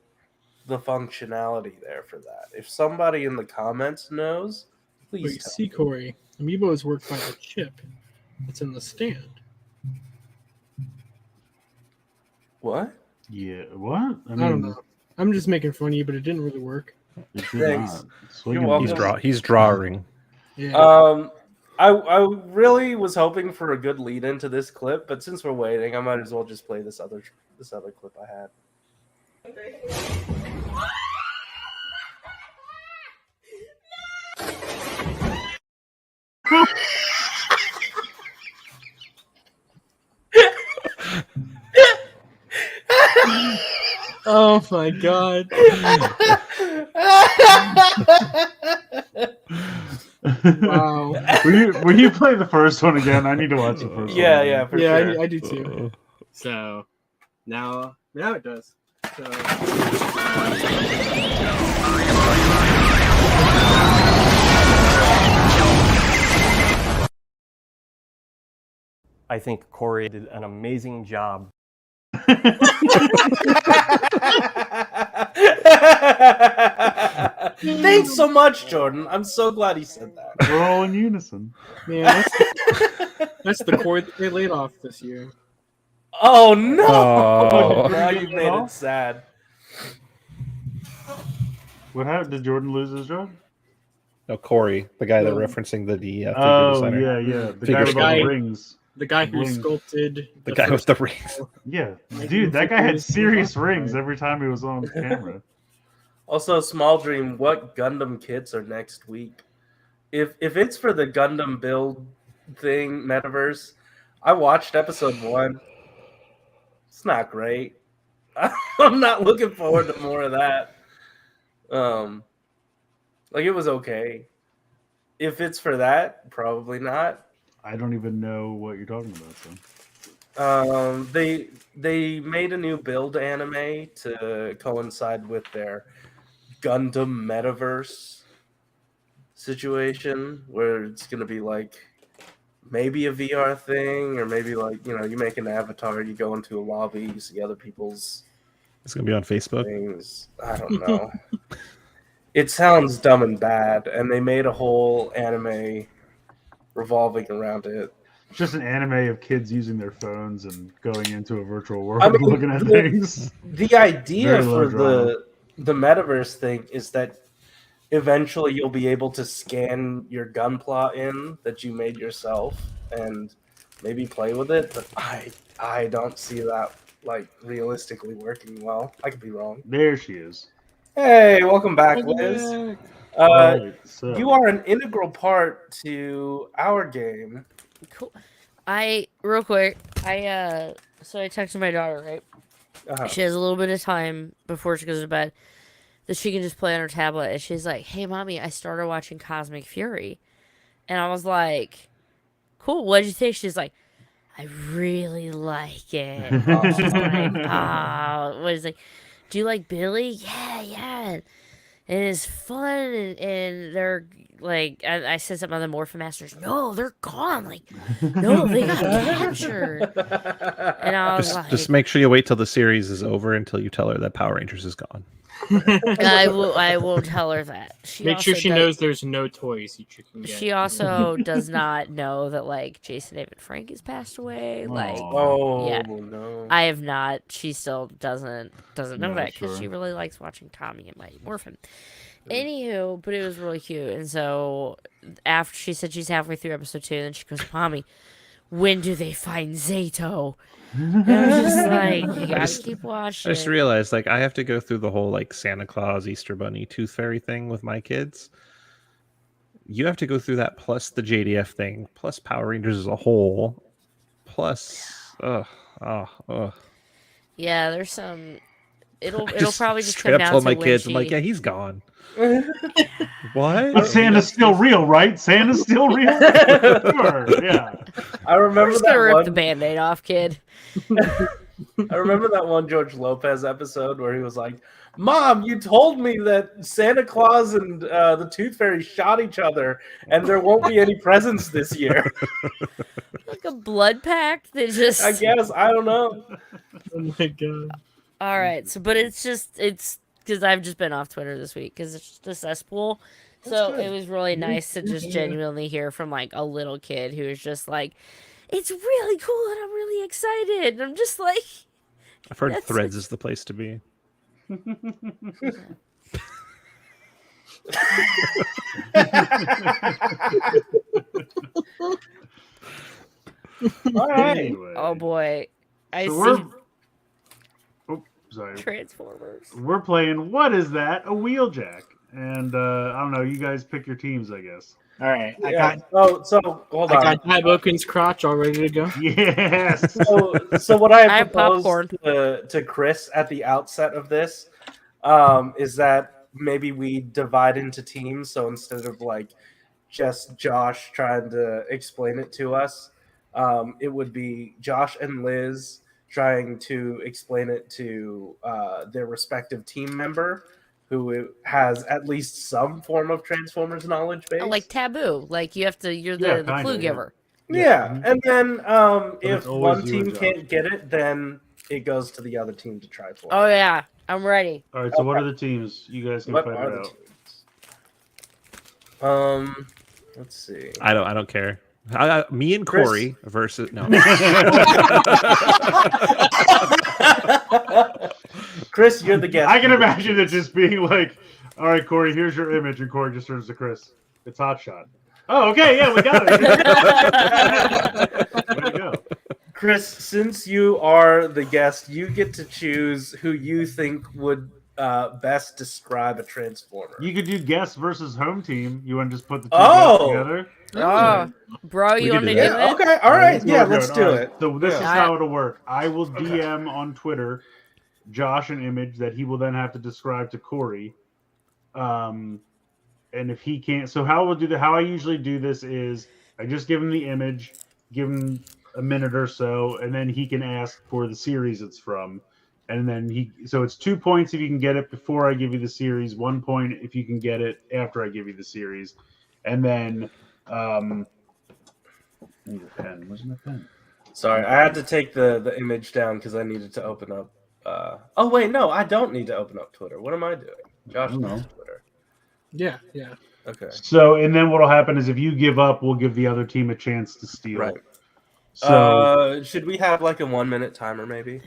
Speaker 3: the functionality there for that. If somebody in the comments knows, please tell me.
Speaker 4: Corey, amiibos work by the chip. It's in the stand.
Speaker 3: What?
Speaker 1: Yeah, what?
Speaker 4: I don't know. I'm just making fun of you, but it didn't really work.
Speaker 3: Thanks.
Speaker 1: You're
Speaker 3: welcome.
Speaker 2: He's drawing.
Speaker 4: Yeah.
Speaker 3: I really was hoping for a good lead into this clip, but since we're waiting, I might as well just play this other clip I had.
Speaker 4: Oh my god. Wow.
Speaker 1: Will you play the first one again? I need to watch the first one.
Speaker 3: Yeah, for sure.
Speaker 4: I do too. So now it does. So
Speaker 7: I think Corey did an amazing job.
Speaker 3: Thanks so much, Jordan. I'm so glad he said that.
Speaker 1: We're all in unison.
Speaker 4: man, that's the Corey that they laid off this year.
Speaker 3: Oh no!
Speaker 2: Oh.
Speaker 3: Now you made it sad.
Speaker 1: What happened? Did Jordan lose his job?
Speaker 2: No, Corey, the guy they're referencing, the figure designer.
Speaker 1: Yeah. The
Speaker 2: Figure
Speaker 1: guy with all the rings.
Speaker 4: The guy who
Speaker 1: Rings.
Speaker 4: sculpted
Speaker 2: The guy with the rings.
Speaker 1: Yeah, dude, that guy had serious rings every time he was on camera.
Speaker 3: Also, Small Dream, what Gundam kits are next week? If it's for the Gundam build thing, Metaverse, I watched episode 1. It's not great. I'm not looking forward to more of that. It was okay. if it's for that, probably not.
Speaker 1: I don't even know what you're talking about. So.
Speaker 3: They made a new build anime to coincide with their Gundam Metaverse situation, where it's gonna be like maybe a VR thing, or maybe like you make an avatar, you go into a lobby, you see other people's.
Speaker 2: It's gonna be on Facebook.
Speaker 3: Things. I don't know. It sounds dumb and bad, and they made a whole anime revolving around it.
Speaker 1: It's just an anime of kids using their phones and going into a virtual world looking at things.
Speaker 3: The idea for the metaverse thing is that eventually you'll be able to scan your gunpla in that you made yourself and maybe play with it, but I don't see that like realistically working well. I could be wrong.
Speaker 1: There she is.
Speaker 3: Hey, welcome back, Liz.
Speaker 1: Right, so.
Speaker 3: You are an integral part to our game.
Speaker 6: Cool. Real quick, so I texted my daughter, right?
Speaker 3: Uh-huh.
Speaker 6: She has a little bit of time before she goes to bed that she can just play on her tablet, and she's like, "Hey, mommy, I started watching Cosmic Fury," and I was like, "Cool, what'd you think?" She's like, "I really like it." She's like, "Oh," what is like? Do you like Billy? Yeah. And it's fun, and they're like, I said something about the Morphin Masters. No, they're gone. Like, no, they got captured. And I was
Speaker 2: just make sure you wait till the series is over until you tell her that Power Rangers is gone.
Speaker 6: I will tell her that.
Speaker 4: Make sure she knows there's no toys you can get.
Speaker 6: She also does not know that like Jason David Frank has passed away. Like,
Speaker 3: no,
Speaker 6: I have not. She still doesn't know that because she really likes watching Tommy and Mighty Morphin. Anywho, but it was really cute, and so after she said she's halfway through episode 2, then she goes, "Mommy, when do they find Zato?" And I was just like, "You gotta keep watching."
Speaker 2: I just realized, like, I have to go through the whole like Santa Claus, Easter Bunny, Tooth Fairy thing with my kids. You have to go through that plus the JDF thing, plus Power Rangers as a whole, plus
Speaker 6: Yeah, there's some. It'll probably just
Speaker 2: straight
Speaker 6: come
Speaker 2: up
Speaker 6: down
Speaker 2: told
Speaker 6: to
Speaker 2: my
Speaker 6: when
Speaker 2: kids,
Speaker 6: she...
Speaker 2: I'm like, yeah, he's gone. What?
Speaker 1: But Santa's still real, right? Santa's still real. Sure, yeah.
Speaker 3: I remember
Speaker 6: We're just
Speaker 3: that
Speaker 6: gonna rip
Speaker 3: one...
Speaker 6: the Band-Aid off, kid.
Speaker 3: I remember that one George Lopez episode where he was like, "Mom, you told me that Santa Claus and the Tooth Fairy shot each other, and there won't be any presents this year."
Speaker 6: Like a blood pact that just...
Speaker 3: I guess, I don't know.
Speaker 4: Oh my god.
Speaker 6: All right, so but it's because I've just been off Twitter this week because it's just a cesspool. So it was really nice to just genuinely hear from like a little kid who was just like, "It's really cool and I'm really excited." And I'm just like,
Speaker 2: I've heard Threads is the place to be.
Speaker 3: All right.
Speaker 1: Anyway.
Speaker 6: oh boy, I
Speaker 1: So
Speaker 6: see
Speaker 1: sorry.
Speaker 6: Transformers.
Speaker 1: We're playing What Is That? A Wheeljack. And I don't know, you guys pick your teams, I guess.
Speaker 4: All right, I got Dieboken's crotch all ready to go.
Speaker 1: Yes.
Speaker 3: So what I
Speaker 6: have
Speaker 3: proposed to Chris at the outset of this is that maybe we divide into teams. So instead of like just Josh trying to explain it to us, it would be Josh and Liz trying to explain it to their respective team member who has at least some form of Transformers knowledge base.
Speaker 6: Like Taboo, like you're the clue giver.
Speaker 3: Yeah, and then if
Speaker 1: it's always
Speaker 3: one
Speaker 1: you
Speaker 3: team
Speaker 1: and Josh.
Speaker 3: can't get it, then it goes to the other team to try for it.
Speaker 6: Oh yeah, I'm ready.
Speaker 1: All right, so what are the teams? You guys can
Speaker 3: What
Speaker 1: find
Speaker 3: are
Speaker 1: it
Speaker 3: the
Speaker 1: out.
Speaker 3: teams? Let's see.
Speaker 2: I don't care. Me and
Speaker 3: Chris.
Speaker 2: Corey versus no.
Speaker 3: Chris, you're the guest.
Speaker 1: I can imagine it just being like, "All right, Corey, here's your image," and Corey just turns to Chris. It's Hot Shot. Oh, okay, yeah, we got it. Way to go.
Speaker 3: Chris, since you are the guest, you get to choose who you think would best describe a Transformer.
Speaker 1: You could do guest versus home team. You want to just put the two
Speaker 3: Oh!
Speaker 1: guests together?
Speaker 6: Oh, bro, you want me to do it?
Speaker 3: Okay, all right, yeah,
Speaker 1: Let's
Speaker 3: let's
Speaker 1: do
Speaker 3: do
Speaker 1: it.
Speaker 3: it.
Speaker 1: So this is
Speaker 6: Yeah.
Speaker 1: how it'll work. I will DM on Twitter Josh an image that he will then have to describe to Corey. and if he can't, so how we'll do that. How I usually do this is I just give him the image, give him a minute or so, and then he can ask for the series it's from. And then so it's 2 points if you can get it before I give you the series, 1 point if you can get it after I give you the series. And then, I need a pen. Where's my pen?
Speaker 3: Sorry, I had to take the image down because I needed to open up. Oh, wait, no, I don't need to open up Twitter. What am I doing? Josh knows Twitter.
Speaker 4: Yeah.
Speaker 3: Okay.
Speaker 1: So, and then what'll happen is if you give up, we'll give the other team a chance to steal.
Speaker 3: Right.
Speaker 1: So,
Speaker 3: should we have like a 1 minute timer maybe?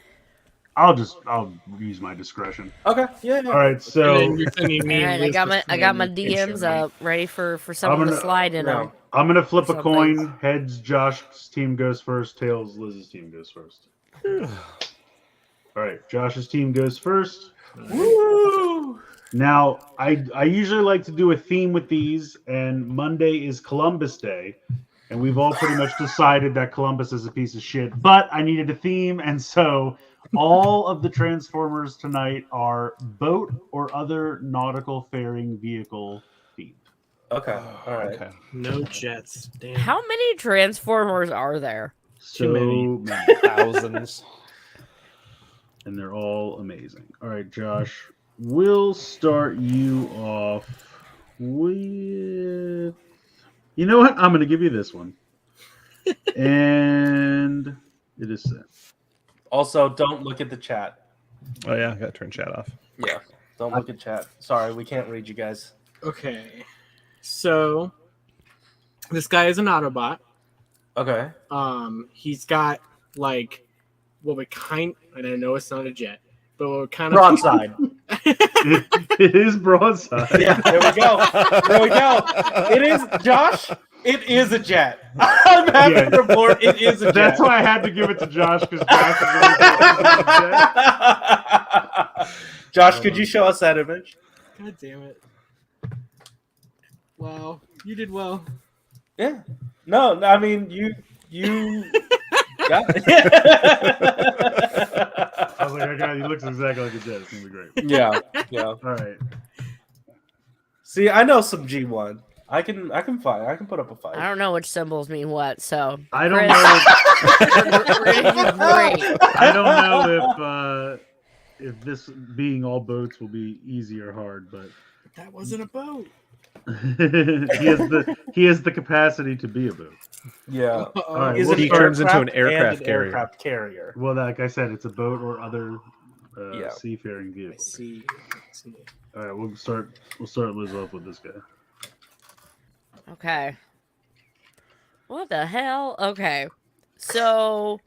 Speaker 1: I'll use my discretion.
Speaker 3: Okay. Yeah.
Speaker 1: All right. So,
Speaker 6: All right, I got my DMs up, ready for someone to slide in them.
Speaker 1: I'm gonna flip a
Speaker 6: Something.
Speaker 1: coin. Heads, Josh's team goes first. Tails, Liz's team goes first. All right, Josh's team goes first.
Speaker 3: Woo!
Speaker 1: Now, I usually like to do a theme with these, and Monday is Columbus Day, and we've all pretty much decided that Columbus is a piece of shit. But I needed a theme, and so all of the Transformers tonight are boat or other nautical faring vehicle themed.
Speaker 3: Okay. All right.
Speaker 2: Okay.
Speaker 4: No jets. Damn.
Speaker 6: How many Transformers are there?
Speaker 1: So many.
Speaker 2: Thousands.
Speaker 1: And they're all amazing. All right, Josh, we'll start you off with. You know what? I'm going to give you this one. And it is set.
Speaker 3: Also, don't look at the chat.
Speaker 2: Oh yeah, I got to turn chat off.
Speaker 3: Yeah. Don't look at chat. Sorry, we can't read you guys.
Speaker 4: Okay. So this guy is an Autobot.
Speaker 3: Okay.
Speaker 4: He's got like what we and I know it's not a jet, but what kind of
Speaker 3: broadside.
Speaker 1: It is broadside.
Speaker 3: Yeah, there we go. There we go. It is, Josh. It is a jet. I'm happy to report it is a jet.
Speaker 1: That's why I had to give it to Josh because Josh is really good at jet.
Speaker 3: Josh, could you show us that image?
Speaker 4: God damn it! Wow, you did well.
Speaker 3: Yeah. No, I mean you got it.
Speaker 1: I was like, he looks exactly like a jet. It's gonna be great.
Speaker 3: Yeah.
Speaker 1: All right.
Speaker 3: See, I know some G1. I can fight. I can put up a fight.
Speaker 6: I don't know which symbols mean what, so
Speaker 1: I don't
Speaker 6: Chris,
Speaker 1: know.
Speaker 6: great.
Speaker 1: I don't know if this being all boats will be easy or hard, but
Speaker 4: That wasn't a boat.
Speaker 1: he has the capacity to be a boat.
Speaker 3: Yeah.
Speaker 1: All right,
Speaker 3: Is
Speaker 1: we'll
Speaker 3: it
Speaker 2: He
Speaker 1: start-
Speaker 2: turns into an aircraft carrier.
Speaker 3: Aircraft carrier.
Speaker 1: Well, like I said, it's a boat or other
Speaker 3: Yeah.
Speaker 1: seafaring
Speaker 4: I
Speaker 1: vehicle.
Speaker 4: see.
Speaker 1: All right, we'll start Liz off with this guy.
Speaker 6: Okay. What the hell? Okay. So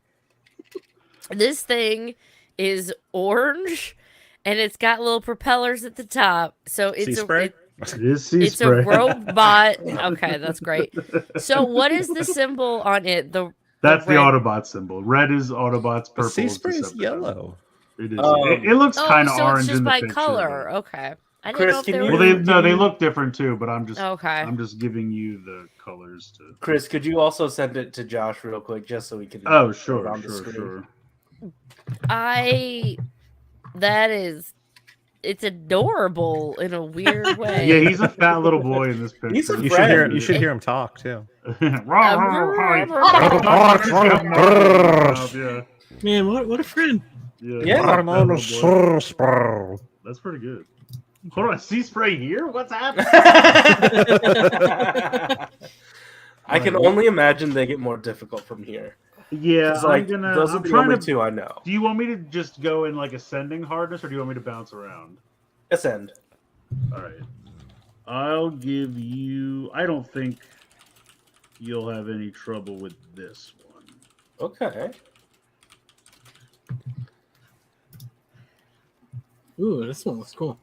Speaker 6: this thing is orange and it's got little propellers at the top. So it's
Speaker 2: Sea spray?
Speaker 1: It is sea
Speaker 6: it's
Speaker 1: spray.
Speaker 6: a robot. Okay, that's great. So what is the symbol on it?
Speaker 1: That's the
Speaker 6: red-
Speaker 1: Autobot symbol. Red is Autobots. Purple
Speaker 2: Sea
Speaker 1: is
Speaker 2: spray is
Speaker 1: Decepticons.
Speaker 2: yellow.
Speaker 1: It is.
Speaker 3: Oh.
Speaker 1: It looks kind of
Speaker 6: so
Speaker 1: orange
Speaker 6: it's just
Speaker 1: in the
Speaker 6: by
Speaker 1: picture,
Speaker 6: color.
Speaker 1: but-
Speaker 6: Okay. I didn't
Speaker 3: Chris,
Speaker 6: know if
Speaker 3: can
Speaker 6: there
Speaker 3: you-
Speaker 6: was...
Speaker 1: Well, they look different too, but I'm just
Speaker 6: Okay.
Speaker 1: I'm just giving you the colors to.
Speaker 3: Chris, could you also send it to Josh real quick just so we can
Speaker 1: Oh,
Speaker 3: put it
Speaker 1: sure,
Speaker 3: on the
Speaker 1: sure,
Speaker 3: screen?
Speaker 1: sure.
Speaker 6: It's adorable in a weird way.
Speaker 1: Yeah, he's a fat little boy in this picture.
Speaker 3: He's a
Speaker 2: You
Speaker 3: friend.
Speaker 2: should hear him talk too.
Speaker 1: Yeah.
Speaker 4: Man, what a friend.
Speaker 3: Yeah.
Speaker 1: Fat little boy. That's pretty good. Hold on, sea spray here? What's happening?
Speaker 3: I can only imagine they get more difficult from here.
Speaker 1: Yeah,
Speaker 3: 'Cause, like, those are
Speaker 1: I'm
Speaker 3: the
Speaker 1: trying
Speaker 3: only
Speaker 1: to.
Speaker 3: two I know.
Speaker 1: Do you want me to just go in like ascending hardness, or do you want me to bounce around?
Speaker 3: Ascend.
Speaker 1: All right. I'll give you. I don't think you'll have any trouble with this one.
Speaker 3: Okay.
Speaker 4: Ooh, this one looks cool.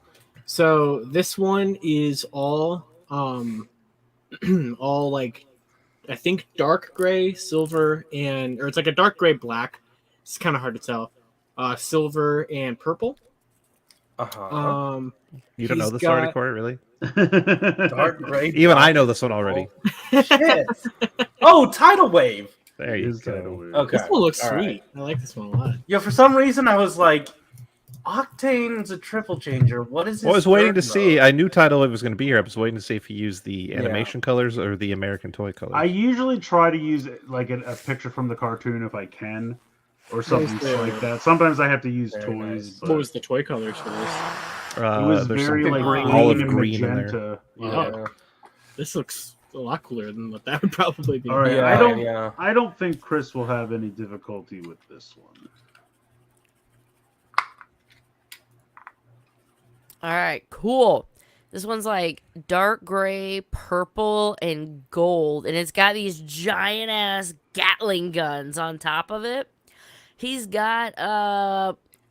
Speaker 4: So this one is all all like I think dark gray, silver, or it's like a dark gray black. It's kind of hard to tell. Silver and purple.
Speaker 3: Uh-huh.
Speaker 2: You don't know
Speaker 4: he's
Speaker 2: this
Speaker 4: got-
Speaker 2: already, Corey? Really?
Speaker 3: Dark gray.
Speaker 2: Even I know this one already.
Speaker 3: Shit. Oh, tidal wave.
Speaker 2: There you
Speaker 1: Is that a
Speaker 2: go.
Speaker 1: weird-
Speaker 3: Okay.
Speaker 4: This one looks
Speaker 3: All
Speaker 4: sweet.
Speaker 3: right.
Speaker 4: I like this one a lot.
Speaker 3: Yeah, for some reason I was like, Octane's a triple changer. What is his
Speaker 2: Well, I was waiting to
Speaker 3: third
Speaker 2: see.
Speaker 3: mode?
Speaker 2: I knew Title Wave was going to be here. I was waiting to see if he used the animation colors or the American toy colors.
Speaker 1: I usually try to use like a picture from the cartoon if I can, or something like that. Sometimes I have to use toys.
Speaker 4: What was the toy colors for this?
Speaker 1: It was
Speaker 2: there's
Speaker 1: very
Speaker 2: some
Speaker 1: like
Speaker 2: olive
Speaker 1: and
Speaker 2: green in there.
Speaker 1: magenta.
Speaker 4: Oh, this looks a lot cooler than what that would probably be.
Speaker 1: All right,
Speaker 3: Yeah,
Speaker 1: I don't think Chris will have any difficulty with this one.
Speaker 6: All right, cool. This one's like dark gray, purple, and gold, and it's got these giant ass Gatling guns on top of it. He's got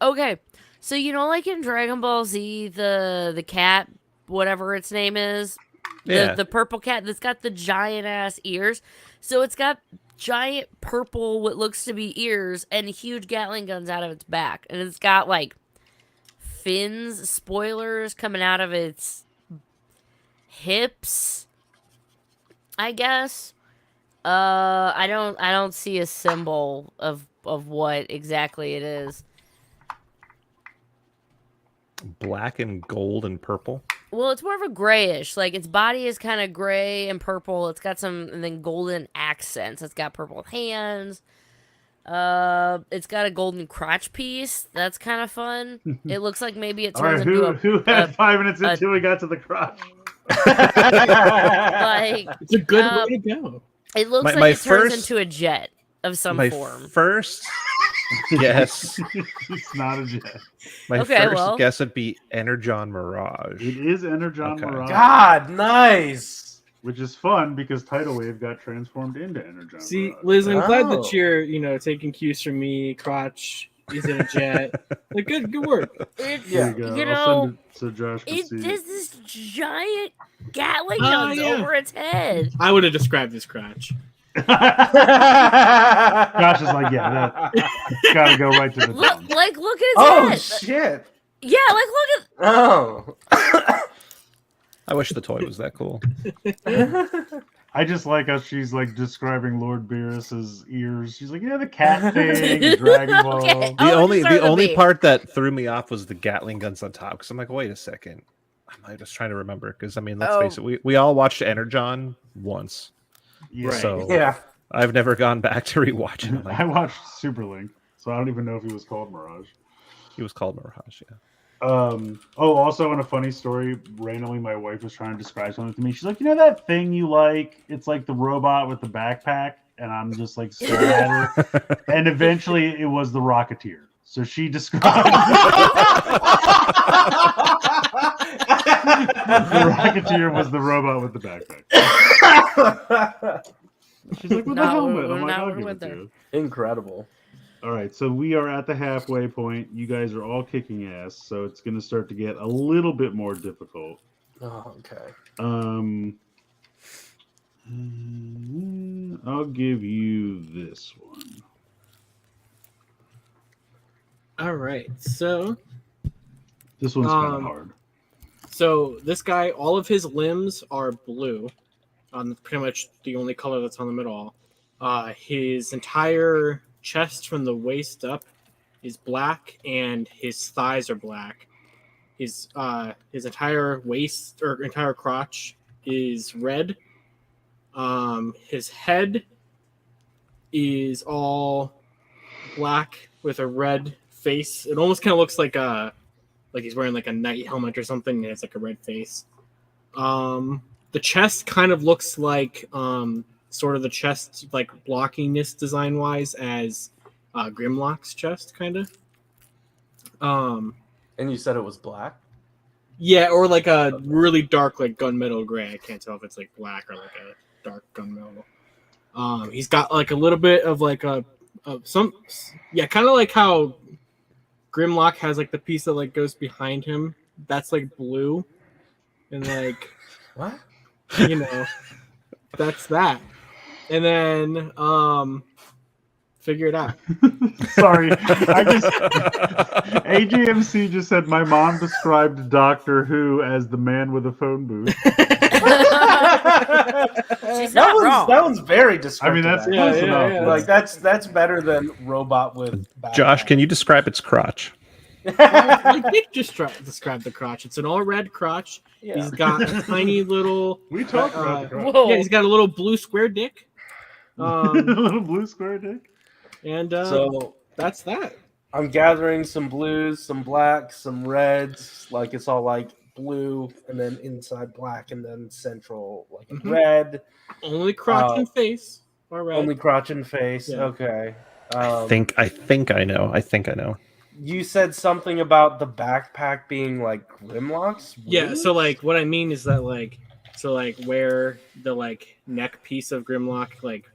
Speaker 6: okay, so you know, like in Dragon Ball Z, the cat, whatever its name is, the purple cat that's got the giant ass ears. So it's got giant purple, what looks to be ears, and huge Gatling guns out of its back, and it's got like fins, spoilers coming out of its hips, I guess. I don't see a symbol of what exactly it is.
Speaker 2: Black and gold and purple.
Speaker 6: Well, it's more of a grayish. Like its body is kind of gray and purple. It's got some and then golden accents. It's got purple hands. It's got a golden crotch piece. That's kind of fun. It looks like maybe it turns into a...
Speaker 1: Who had 5 minutes until we got to the crotch?
Speaker 6: Like,
Speaker 4: it's a good way to go.
Speaker 6: It looks like it turns into a jet of some form.
Speaker 2: First guess.
Speaker 1: It's not a jet.
Speaker 2: My first guess would be Energon Mirage.
Speaker 1: It is Energon Mirage.
Speaker 3: God, nice.
Speaker 1: Which is fun because Tidal Wave got transformed into Energon.
Speaker 4: See,
Speaker 1: Mirage.
Speaker 4: Liz, I'm glad that you're, taking cues from me. Crotch is in a jet. Like, good work.
Speaker 6: It's,
Speaker 1: There you go.
Speaker 6: you
Speaker 1: I'll
Speaker 6: know,
Speaker 1: send it so Josh can
Speaker 6: it
Speaker 1: see.
Speaker 6: does this giant Gatling guns over its head.
Speaker 4: I would have described this crotch.
Speaker 1: Josh is like, yeah, that's gotta go right to the
Speaker 6: Look,
Speaker 1: dome.
Speaker 6: like, look at its head.
Speaker 3: Oh shit!
Speaker 6: Yeah, like look at.
Speaker 3: Oh.
Speaker 2: I wish the toy was that cool.
Speaker 1: I just like how she's like describing Lord Beerus's ears. She's like, yeah, the cat thing, Dragon Ball.
Speaker 6: Okay.
Speaker 2: The only part that threw me off was the Gatling guns on top. Because I'm like, wait a second. I'm just trying to remember. Because I mean, let's face it, we all watched Energon once.
Speaker 1: Yeah.
Speaker 2: So
Speaker 3: yeah.
Speaker 2: I've never gone back to rewatch it.
Speaker 1: I watched Super Link, so I don't even know if he was called Mirage.
Speaker 2: He was called Mirage, yeah.
Speaker 1: Also in a funny story, randomly my wife was trying to describe something to me. She's like, you know that thing you like? It's like the robot with the backpack. And I'm just like staring at her. And eventually it was the Rocketeer. So she described the Rocketeer was the robot with the backpack. She's like, with the helmet. I'm like, I'll give it to you.
Speaker 3: Incredible.
Speaker 1: All right, so we are at the halfway point. You guys are all kicking ass, so it's going to start to get a little bit more difficult.
Speaker 3: Oh, okay.
Speaker 1: I'll give you this one.
Speaker 4: All right, so
Speaker 1: this one's kind of hard.
Speaker 4: So this guy, all of his limbs are blue. Pretty much the only color that's on them at all. His entire chest from the waist up is black, and his thighs are black. His entire waist or entire crotch is red. His head is all black with a red face. It almost kind of looks like he's wearing like a knight helmet or something, and it's like a red face. The chest kind of looks like sort of the chest like blockiness design wise as Grimlock's chest, kind of.
Speaker 3: And you said it was black?
Speaker 4: Yeah, or like a really dark like gunmetal gray. I can't tell if it's like black or like a dark gunmetal. He's got like a little bit of like kind of like how Grimlock has like the piece that like goes behind him. That's like blue, and like
Speaker 3: what?
Speaker 4: You know, that's that. And then figure it out.
Speaker 1: Sorry, AJMC just said my mom described Doctor Who as the man with a phone booth.
Speaker 3: That one's very descriptive.
Speaker 1: I mean, that's close enough.
Speaker 3: Like that's better than robot with backpack.
Speaker 2: Josh, can you describe its crotch?
Speaker 4: Like Nick just described the crotch. It's an all red crotch.
Speaker 3: Yeah.
Speaker 4: He's got a tiny little.
Speaker 1: We talked about the crotch.
Speaker 6: Whoa.
Speaker 4: Yeah, he's got a little blue square dick.
Speaker 1: Little blue square dick.
Speaker 4: And
Speaker 3: So
Speaker 4: that's that.
Speaker 3: I'm gathering some blues, some blacks, some reds. Like it's all like blue, and then inside black, and then central like red.
Speaker 4: Only crotch and face are red.
Speaker 3: Only crotch and face.
Speaker 4: Yeah.
Speaker 3: Okay.
Speaker 2: I think I know.
Speaker 3: You said something about the backpack being like Grimlock's.
Speaker 4: Yeah. So like, what I mean is that like, where the like neck piece of Grimlock like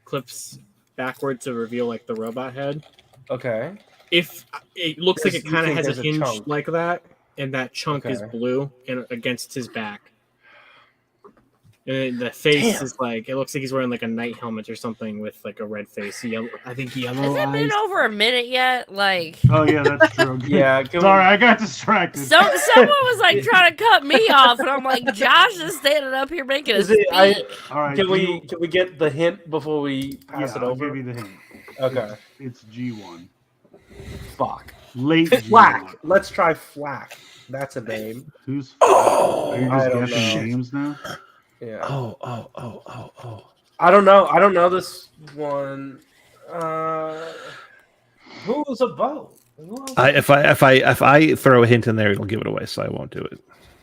Speaker 4: clips backward to reveal like the robot head.
Speaker 3: Okay.
Speaker 4: If it looks like it
Speaker 3: You
Speaker 4: kind of
Speaker 3: think
Speaker 4: has a
Speaker 3: there's a
Speaker 4: hinge
Speaker 3: chunk.
Speaker 4: like that, and that chunk is
Speaker 3: Okay.
Speaker 4: blue and against his back. And the face
Speaker 3: Damn.
Speaker 4: is like, it looks like he's wearing like a night helmet or something with like a red face. Yellow, I think yellow
Speaker 6: Has it
Speaker 4: eyes.
Speaker 6: been over a minute yet? Like,
Speaker 1: Oh yeah, that's true.
Speaker 3: Yeah.
Speaker 1: Sorry, I got distracted.
Speaker 6: someone was like trying to cut me off, and I'm like, Josh is standing up here making a
Speaker 3: Is it?
Speaker 6: speech.
Speaker 1: All right,
Speaker 3: Can we get the hint before we pass
Speaker 1: Yeah,
Speaker 3: it
Speaker 1: I'll
Speaker 3: over?
Speaker 1: give you the hint.
Speaker 3: Okay.
Speaker 1: It's G1.
Speaker 3: Fuck.
Speaker 1: Late
Speaker 3: Flack.
Speaker 1: G1.
Speaker 3: Let's try Flack. That's a name.
Speaker 1: Who's?
Speaker 2: Oh,
Speaker 1: Are you
Speaker 3: I
Speaker 1: just
Speaker 3: don't
Speaker 1: guessing
Speaker 3: know.
Speaker 1: names now?
Speaker 3: Yeah.
Speaker 2: Oh.
Speaker 3: I don't know. I don't know this one. Who was a boat? Who else?
Speaker 2: If I throw a hint in there, it'll give it away, so I won't do it.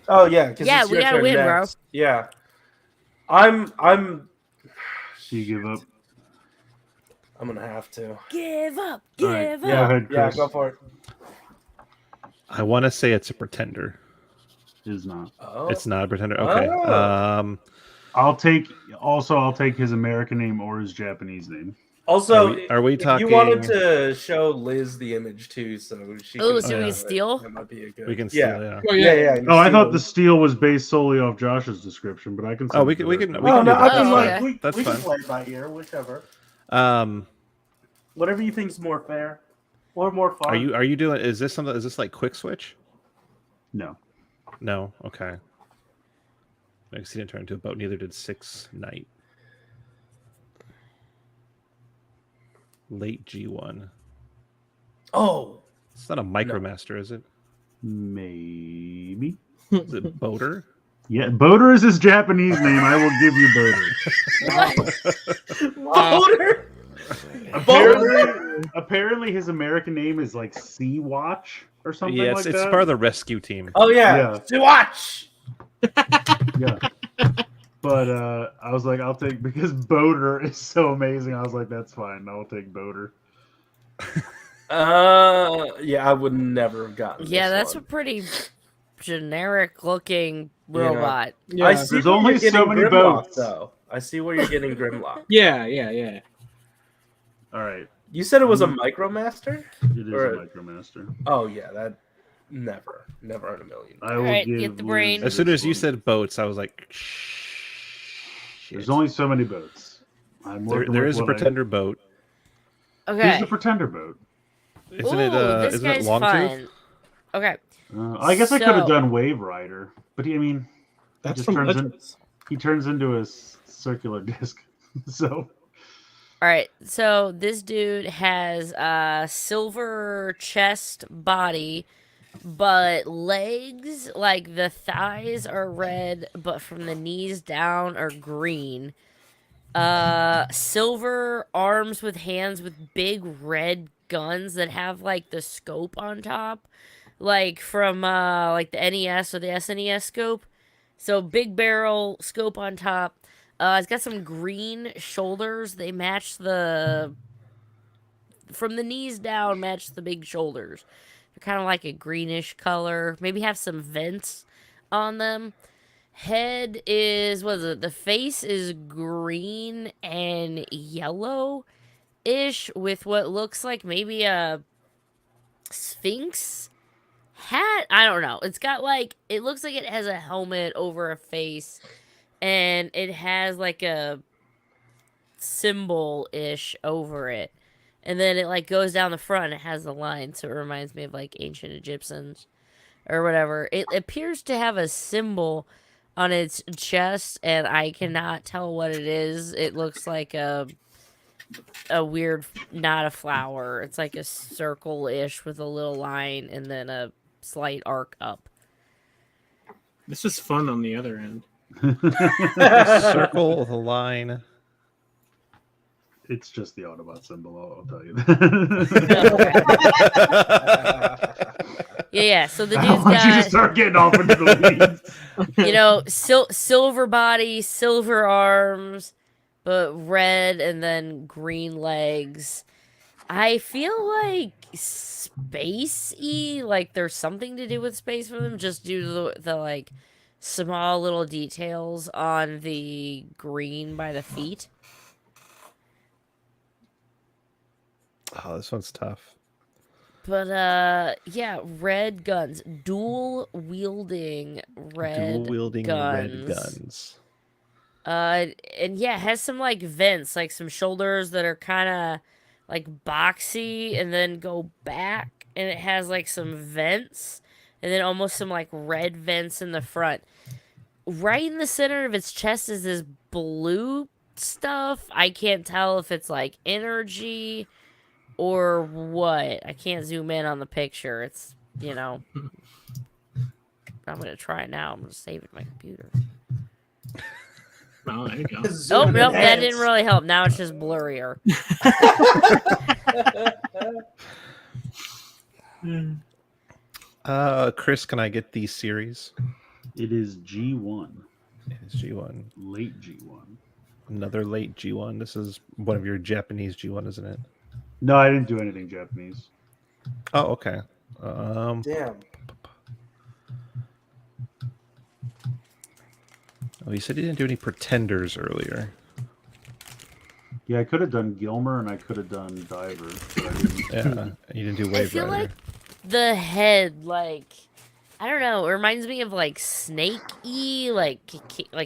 Speaker 3: Oh yeah. 'Cause
Speaker 6: Yeah,
Speaker 3: it's
Speaker 6: we
Speaker 3: your
Speaker 6: gotta
Speaker 3: turn
Speaker 6: win, bro.
Speaker 3: next. Yeah. I'm
Speaker 1: Do you give up?
Speaker 3: gonna have to.
Speaker 6: Give up,
Speaker 1: All right,
Speaker 6: give
Speaker 1: Go
Speaker 3: Yeah.
Speaker 6: up.
Speaker 1: ahead,
Speaker 3: Yeah.
Speaker 1: Chris.
Speaker 3: Go for it.
Speaker 2: I want to say it's a pretender.
Speaker 1: Is not.
Speaker 3: Oh.
Speaker 2: It's not a pretender. Okay.
Speaker 3: Oh.
Speaker 1: I'll take his American name or his Japanese name.
Speaker 3: Also,
Speaker 2: Are we
Speaker 3: if
Speaker 2: talking?
Speaker 3: you wanted to show Liz the image too, so she.
Speaker 6: Oh,
Speaker 3: could
Speaker 6: so we
Speaker 3: know
Speaker 6: can
Speaker 3: it.
Speaker 6: steal?
Speaker 3: That might be a good.
Speaker 2: We can
Speaker 3: Yeah.
Speaker 2: steal. Yeah.
Speaker 4: Oh,
Speaker 3: Yeah.
Speaker 1: Oh, I thought
Speaker 3: steal.
Speaker 1: the steal was based solely off Josh's description, but I can.
Speaker 2: Oh, we
Speaker 1: send
Speaker 2: can.
Speaker 1: it to her.
Speaker 2: We
Speaker 3: Oh
Speaker 2: can
Speaker 3: no,
Speaker 2: do
Speaker 3: I
Speaker 2: that.
Speaker 3: can
Speaker 6: Oh,
Speaker 3: like
Speaker 6: okay.
Speaker 3: we
Speaker 2: That's
Speaker 3: can
Speaker 2: fine.
Speaker 3: play it by ear, whichever.
Speaker 2: Are
Speaker 3: Whatever you think's more fair or more fun.
Speaker 2: you doing? Is this something? Is this like quick switch?
Speaker 1: No.
Speaker 2: No. Okay. Next, he didn't turn into a boat. Neither did 6 Night. Late G1.
Speaker 3: Oh,
Speaker 2: It's not a Micromaster, is it?
Speaker 1: Maybe.
Speaker 2: Is it Boater?
Speaker 1: Yeah, Boater is his Japanese name. I will give you Boater.
Speaker 3: Boater.
Speaker 1: Apparently, his American name is like Sea Watch or something
Speaker 2: Yeah,
Speaker 1: like
Speaker 2: it's
Speaker 1: that.
Speaker 2: part of the rescue team.
Speaker 3: Oh yeah.
Speaker 1: Yeah.
Speaker 3: To watch.
Speaker 1: Yeah. But I was like, I'll take, because Boater is so amazing. I was like, that's fine. I'll take Boater.
Speaker 3: Yeah, I would never have gotten.
Speaker 6: Yeah,
Speaker 3: this
Speaker 6: that's
Speaker 3: one.
Speaker 6: a pretty generic looking
Speaker 3: know.
Speaker 6: robot.
Speaker 4: Yeah.
Speaker 3: I see
Speaker 1: There's
Speaker 3: where
Speaker 1: only
Speaker 3: you're getting
Speaker 1: so many
Speaker 3: Grimlock,
Speaker 1: boats.
Speaker 3: though. I see where you're getting Grimlock.
Speaker 4: Yeah.
Speaker 1: All right.
Speaker 3: You said it was a Micromaster?
Speaker 1: It is
Speaker 3: Or-
Speaker 1: a Micromaster.
Speaker 3: Oh yeah, that never in a million.
Speaker 1: I will
Speaker 6: Alright,
Speaker 1: give
Speaker 6: get the
Speaker 1: Liz
Speaker 6: brain.
Speaker 2: As soon
Speaker 1: this
Speaker 2: as you
Speaker 1: one.
Speaker 2: said boats, I was like, shit.
Speaker 1: There's only so many boats. I'm working
Speaker 2: There
Speaker 1: with
Speaker 2: is a
Speaker 1: what I-
Speaker 2: pretender boat.
Speaker 6: Okay.
Speaker 1: Who's the pretender boat?
Speaker 2: Isn't
Speaker 6: Ooh,
Speaker 2: it?
Speaker 6: this
Speaker 2: Isn't it
Speaker 6: guy's
Speaker 2: Longtooth?
Speaker 6: fun. Okay.
Speaker 1: I guess I could have
Speaker 6: So-
Speaker 1: done Wave Rider, but I mean,
Speaker 4: That's
Speaker 1: just
Speaker 4: from
Speaker 1: turns in-
Speaker 4: Legends.
Speaker 1: he turns into a circular disc. So
Speaker 6: All right. So this dude has a silver chest body, but legs, like the thighs are red, but from the knees down are green. Silver arms with hands with big red guns that have like the scope on top, like from like the NES or the SNES scope. So big barrel scope on top. It's got some green shoulders. They match the from the knees down. Match the big shoulders. They're kind of like a greenish color. Maybe have some vents on them. Head is, what is it? The face is green and yellow-ish with what looks like maybe a sphinx hat. I don't know. It's got like, it looks like it has a helmet over a face, and it has like a symbol-ish over it. And then it like goes down the front. It has a line, so it reminds me of like ancient Egyptians or whatever. It appears to have a symbol on its chest, and I cannot tell what it is. It looks like a a weird, not a flower. It's like a circle-ish with a little line and then a slight arc up.
Speaker 4: This was fun on the other end.
Speaker 2: Circle the line.
Speaker 1: It's just the Autobot symbol, I'll tell you.
Speaker 6: Yeah. So the
Speaker 1: I
Speaker 6: dude's
Speaker 1: want you to
Speaker 6: got,
Speaker 1: start getting off into the weeds.
Speaker 6: you know, silver body, silver arms, but red and then green legs. I feel like space-y, like there's something to do with space for them, just due to the like small little details on the green by the feet.
Speaker 2: Oh, this one's tough.
Speaker 6: But yeah, red guns, dual wielding red guns. And yeah, it has some like vents, like some shoulders that are kind of like boxy and then go back, and it has like some vents and then almost some like red vents in the front. Right in the center of its chest is this blue stuff. I can't tell if it's like energy or what. I can't zoom in on the picture. It's, you know. I'm going to try it now. I'm going to save it in my computer.
Speaker 4: Oh, there you go.
Speaker 6: Oh, nope, that didn't really help. Now it's just blurrier.
Speaker 2: Chris, can I get the series?
Speaker 1: It is G1.
Speaker 2: It is G1.
Speaker 1: Late G1.
Speaker 2: Another late G1. This is one of your Japanese G1, isn't it?
Speaker 1: No, I didn't do anything Japanese.
Speaker 2: Oh, okay.
Speaker 3: Damn.
Speaker 2: Oh, you said you didn't do any Pretenders earlier.
Speaker 1: Yeah, I could have done Gilmer and I could have done Diver. But I didn't.
Speaker 2: Yeah, you didn't do Wave
Speaker 6: I feel
Speaker 2: Rider.
Speaker 6: like the head, like, I don't know, it reminds me of like Snake-y, like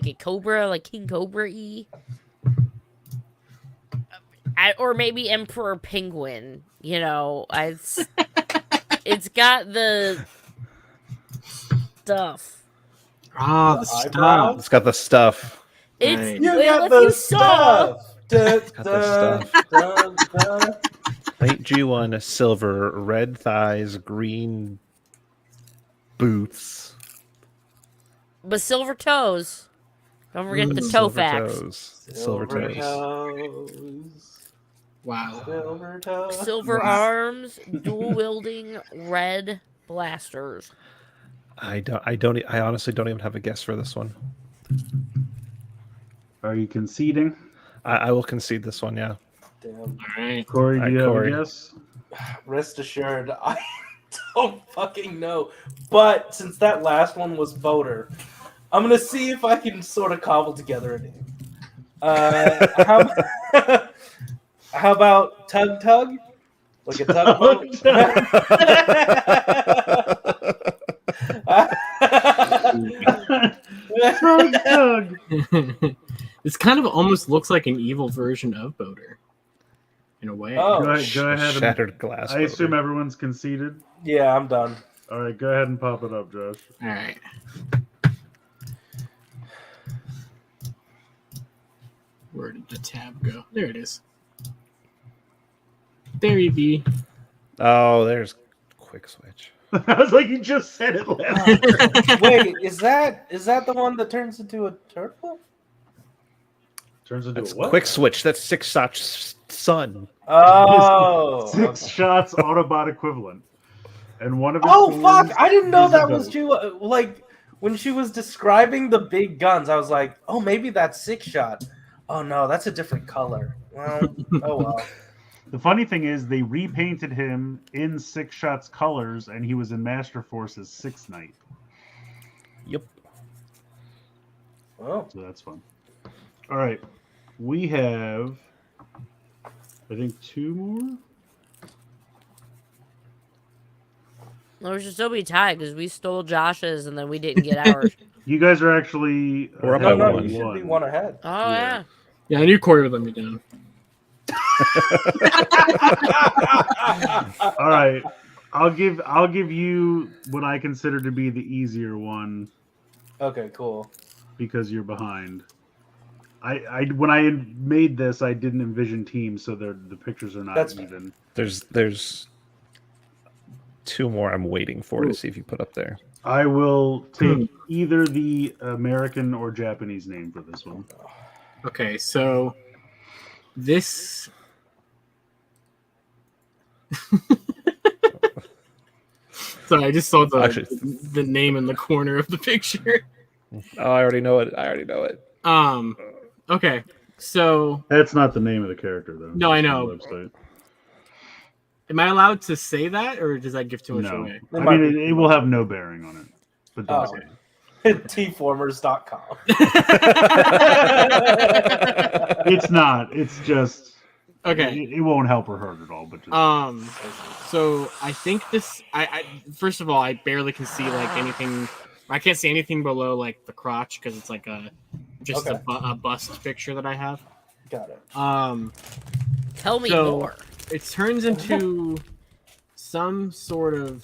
Speaker 6: a Cobra, like King Cobra-y. Or maybe Emperor Penguin, you know. It's got the stuff.
Speaker 4: Ah, the stuff.
Speaker 2: It's got the stuff.
Speaker 6: It's
Speaker 4: Right.
Speaker 3: You
Speaker 6: it
Speaker 3: got
Speaker 6: let
Speaker 3: the
Speaker 6: you saw.
Speaker 3: stuff.
Speaker 2: It's got the stuff. Late G1, silver, red thighs, green boots.
Speaker 6: But silver toes. Don't forget the toe
Speaker 2: Silver
Speaker 6: facts.
Speaker 2: toes. Silver toes.
Speaker 4: Wow.
Speaker 3: Silver toes.
Speaker 6: Silver arms, dual wielding red blasters.
Speaker 2: I honestly don't even have a guess for this one.
Speaker 1: Are you conceding?
Speaker 2: I will concede this one, yeah.
Speaker 3: Damn.
Speaker 4: All right.
Speaker 1: Corey, do you have
Speaker 2: Corey.
Speaker 1: a guess?
Speaker 3: Rest assured, I don't fucking know. But since that last one was voter, I'm gonna see if I can sort of cobble together a name. How about Tug Tug? Like a tugboat?
Speaker 1: Tug.
Speaker 4: This kind of almost looks like an evil version of Boater, in a way.
Speaker 3: Oh.
Speaker 1: Go ahead and
Speaker 2: Shattered glass.
Speaker 1: I assume
Speaker 2: boat.
Speaker 1: everyone's conceded.
Speaker 3: Yeah, I'm done.
Speaker 1: All right, go ahead and pop it up, Josh.
Speaker 4: All right. Where did the tab go? There it is. There you be.
Speaker 2: Oh, there's quick switch.
Speaker 1: I was like, you just said it last.
Speaker 3: Wait, is that the one that turns into a turtle?
Speaker 1: Turns into
Speaker 2: That's
Speaker 1: a what?
Speaker 2: quick switch. That's Six Shots Son.
Speaker 3: Oh,
Speaker 1: Six shots Autobot equivalent. And one of his
Speaker 3: oh fuck!
Speaker 1: tools
Speaker 3: I didn't know
Speaker 1: is a
Speaker 3: that was
Speaker 1: goat.
Speaker 3: true. Like when she was describing the big guns, I was like, oh, maybe that's Six Shot. Oh no, that's a different color. Well, oh well.
Speaker 1: The funny thing is, they repainted him in Six Shots colors, and he was in Master Force's Sixth Knight.
Speaker 2: Yep.
Speaker 3: Oh,
Speaker 1: So that's fun. All right, we have, I think, two more.
Speaker 6: Well, we should still be tied because we stole Josh's and then we didn't get ours.
Speaker 1: You guys are actually
Speaker 2: We're up
Speaker 3: no,
Speaker 2: by
Speaker 3: no,
Speaker 2: one.
Speaker 3: you should be one ahead.
Speaker 6: Oh, yeah.
Speaker 4: Yeah, I knew Corey would let me down.
Speaker 1: All right, I'll give you what I consider to be the easier one
Speaker 3: Okay, cool.
Speaker 1: because you're behind. I when I made this, I didn't envision teams, so the pictures are not even.
Speaker 2: There's 2 more I'm waiting for to see if you put up there.
Speaker 1: I will take either the American or Japanese name for this one.
Speaker 4: Okay, so this. Sorry, I just saw the name in the corner of the picture.
Speaker 2: Oh, I already know it.
Speaker 4: Okay, so
Speaker 1: that's not the name of the character, though.
Speaker 4: No, I know. Website. Am I allowed to say that, or does that give too much away?
Speaker 1: I mean, it will have no bearing on it. But don't say
Speaker 3: it. Tformers.com.
Speaker 1: It's not. It's just.
Speaker 4: Okay.
Speaker 1: It won't help or hurt at all. But just...
Speaker 4: So I think this. I first of all, I barely can see like anything. I can't see anything below like the crotch because it's like a bust picture that I have.
Speaker 3: Got it.
Speaker 6: Tell me more.
Speaker 4: It turns into some sort of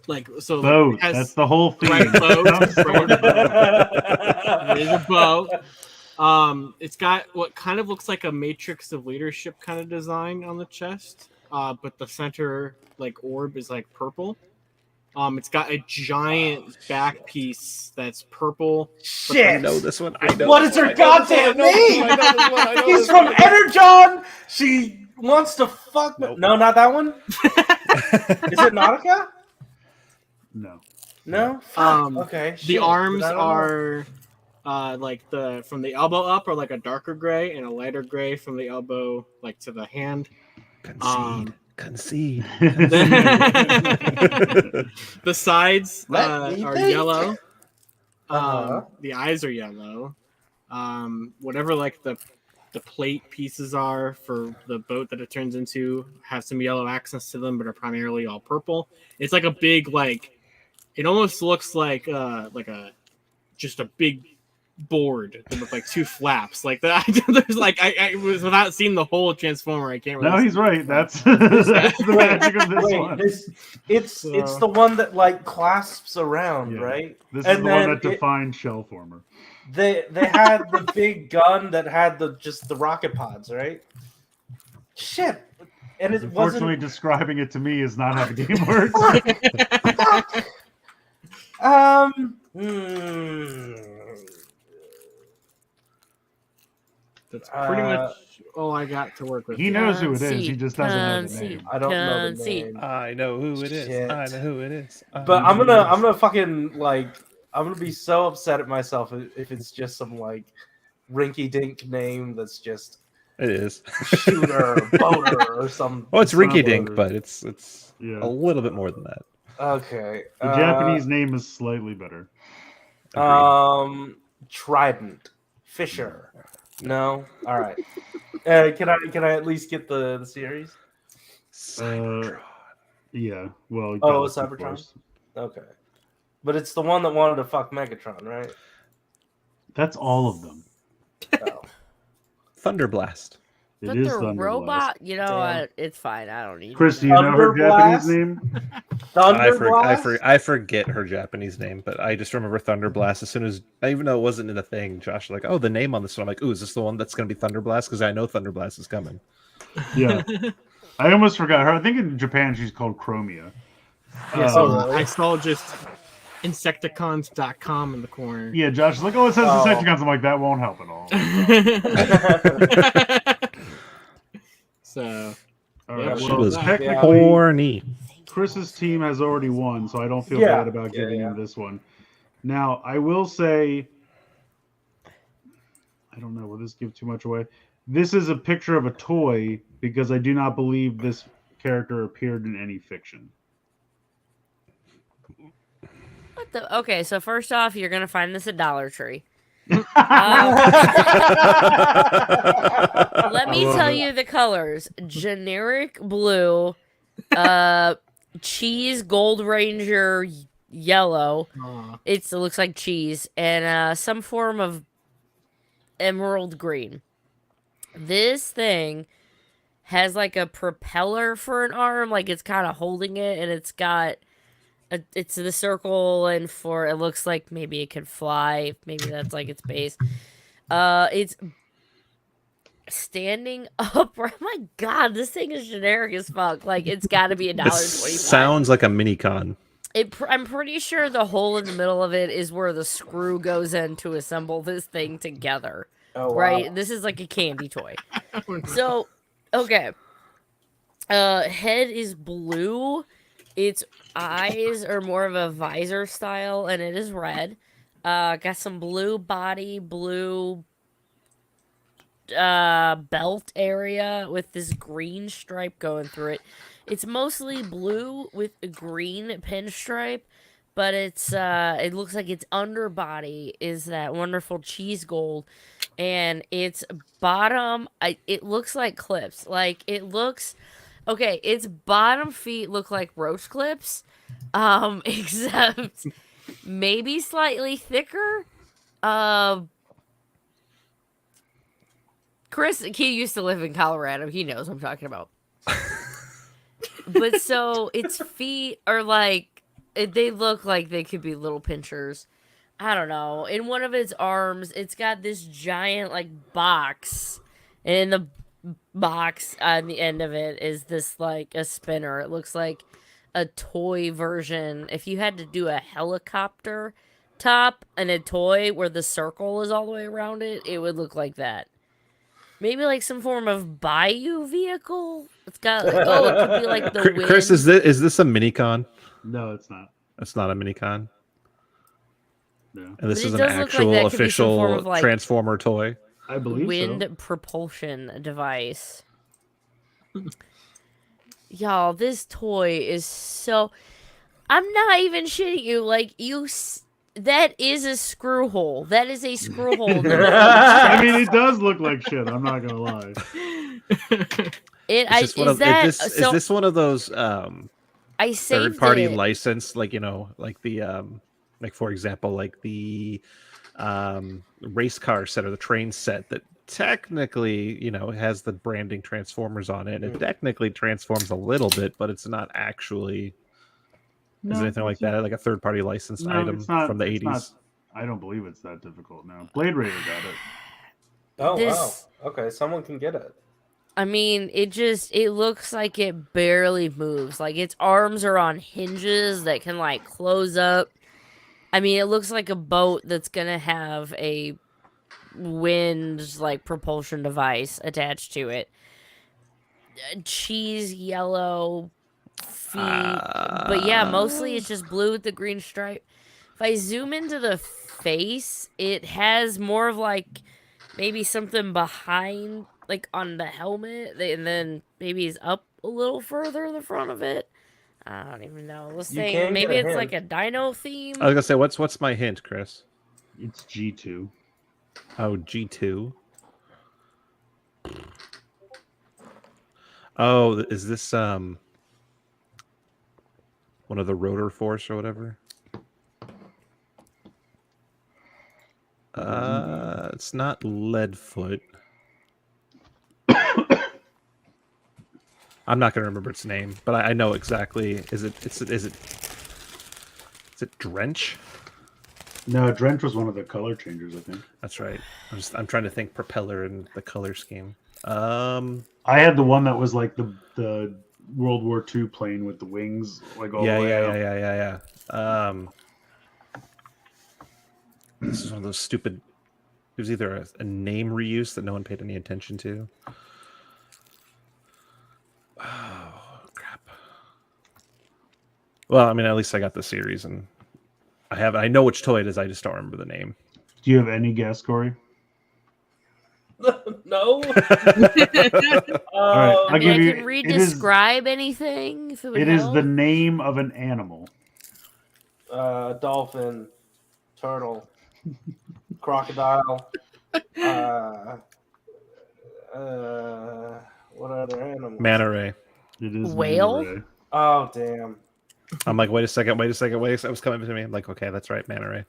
Speaker 4: like
Speaker 1: boat. That's the whole thing.
Speaker 4: Right, boat. There's a boat. It's got what kind of looks like a matrix of leadership kind of design on the chest, but the center like orb is like purple. It's got a giant back piece that's purple.
Speaker 3: Shit!
Speaker 2: I know this one. I know.
Speaker 3: What is her goddamn name? He's from Energon. She wants to fuck. Nope. No, not that one. Is it Nautica?
Speaker 1: No.
Speaker 3: No. Okay.
Speaker 4: The arms are like from the elbow up are like a darker gray and a lighter gray from the elbow like to the hand.
Speaker 2: Concede.
Speaker 4: The sides are yellow. The eyes are yellow. Whatever like the plate pieces are for the boat that it turns into have some yellow accents to them, but are primarily all purple. It's like a big like. It almost looks like just a big board with like 2 flaps like that. There's like I was without seeing the whole transformer. I can't. Really
Speaker 1: he's right. That's the magic of this one.
Speaker 3: It's the one that like clasps around, right?
Speaker 1: This is the one that defines Shellformer.
Speaker 3: They had the big gun that had the rocket pods, right? Shit. And it
Speaker 1: unfortunately, describing it to me is not how the game works.
Speaker 4: That's pretty much all I got to work with.
Speaker 1: He knows who it is. He just doesn't know the name.
Speaker 3: I don't know the name.
Speaker 2: I know who it is. I know who it is.
Speaker 3: But I'm gonna fucking like I'm gonna be so upset at myself if it's just some like rinky-dink name that's just
Speaker 2: it is
Speaker 3: shooter or boater or some.
Speaker 2: Oh, it's rinky-dink, but it's a little bit more than that.
Speaker 3: Okay.
Speaker 1: The Japanese name is slightly better.
Speaker 3: Trident. Fisher. No? All right. Can I at least get the series?
Speaker 1: Yeah. Well.
Speaker 3: Cybertron. Okay. But it's the one that wanted to fuck Megatron, right?
Speaker 1: That's all of them.
Speaker 3: Oh.
Speaker 2: Thunderblast.
Speaker 6: But the robot, you know, it's fine. I don't need.
Speaker 1: Chris, do you know her Japanese name?
Speaker 2: I forget her Japanese name, but I just remember Thunderblast. As soon as, even though it wasn't in the thing, Josh was like, "Oh, the name on this one." I'm like, "Ooh, is this the one that's going to be Thunderblast?" Because I know Thunderblast is coming.
Speaker 1: Yeah, I almost forgot her. I think in Japan she's called Chromia.
Speaker 4: Yeah, I saw just Insecticons.com in the corner.
Speaker 1: Yeah, Josh is like, "Oh, it says Insecticons." I'm like, that won't help at all.
Speaker 4: So,
Speaker 1: all right,
Speaker 2: she was horny.
Speaker 1: Chris's team has already won, so I don't feel bad about giving him this one. Now, I will say, I don't know, will this give too much away? This is a picture of a toy because I do not believe this character appeared in any fiction.
Speaker 6: What the? Okay, so first off, you're gonna find this at Dollar Tree. Let me tell you the colors: generic blue, cheese gold ranger yellow. It looks like cheese, and some form of emerald green. This thing has like a propeller for an arm, like it's kind of holding it, and it's got it's the circle, and it looks like maybe it could fly. Maybe that's like its base. It's standing up. Oh my god, this thing is generic as fuck. Like it's got to be $1.25.
Speaker 2: Sounds like a mini con.
Speaker 6: I'm pretty sure the hole in the middle of it is where the screw goes in to assemble this thing together.
Speaker 3: Oh, wow.
Speaker 6: Right? This is like a candy toy. So, okay. Head is blue. Its eyes are more of a visor style, and it is red. Got some blue body, blue belt area with this green stripe going through it. It's mostly blue with a green pinstripe, but it looks like its underbody is that wonderful cheese gold, and its bottom it looks like clips. Like it looks okay, its bottom feet look like roach clips, except maybe slightly thicker. Chris, he used to live in Colorado. He knows what I'm talking about. But so its feet are like, they look like they could be little pinchers. I don't know. In one of its arms, it's got this giant like box. And in the box on the end of it is this like a spinner. It looks like a toy version. If you had to do a helicopter top and a toy where the circle is all the way around it, it would look like that. Maybe like some form of bayou vehicle. It's got like, it could be like the wind.
Speaker 2: Chris, is this a mini con?
Speaker 1: No, it's not.
Speaker 2: It's not a mini con.
Speaker 1: No.
Speaker 2: And this
Speaker 6: But
Speaker 2: is
Speaker 6: it
Speaker 2: an
Speaker 6: does look like
Speaker 2: actual
Speaker 6: that could be some form
Speaker 2: official
Speaker 6: of, like,
Speaker 2: Transformer toy.
Speaker 1: I believe
Speaker 6: wind
Speaker 1: so.
Speaker 6: propulsion device. Y'all, this toy is so. I'm not even shitting you. Like that is a screw hole. That is a screw hole. In the middle of its
Speaker 1: I mean,
Speaker 6: chest.
Speaker 1: it does look like shit. I'm not gonna lie.
Speaker 2: Is this one of those
Speaker 6: I saved
Speaker 2: third-party
Speaker 6: it.
Speaker 2: license, like like the like for example, like the race car set or the train set that technically has the branding Transformers on it. It technically transforms a little bit, but it's not actually. Is it anything like that? Like a third-party licensed item from the 80s?
Speaker 1: I don't believe it's that difficult now. Blade Raider got it.
Speaker 3: Oh, wow. Okay, someone can get it.
Speaker 6: I mean, it looks like it barely moves. Like its arms are on hinges that can like close up. I mean, it looks like a boat that's gonna have a wind like propulsion device attached to it. Cheese yellow feet, but yeah, mostly it's just blue with the green stripe. If I zoom into the face, it has more of like maybe something behind, like on the helmet, and then maybe is up a little further in the front of it. I don't even know. Let's say maybe it's like a dino theme.
Speaker 2: I was gonna say, what's my hint, Chris?
Speaker 1: It's G2.
Speaker 2: Oh, G2. Oh, is this one of the Rotor Force or whatever? It's not Leadfoot. I'm not gonna remember its name, but I know exactly. Is it Drench?
Speaker 1: No, Drench was one of the color changers, I think.
Speaker 2: That's right. I'm trying to think propeller and the color scheme.
Speaker 1: I had the one that was like the World War II plane with the wings, like all the way up.
Speaker 2: Yeah. This is one of those stupid. It was either a name reuse that no one paid any attention to. Oh crap! Well, I mean, at least I got the series, and I know which toy it is. I just don't remember the name.
Speaker 1: Do you have any guess, Corey?
Speaker 3: No.
Speaker 1: All right,
Speaker 6: I can re-describe anything. If
Speaker 1: it is the name of an animal.
Speaker 3: Dolphin, turtle, crocodile. What other animal?
Speaker 2: Manta ray.
Speaker 1: It is
Speaker 6: whale.
Speaker 1: Manta ray.
Speaker 3: Oh damn!
Speaker 2: I'm like, wait a second. It was coming to me. I'm like, okay, that's right, Manta ray.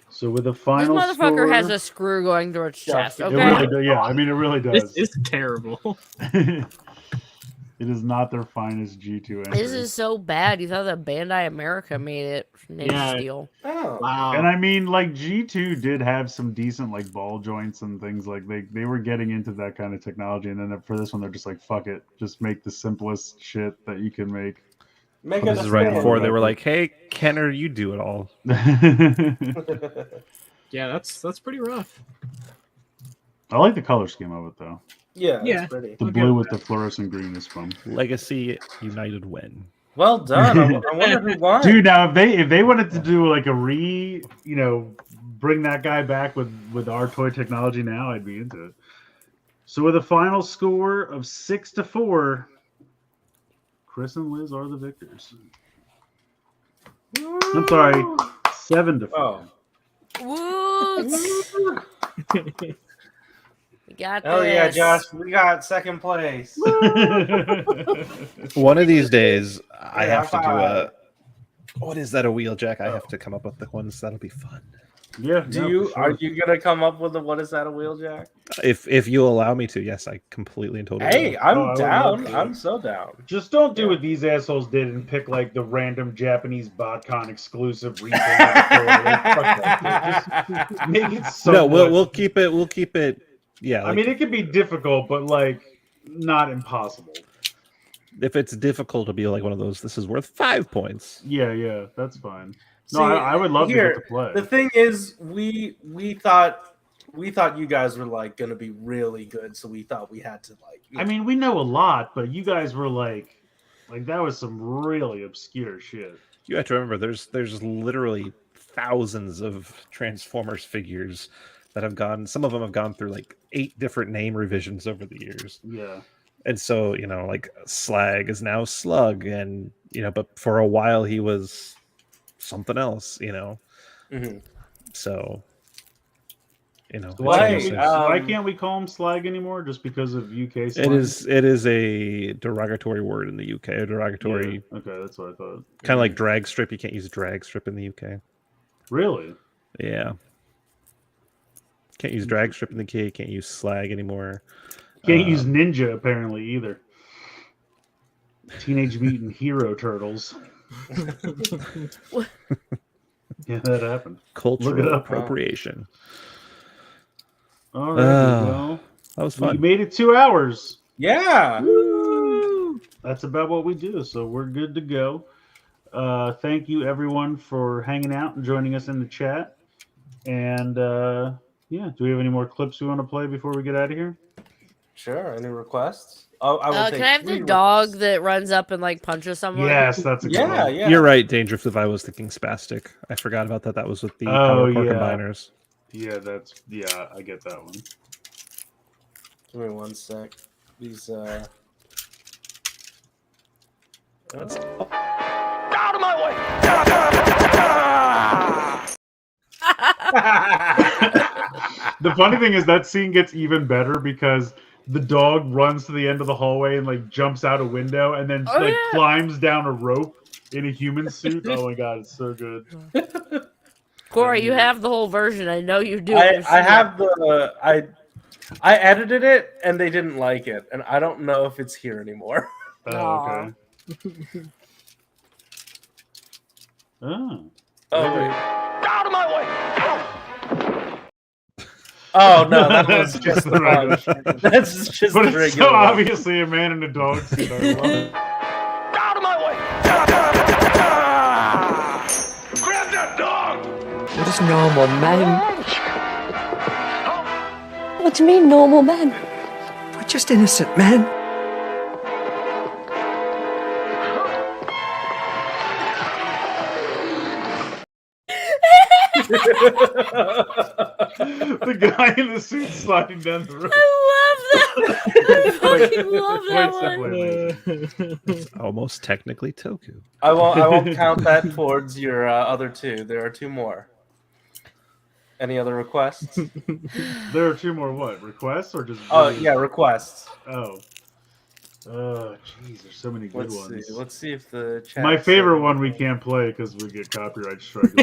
Speaker 1: So with the
Speaker 6: This
Speaker 1: final
Speaker 6: motherfucker
Speaker 1: score,
Speaker 6: has a screw going through its chest.
Speaker 1: It
Speaker 6: Okay.
Speaker 1: really does. Yeah, I mean, it really does.
Speaker 4: This is terrible.
Speaker 1: It is not their finest G2 entry.
Speaker 6: This is so bad. You thought that Bandai America made it Ninja Steel.
Speaker 3: Oh.
Speaker 4: Wow.
Speaker 1: And I mean, like G2 did have some decent like ball joints and things like they were getting into that kind of technology, and then for this one they're just like fuck it, just make the simplest shit that you can make.
Speaker 2: This is right before they were like, "Hey, Kenner, you do it all."
Speaker 4: Yeah, that's pretty rough.
Speaker 1: I like the color scheme of it though.
Speaker 3: Yeah,
Speaker 4: Yeah.
Speaker 3: it's pretty.
Speaker 1: The blue with the fluorescent green is fun.
Speaker 2: Legacy United win.
Speaker 3: Well done. I wonder who won.
Speaker 1: Dude, now if they wanted to do like a bring that guy back with our toy technology now, I'd be into it. So with a final score of 6-4, Chris and Liz are the victors. I'm sorry, 7-4.
Speaker 3: Oh.
Speaker 6: Woo! We got this.
Speaker 3: Oh yeah, Josh, we got second place.
Speaker 2: One of these days, I
Speaker 3: Yeah,
Speaker 2: have to do a. What is that? A wheeljack? I have to come up with the ones that'll be fun.
Speaker 1: Yeah.
Speaker 3: Are you gonna come up with what is that, a wheeljack?
Speaker 2: If you allow me to, yes, I completely and totally.
Speaker 3: Hey,
Speaker 2: will.
Speaker 3: I'm down. I'm so down.
Speaker 1: Just don't do what these assholes did and pick like the random Japanese BotCon exclusive reprint. Just make it so.
Speaker 2: No, we'll keep it. We'll keep it. Yeah.
Speaker 1: I mean, it could be difficult, but like not impossible.
Speaker 2: If it's difficult to be like one of those, this is worth 5 points.
Speaker 1: Yeah, that's fine. No,
Speaker 3: See,
Speaker 1: I would love to get to play.
Speaker 3: The thing is, we thought you guys were like gonna be really good, so we thought we had to like.
Speaker 1: I mean, we know a lot, but you guys were like that was some really obscure shit.
Speaker 2: You have to remember, there's literally thousands of Transformers figures that have gone. Some of them have gone through like 8 different name revisions over the years.
Speaker 1: Yeah.
Speaker 2: And so, like Slag is now Slug, and but for a while he was something else,
Speaker 3: Mm-hmm.
Speaker 2: So,
Speaker 1: why can't we call him Slag anymore? Just because of UK slang?
Speaker 2: It is a derogatory word in the UK. A derogatory.
Speaker 1: Yeah. Okay, that's what I thought.
Speaker 2: Kind of like drag strip. You can't use drag strip in the UK.
Speaker 1: Really?
Speaker 2: Yeah. Can't use drag strip in the UK. Can't use slag anymore.
Speaker 1: Can't use ninja apparently either. Teenage Mutant Hero Turtles. Yeah, that happened.
Speaker 2: Cultural
Speaker 1: Look it up,
Speaker 2: appropriation.
Speaker 1: All right, well,
Speaker 2: that was fun.
Speaker 1: We made it 2 hours.
Speaker 3: Yeah.
Speaker 1: Woo! That's about what we do, so we're good to go. Thank you everyone for hanging out and joining us in the chat. And yeah, do we have any more clips we want to play before we get out of here?
Speaker 3: Sure. Any requests? I will
Speaker 6: can I have the dog that runs up and like punches someone?
Speaker 1: Yes, that's a good one.
Speaker 3: Yeah.
Speaker 2: You're right, Dangerous. If I was thinking spastic, I forgot about that. That was with the Power Core Combiners.
Speaker 1: Yeah, I get that one.
Speaker 3: Give me one sec. These
Speaker 5: Out of my way!
Speaker 1: The funny thing is that scene gets even better because the dog runs to the end of the hallway and like jumps out a window and then climbs down a rope in a human suit. Oh my god, it's so good.
Speaker 6: Corey, you have the whole version. I know you do.
Speaker 3: I have the I edited it and they didn't like it, and I don't know if it's here anymore.
Speaker 1: Oh, okay. Oh.
Speaker 5: Out of my way!
Speaker 3: Oh no, that was just
Speaker 1: the
Speaker 3: punch. That's just
Speaker 1: but
Speaker 3: the
Speaker 1: it's
Speaker 3: regular
Speaker 1: so
Speaker 3: one.
Speaker 1: obviously a man in a dog suit. I love it.
Speaker 5: Out of my way! Grab that dog!
Speaker 10: What is normal man?
Speaker 8: What do you mean, normal men?
Speaker 10: We're just innocent men.
Speaker 1: The guy in the suit sliding down the road.
Speaker 6: I love that one.
Speaker 2: It's almost technically Toku.
Speaker 3: I won't count that towards your other two. There are 2 more. Any other requests?
Speaker 1: There are 2 more what? Requests or just
Speaker 3: Oh yeah, requests.
Speaker 1: Oh. Jeez, there's so many good ones.
Speaker 3: Let's see if the chat.
Speaker 1: My favorite one we can't play because we get copyright strike.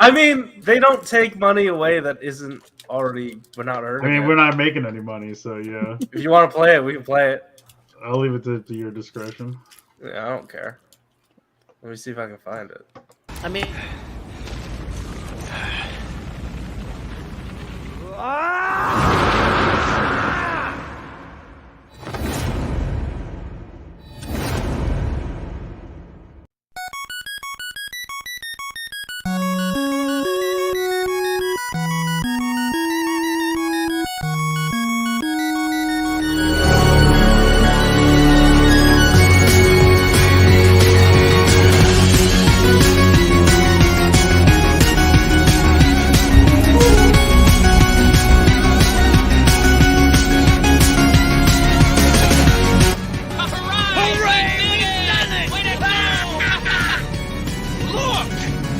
Speaker 3: I mean, they don't take money away that isn't already. We're not earning.
Speaker 1: I mean,
Speaker 3: it.
Speaker 1: we're not making any money, so yeah.
Speaker 3: If you want to play it, we can play it.
Speaker 1: I'll leave it to your discretion.
Speaker 3: Yeah, I don't care. Let me see if I can find it.
Speaker 6: I mean,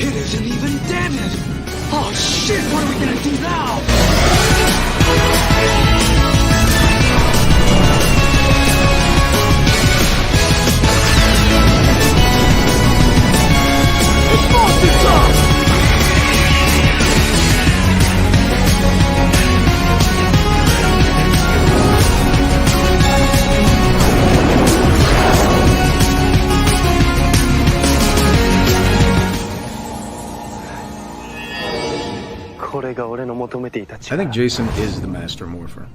Speaker 5: It isn't even dented! Oh shit, what are we gonna do now? It's monster time!
Speaker 7: これが俺の求めていた
Speaker 9: I
Speaker 7: 力
Speaker 9: think Jason is the master morpher.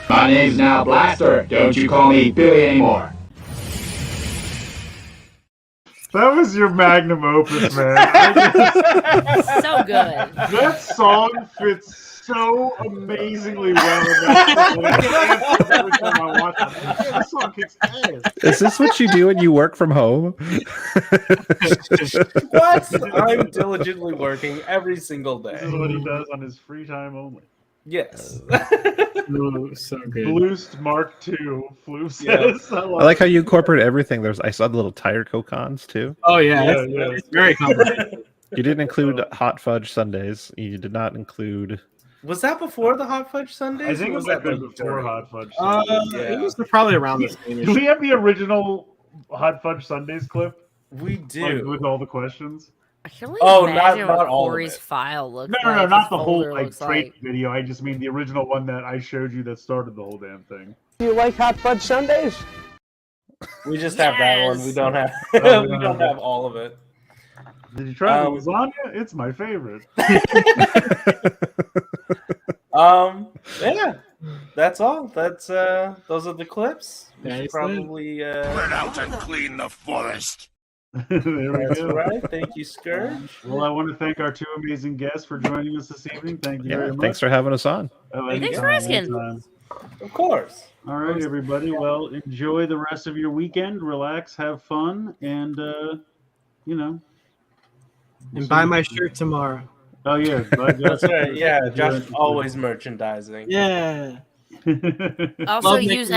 Speaker 11: My name's now Blaster. Don't you call me Billy anymore.
Speaker 1: That was your magnum opus, man.
Speaker 6: so good.
Speaker 1: That song fits so amazingly well. Every time I watch it, this song kicks ass.
Speaker 2: Is this what you do when you work from home?
Speaker 3: What? I'm diligently working every single day.
Speaker 1: This is what he does on his free time only.
Speaker 3: Yes.
Speaker 4: Ooh, so good.
Speaker 1: Bloost Mark II. Floo says.
Speaker 2: I like how you incorporate everything. I saw the little tire cocons too.
Speaker 4: Oh yeah,
Speaker 1: Yeah,
Speaker 4: it's very complicated.
Speaker 2: You didn't include hot fudge sundaes. You did not include.
Speaker 3: Was that before the hot fudge sundaes?
Speaker 1: I think
Speaker 3: or
Speaker 1: it was
Speaker 3: that
Speaker 1: like
Speaker 3: like
Speaker 1: before Hot Fudge.
Speaker 4: It was probably around the same.
Speaker 1: Do we have the original Hot Fudge Sundays clip?
Speaker 3: We
Speaker 1: Like,
Speaker 3: do.
Speaker 1: with all the questions?
Speaker 6: I can only
Speaker 3: Oh,
Speaker 6: imagine
Speaker 3: not
Speaker 6: what
Speaker 3: all of
Speaker 6: Corey's
Speaker 3: it.
Speaker 6: file looks
Speaker 1: No,
Speaker 6: like.
Speaker 1: not
Speaker 6: his
Speaker 1: the whole
Speaker 6: folder
Speaker 1: like
Speaker 6: looks
Speaker 1: trade
Speaker 6: like.
Speaker 1: video. I just mean the original one that I showed you that started the whole damn thing.
Speaker 7: You like hot fudge sundaes?
Speaker 3: We just have that one. We
Speaker 6: Yes.
Speaker 3: don't have.
Speaker 1: Oh,
Speaker 3: we
Speaker 1: no.
Speaker 3: don't have all of it.
Speaker 1: Did you try the
Speaker 3: Um,
Speaker 1: lasagna? It's my favorite.
Speaker 3: Yeah, that's all. That's those are the clips. We should
Speaker 4: Nice.
Speaker 3: probably.
Speaker 5: Burn out and clean the forest.
Speaker 1: There we
Speaker 3: That's
Speaker 1: go.
Speaker 3: right. Thank you, Scourge.
Speaker 1: Well, I want to thank our two amazing guests for joining us this evening. Thank you very
Speaker 2: Yeah,
Speaker 1: much.
Speaker 2: thanks for having us on.
Speaker 1: Oh,
Speaker 6: Thanks for
Speaker 1: anytime,
Speaker 6: asking.
Speaker 1: anytime.
Speaker 3: Of course.
Speaker 1: All right, everybody. Well, enjoy the rest of your weekend. Relax, have fun, and you know.
Speaker 4: And buy my shirt tomorrow.
Speaker 1: Oh yeah,
Speaker 3: That's right. Yeah, Josh is always merchandising.
Speaker 4: Yeah.
Speaker 6: Also,
Speaker 4: Love
Speaker 6: use
Speaker 4: making